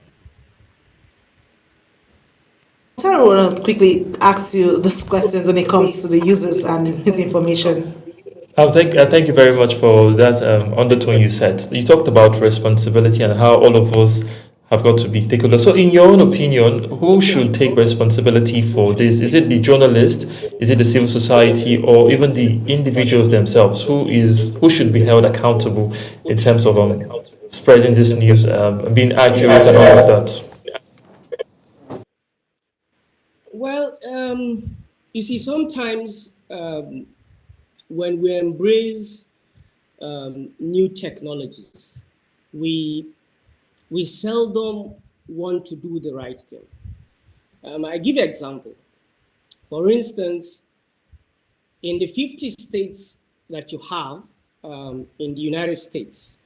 I want to quickly ask you these questions when it comes to the users and misinformation. Thank you very much for that undertone you said. You talked about responsibility and how all of us have got to be stakeholders. So in your own opinion, who should take responsibility for this? Is it the journalist? Is it the civil society, or even the individuals themselves? Who should be held accountable in terms of spreading this news, being accurate and all of that? Well, you see, sometimes when we embrace new technologies, we seldom want to do the right thing. I give you an example. For instance, in the 50 states that you have in the United States,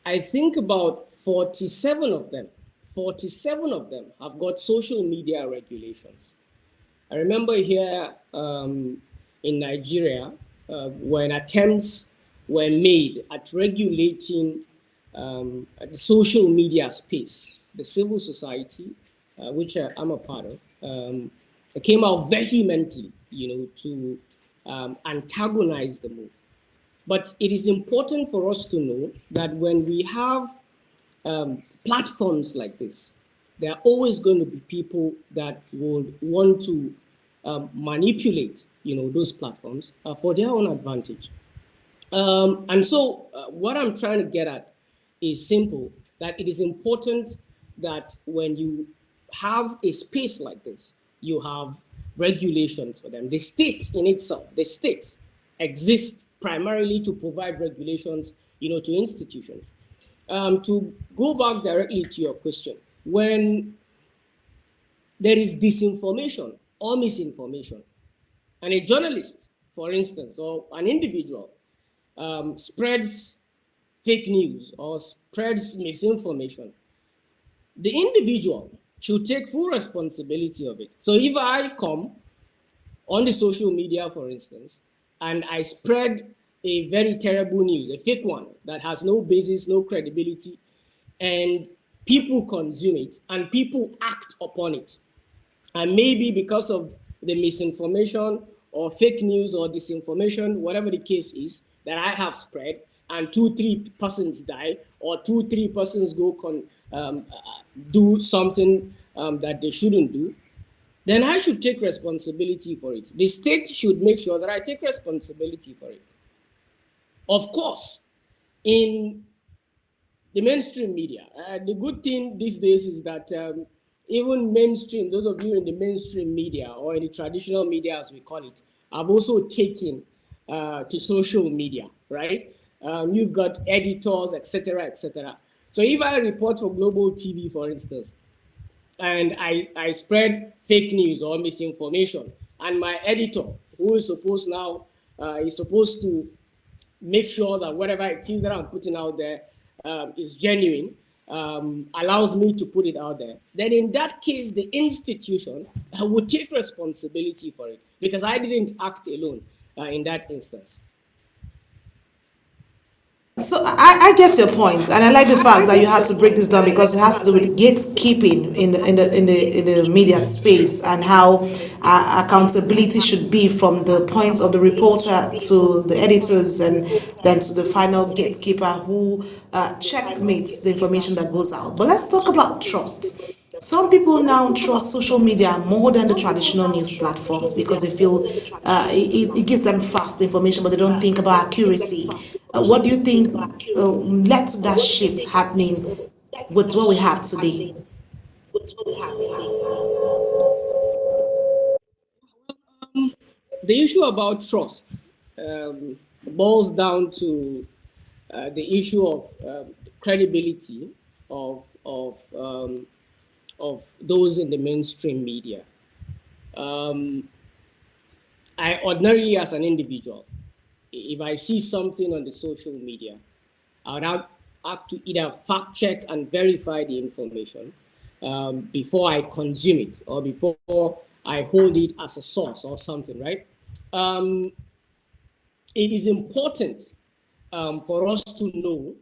I think about 47 of them, 47 of them have got social media regulations. I remember here in Nigeria, when attempts were made at regulating the social media space, the civil society, which I'm a part of, came out vehemently, to antagonize the move. But it is important for us to know that when we have platforms like this, there are always going to be people that would want to manipulate, those platforms for their own advantage. And so what I'm trying to get at is simple, that it is important that when you have a space like this, you have regulations for them. The state in itself, the state exists primarily to provide regulations, to institutions. To go back directly to your question, when there is disinformation or misinformation, and a journalist, for instance, or an individual spreads fake news or spreads misinformation, the individual should take full responsibility of it. So if I come on the social media, for instance, and I spread a very terrible news, a fake one that has no basis, no credibility, and people consume it and people act upon it, and maybe because of the misinformation or fake news or disinformation, whatever the case is, that I have spread, and 2-3 persons die, or 2-3 persons go do something that they shouldn't do, then I should take responsibility for it. The state should make sure that I take responsibility for it. Of course, in the mainstream media, the good thing these days is that even mainstream, those of you in the mainstream media or in the traditional media, as we call it, have also taken to social media, right? You've got editors, etc., etc. So if I report for Global TV, for instance, and I spread fake news or misinformation, and my editor, who is supposed to make sure that whatever it is that I'm putting out there is genuine, allows me to put it out there, then in that case, the institution would take responsibility for it, because I didn't act alone in that instance. So I get your point, and I like the fact that you had to break this down, because it has to do with gatekeeping in the media space, and how accountability should be from the point of the reporter to the editors, and then to the final gatekeeper who checkmates the information that goes out. But let's talk about trust. Some people now trust social media more than the traditional news platforms, because they feel it gives them fast information, but they don't think about accuracy. What do you think led to that shift happening with what we have today? The issue about trust boils down to the issue of credibility of those in the mainstream media. I ordinarily, as an individual, if I see something on the social media, I would have to either fact check and verify the information before I consume it, or before I hold it as a source or something, right? It is important for us to know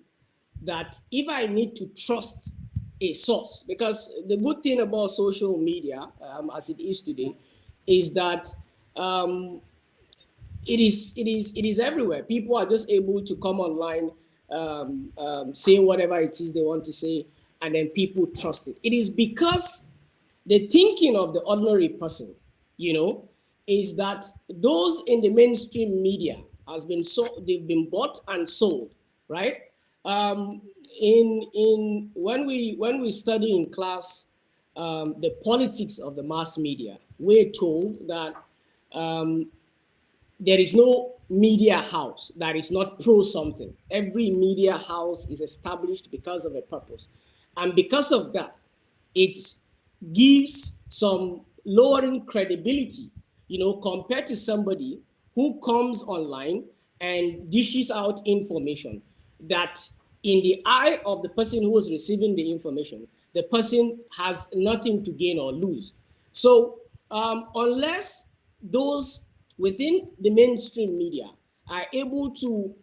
that if I need to trust a source, because the good thing about social media, as it is today, is that it is everywhere. People are just able to come online, say whatever it is they want to say, and then people trust it. It is because the thinking of the ordinary person, is that those in the mainstream media has been they've been bought and sold, right? When we study in class the politics of the mass media, we're told that there is no media house that is not pro something. Every media house is established because of a purpose. And because of that, it gives some lowering credibility, compared to somebody who comes online and dishes out information that in the eye of the person who is receiving the information, the person has nothing to gain or lose. So unless those within the mainstream media are able to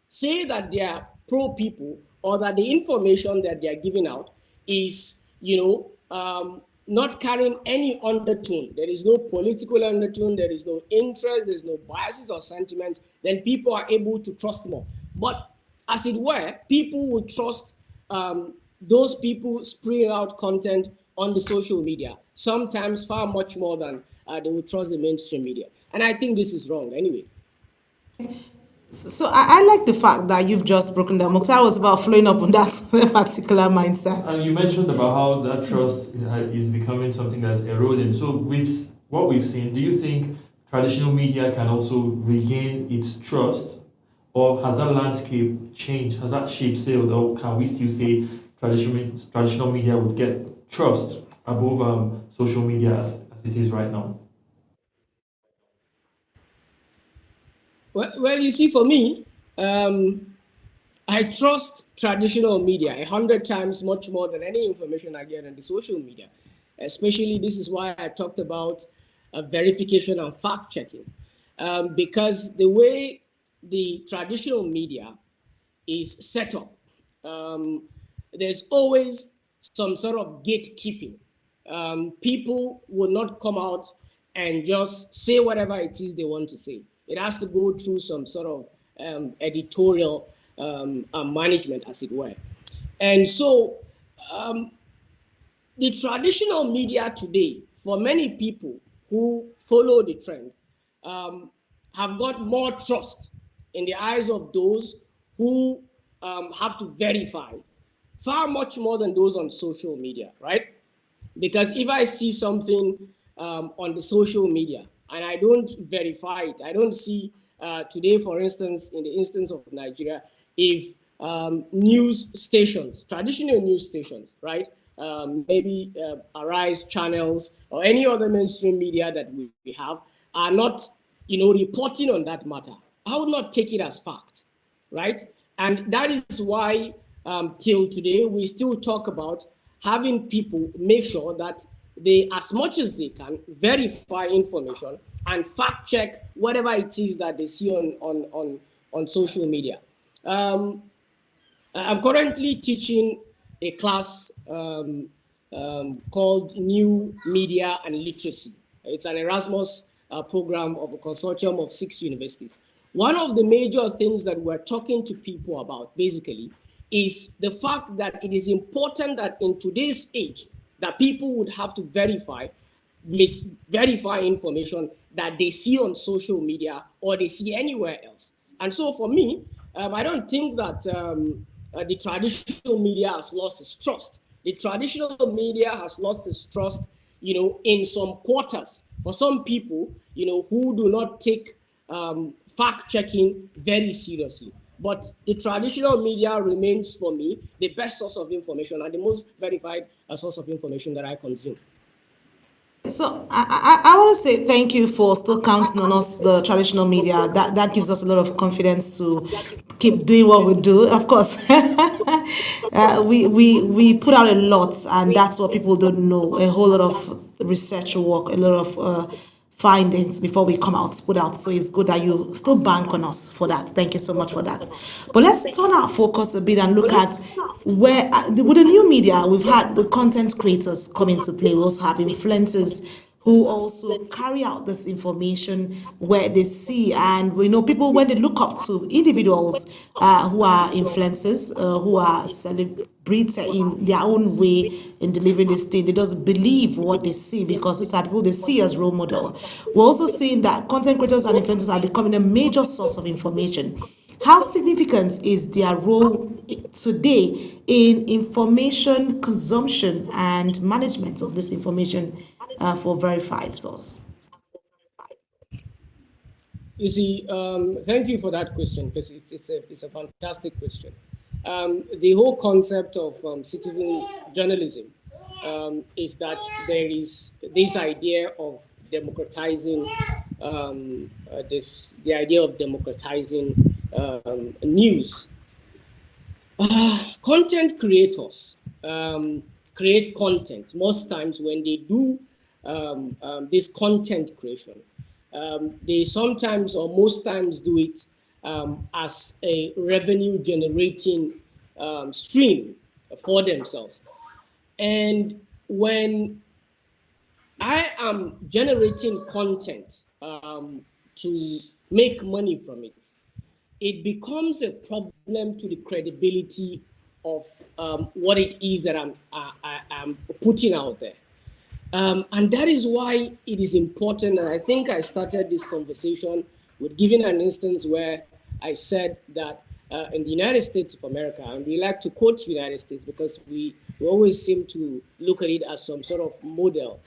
say that they are pro people, or that the information that they are giving out is, not carrying any undertone, there is no political undertone, there is no interest, there's no biases or sentiments, then people are able to trust more. But as it were, people would trust those people spraying out content on the social media, sometimes far much more than they would trust the mainstream media. And I think this is wrong anyway. So I like the fact that you've just broken down. Mukhtar was about following up on that particular mindset. And you mentioned about how that trust is becoming something that's eroding. So with what we've seen, do you think traditional media can also regain its trust? Or has that landscape changed? Has that ship sailed? Or can we still say traditional media would get trust above social media as it is right now? Well, you see, for me, I trust traditional media 100 times much more than any information I get on the social media. Especially, this is why I talked about verification and fact checking, because the way the traditional media is set up, there's always some sort of gatekeeping. People will not come out and just say whatever it is they want to say. It has to go through some sort of editorial management, as it were. And so the traditional media today, for many people who follow the trend, have got more trust in the eyes of those who have to verify, far much more than those on social media, right? Because if I see something on the social media and I don't verify it, I don't see today, for instance, in the instance of Nigeria, if news stations, traditional news stations, right, maybe Arise channels or any other mainstream media that we have are not, reporting on that matter, I would not take it as fact, right? And that is why till today, we still talk about having people make sure that they, as much as they can, verify information and fact check whatever it is that they see on social media. I'm currently teaching a class called New Media and Literacy. It's an Erasmus program of a consortium of 6 universities. One of the major things that we're talking to people about, basically, is the fact that it is important that in today's age, that people would have to verify information that they see on social media or they see anywhere else. And so for me, I don't think that the traditional media has lost its trust. The traditional media has lost its trust, in some quarters. For some people, who do not take fact-checking very seriously. But the traditional media remains, for me, the best source of information and the most verified source of information that I consume. So I want to say thank you for still counting on us, the traditional media. That gives us a lot of confidence to keep doing what we do. Of course, we put out a lot, and that's what people don't know. A whole lot of research work, a lot of findings before we come out, put out. So it's good that you still bank on us for that. Thank you so much for that. But let's turn our focus a bit and look at where, with the new media, we've had the content creators come into play. We also have influencers who also carry out this information where they see, and we know people, when they look up to individuals who are influencers, who are celebrated in their own way in delivering this thing, they just believe what they see because these are people they see as role models. We're also seeing that content creators and influencers are becoming a major source of information. How significant is their role today in information consumption and management of this information for verified source? You see, thank you for that question, because it's a fantastic question. The whole concept of citizen journalism is that there is this idea of democratizing the idea of democratizing news. Content creators create content, most times when they do this content creation, they sometimes or most times do it as a revenue generating stream for themselves. And when I am generating content to make money from it, it becomes a problem to the credibility of what it is that I'm putting out there. And that is why it is important. And I think I started this conversation with giving an instance where I said that in the United States of America, and we like to quote the United States because we always seem to look at it as some sort of model,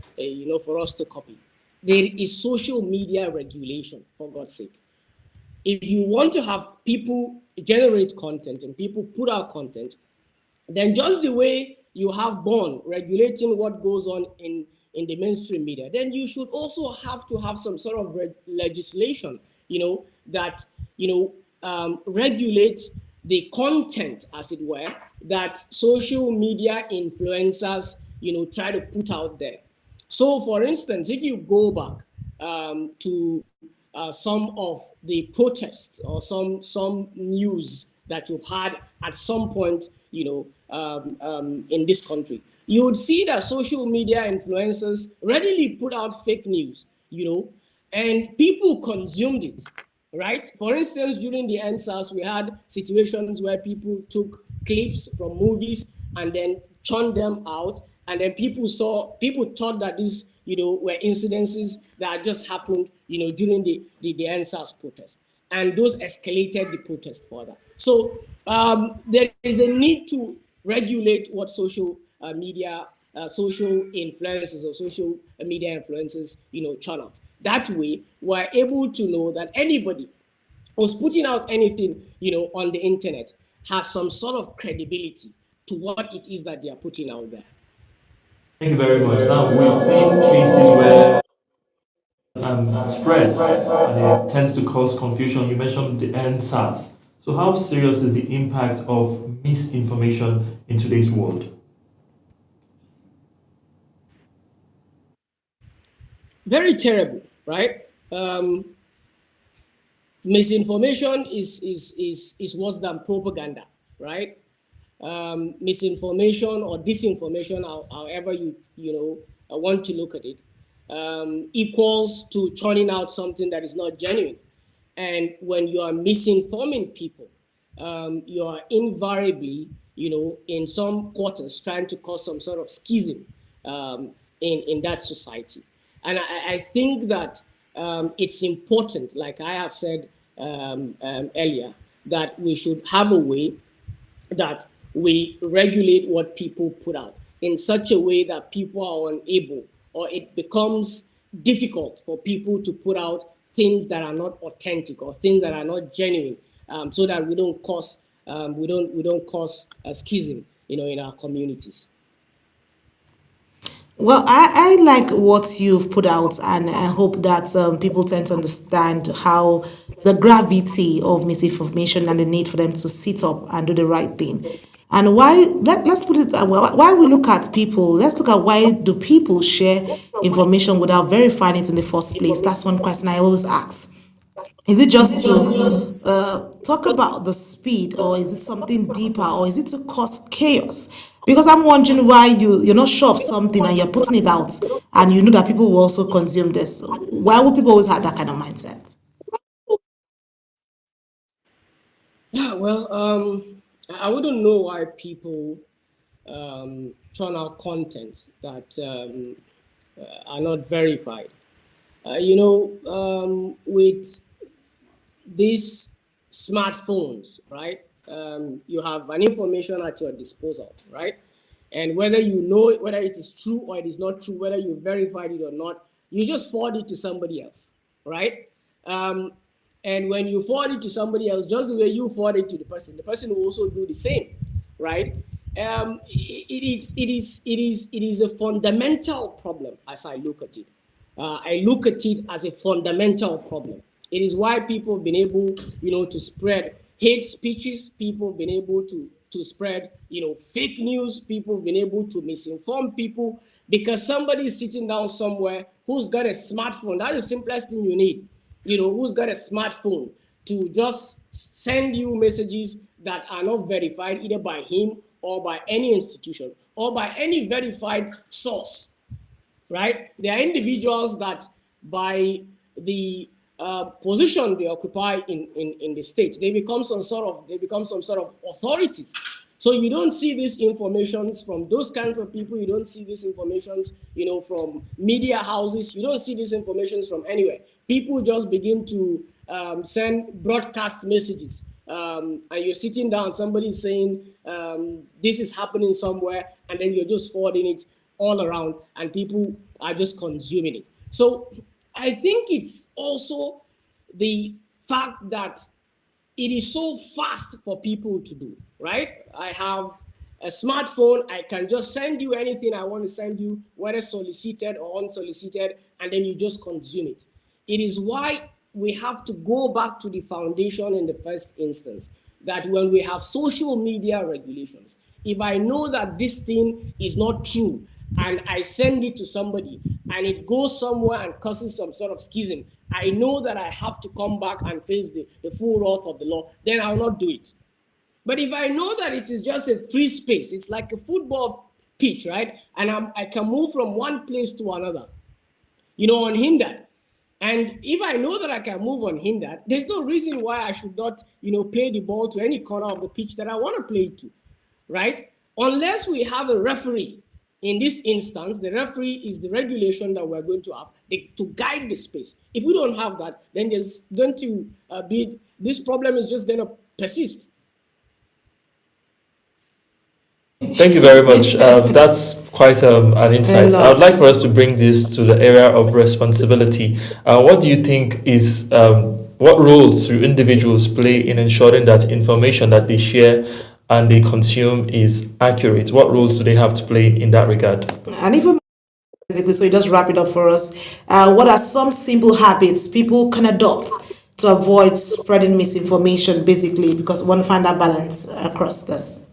for us to copy. There is social media regulation, for God's sake. If you want to have people generate content and people put out content, then just the way you have Bond regulating what goes on in the mainstream media, then you should also have to have some sort of legislation, that, regulate the content, as it were, that social media influencers, try to put out there. So, for instance, if you go back to some of the protests or some news that you've had at some point, in this country, you would see that social media influencers readily put out fake news, and people consumed it, right? For instance, during the EndSARS, we had situations where people took clips from movies and then churned them out, and then people thought that these, were incidences that just happened, during the EndSARS protest, and those escalated the protest further. So there is a need to regulate what social media, social influences or social media influences, churn out. That way, we're able to know that anybody who's putting out anything, on the internet has some sort of credibility to what it is that they are putting out there. Thank you very much. Now, we've seen cases where spreads and it tends to cause confusion. You mentioned the EndSARS. So how serious is the impact of misinformation in today's world? Very terrible, right? Misinformation is worse than propaganda, right? Misinformation or disinformation, however you want to look at it, equals to churning out something that is not genuine. And when you are misinforming people, you are invariably, in some quarters trying to cause some sort of schism in that society. And I think that it's important, like I have said earlier, that we should have a way that we regulate what people put out in such a way that people are unable, or it becomes difficult for people to put out things that are not authentic or things that are not genuine, so that we don't cause a schism, in our communities. Well, I like what you've put out, and I hope that people tend to understand how the gravity of misinformation and the need for them to sit up and do the right thing. And why, let's put it, why we look at people, let's look at why do people share information without verifying it in the first place. That's one question I always ask. Is it just to talk about the speed, or is it something deeper, or is it to cause chaos? Because I'm wondering why you're not sure of something and you're putting it out and you know that people will also consume this. So why would people always have that kind of mindset? Yeah, well, I wouldn't know why people churn out content that are not verified. With these smartphones, right? You have an information at your disposal, right? And whether you know whether it is true or it is not true, whether you verified it or not, you just forward it to somebody else, right? And when you forward it to somebody else, just the way you forward it to the person will also do the same, right? It is a fundamental problem as I look at it. I look at it as a fundamental problem. It is why people have been able, to spread hate speeches. People have been able to to spread, fake news. People have been able to misinform people because somebody is sitting down somewhere who's got a smartphone. That's the simplest thing you need. Who's got a smartphone to just send you messages that are not verified either by him or by any institution or by any verified source, right? There are individuals that by the position they occupy in the state, they become some sort of authorities. So you don't see these informations from those kinds of people. You don't see these informations, from media houses. You don't see these informations from anywhere. People just begin to send broadcast messages, and you're sitting down. Somebody's saying this is happening somewhere, and then you're just forwarding it all around, and people are just consuming it. So I think it's also the fact that it is so fast for people to do, right? I have a smartphone. I can just send you anything I want to send you, whether solicited or unsolicited, and then you just consume it. It is why we have to go back to the foundation in the first instance, that when we have social media regulations, if I know that this thing is not true, and I send it to somebody and it goes somewhere and causes some sort of schism, I know that I have to come back and face the full wrath of the law, then I'll not do it. But if I know that it is just a free space, it's like a football pitch, right? And I can move from one place to another, unhindered. And if I know that I can move unhindered, there's no reason why I should not, play the ball to any corner of the pitch that I want to play to, right? Unless we have a referee. In this instance, the referee is the regulation that we're going to have to guide the space. If we don't have that, then there's going to be, this problem is just going to persist. Thank you very much. That's quite an insight. I would like for us to bring this to the area of responsibility. What do you think is, what roles do individuals play in ensuring that information that they share and they consume is accurate? What roles do they have to play in that regard? And even basically, so you just wrap it up for us. What are some simple habits people can adopt to avoid spreading misinformation, basically, because we want to find that balance across this?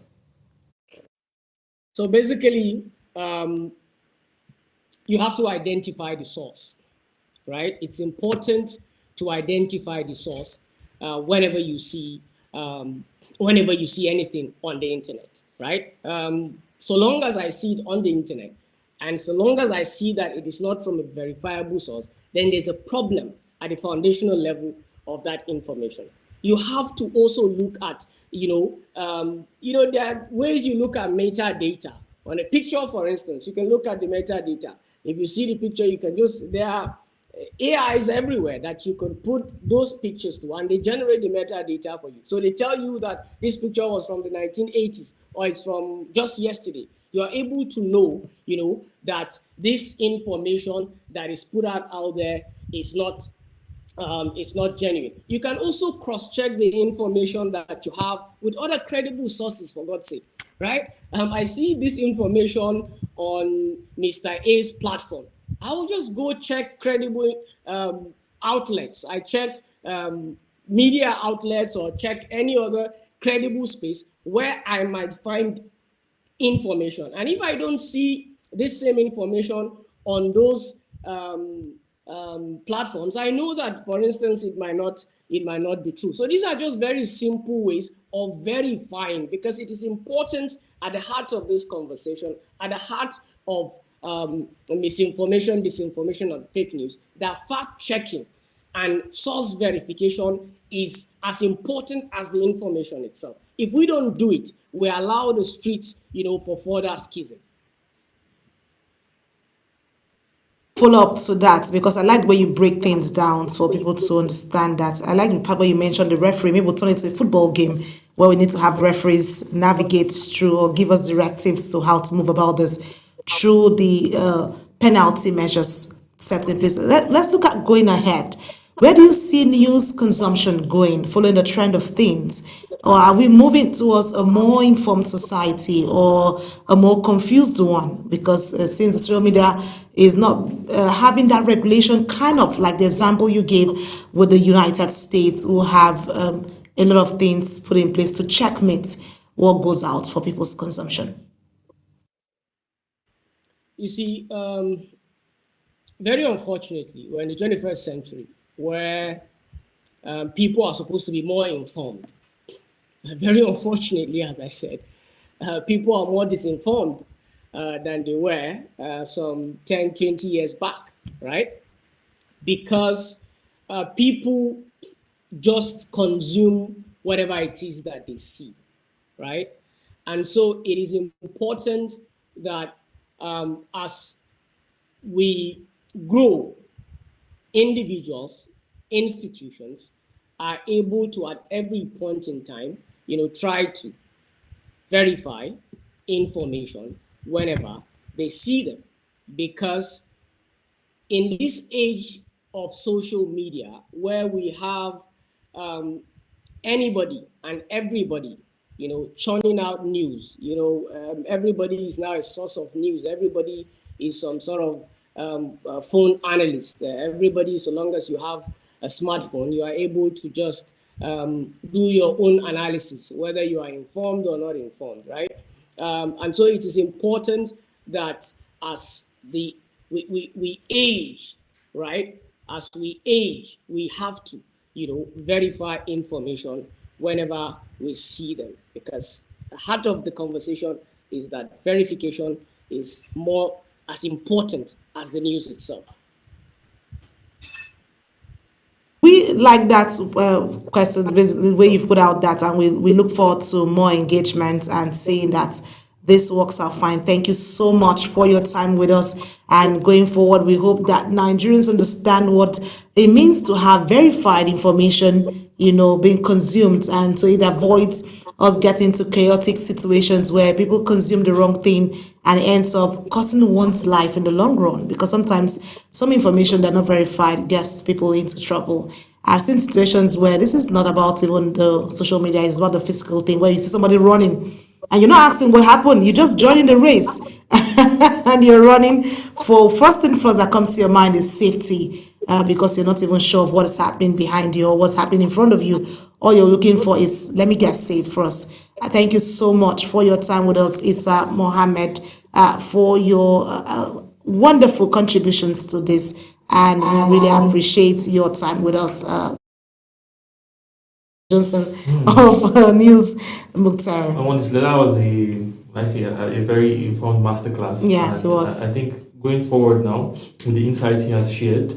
So basically, you have to identify the source, right? It's important to identify the source whenever you see anything on the internet, right? So long as I see it on the internet, and so long as I see that it is not from a verifiable source, then there's a problem at the foundational level of that information. You have to also look at, there are ways you look at metadata. On a picture, for instance, you can look at the metadata. If you see the picture, you can there are AIs everywhere that you can put those pictures to, and they generate the metadata for you. So they tell you that this picture was from the 1980s, or it's from just yesterday. You are able to know, that this information that is put out there is not genuine. You can also cross-check the information that you have with other credible sources, for God's sake, right? I see this information on Mr. A's platform. I will just go check credible outlets. I check media outlets or check any other credible space where I might find information. And if I don't see this same information on those platforms, I know that, for instance, it might not be true. So these are just very simple ways of verifying, because it is important at the heart of this conversation, at the heart of misinformation, disinformation, and fake news, that fact checking and source verification is as important as the information itself. If we don't do it, we allow the streets, for further schism. Follow up to that, because I like the way you break things down for people to understand that. I like the part where you mentioned the referee. Maybe we'll turn it to a football game where we need to have referees navigate through or give us directives to how to move about this through the penalty measures set in place. Let's look at going ahead. Where do you see news consumption going, following the trend of things? Or are we moving towards a more informed society or a more confused one? Because since social media is not having that regulation, kind of like the example you gave with the United States, who have a lot of things put in place to checkmate what goes out for people's consumption? You see, very unfortunately, we're in the 21st century where people are supposed to be more informed. Very unfortunately, as I said, people are more disinformed than they were some 10, 20 years back, right? Because people just consume whatever it is that they see, right? And so it is important that as we grow, individuals, institutions are able to, at every point in time, try to verify information whenever they see them. Because in this age of social media, where we have anybody and everybody, churning out news, everybody is now a source of news. Everybody is some sort of phone analyst. Everybody, so long as you have a smartphone, you are able to just do your own analysis, whether you are informed or not informed, right? And so it is important that as we age, right? As we age, we have to, verify information whenever we see them, because the heart of the conversation is that verification is more as important as the news itself. We like that questions, basically the way you've put out that, and we look forward to more engagement and seeing that this works out fine. Thank you so much for your time with us. And going forward, we hope that Nigerians understand what it means to have verified information, being consumed, and so it avoids us getting into chaotic situations where people consume the wrong thing and it ends up costing one's life in the long run, because sometimes some information that are not verified gets people into trouble. I've seen situations where this is not about even the social media, it's about the physical thing, where you see somebody running and you're not asking what happened, you just joining the race and you're running for, first thing first that comes to your mind is safety, because you're not even sure of what is happening behind you or what's happening in front of you. All you're looking for is, let me get safe first. Thank you so much for your time with us, Issa Mohammed, for your wonderful contributions to this, and we really appreciate your time with us. Johnson of News Mukhtar. That was a very informed masterclass. Yes, it was. I think going forward now, with the insights he has shared,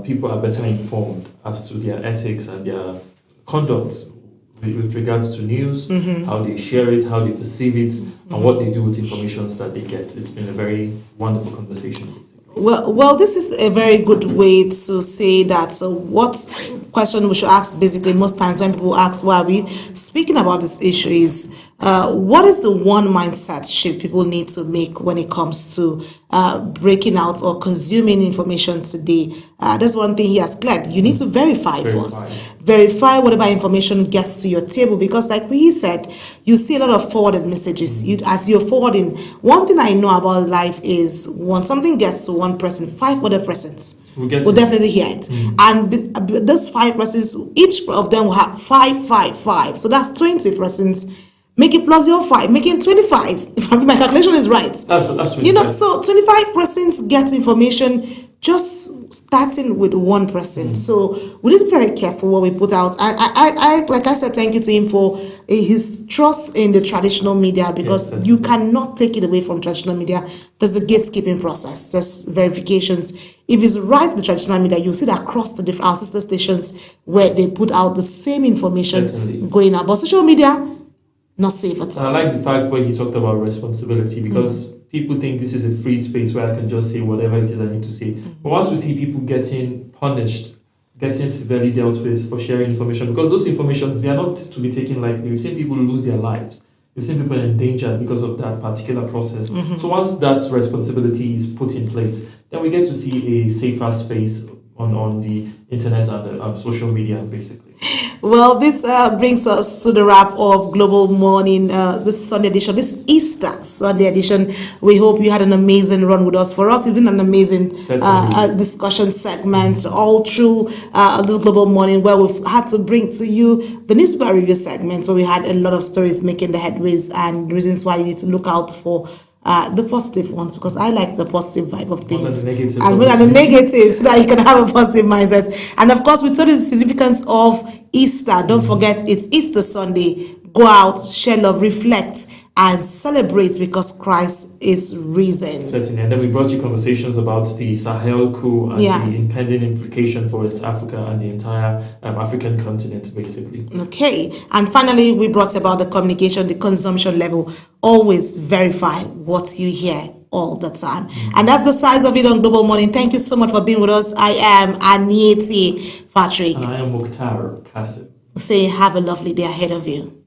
people are better informed as to their ethics and their conduct with regards to news, how they share it, how they perceive it, and what they do with information that they get. It's been a very wonderful conversation. Well, this is a very good way to say that. So what question we should ask basically most times when people ask why are we speaking about this issue is, what is the one mindset shift people need to make when it comes to breaking out or consuming information today? That's one thing he has cleared. You need to verify first. Verify whatever information gets to your table, because like we said, you see a lot of forwarded messages. As you're forwarding, one thing I know about life is when something gets to one person, 5 other persons will definitely hear it. And those 5 persons, each of them will have 5, 5, 5. So that's 20 persons. Make it plus your 5, make it 25. If my calculation is right. That's really so 25 persons get information just starting with one person. So we need to be very careful what we put out. And I like I said, thank you to him for his trust in the traditional media, because you cannot take it away from traditional media. There's the gatekeeping process. There's verifications. If it's right to the traditional media, you'll see that across the different our sister stations where they put out the same information going out. But social media, not safe at all. I like the fact where he talked about responsibility, because people think this is a free space where I can just say whatever it is I need to say. But once we see people getting punished, getting severely dealt with for sharing information, because those information, they are not to be taken lightly. We've seen people lose their lives. We've seen people in danger because of that particular process. So once that responsibility is put in place, then we get to see a safer space on the internet and social media, basically. Well, this brings us to the wrap of Global Morning, this Sunday edition, this Easter Sunday edition. We hope you had an amazing run with us. For us, it's been an amazing discussion segment all through this Global Morning, where we've had to bring to you the newspaper review segment, where we had a lot of stories making the headways and reasons why you need to look out for the positive ones, because I like the positive vibe of things. And when are the negatives, so that you can have a positive mindset. And of course, we told you the significance of Easter. Don't forget, it's Easter Sunday. Go out, share love, reflect, and celebrate because Christ is risen. Certainly. And then we brought you conversations about the Sahel coup and the impending implication for West Africa and the entire African continent, basically. Okay. And finally, we brought about the communication, the consumption level. Always verify what you hear all the time. And that's the size of it on Global Morning. Thank you so much for being with us. I am Anieti Patrick. And I am Mukhtar Kasim. Say, have a lovely day ahead of you.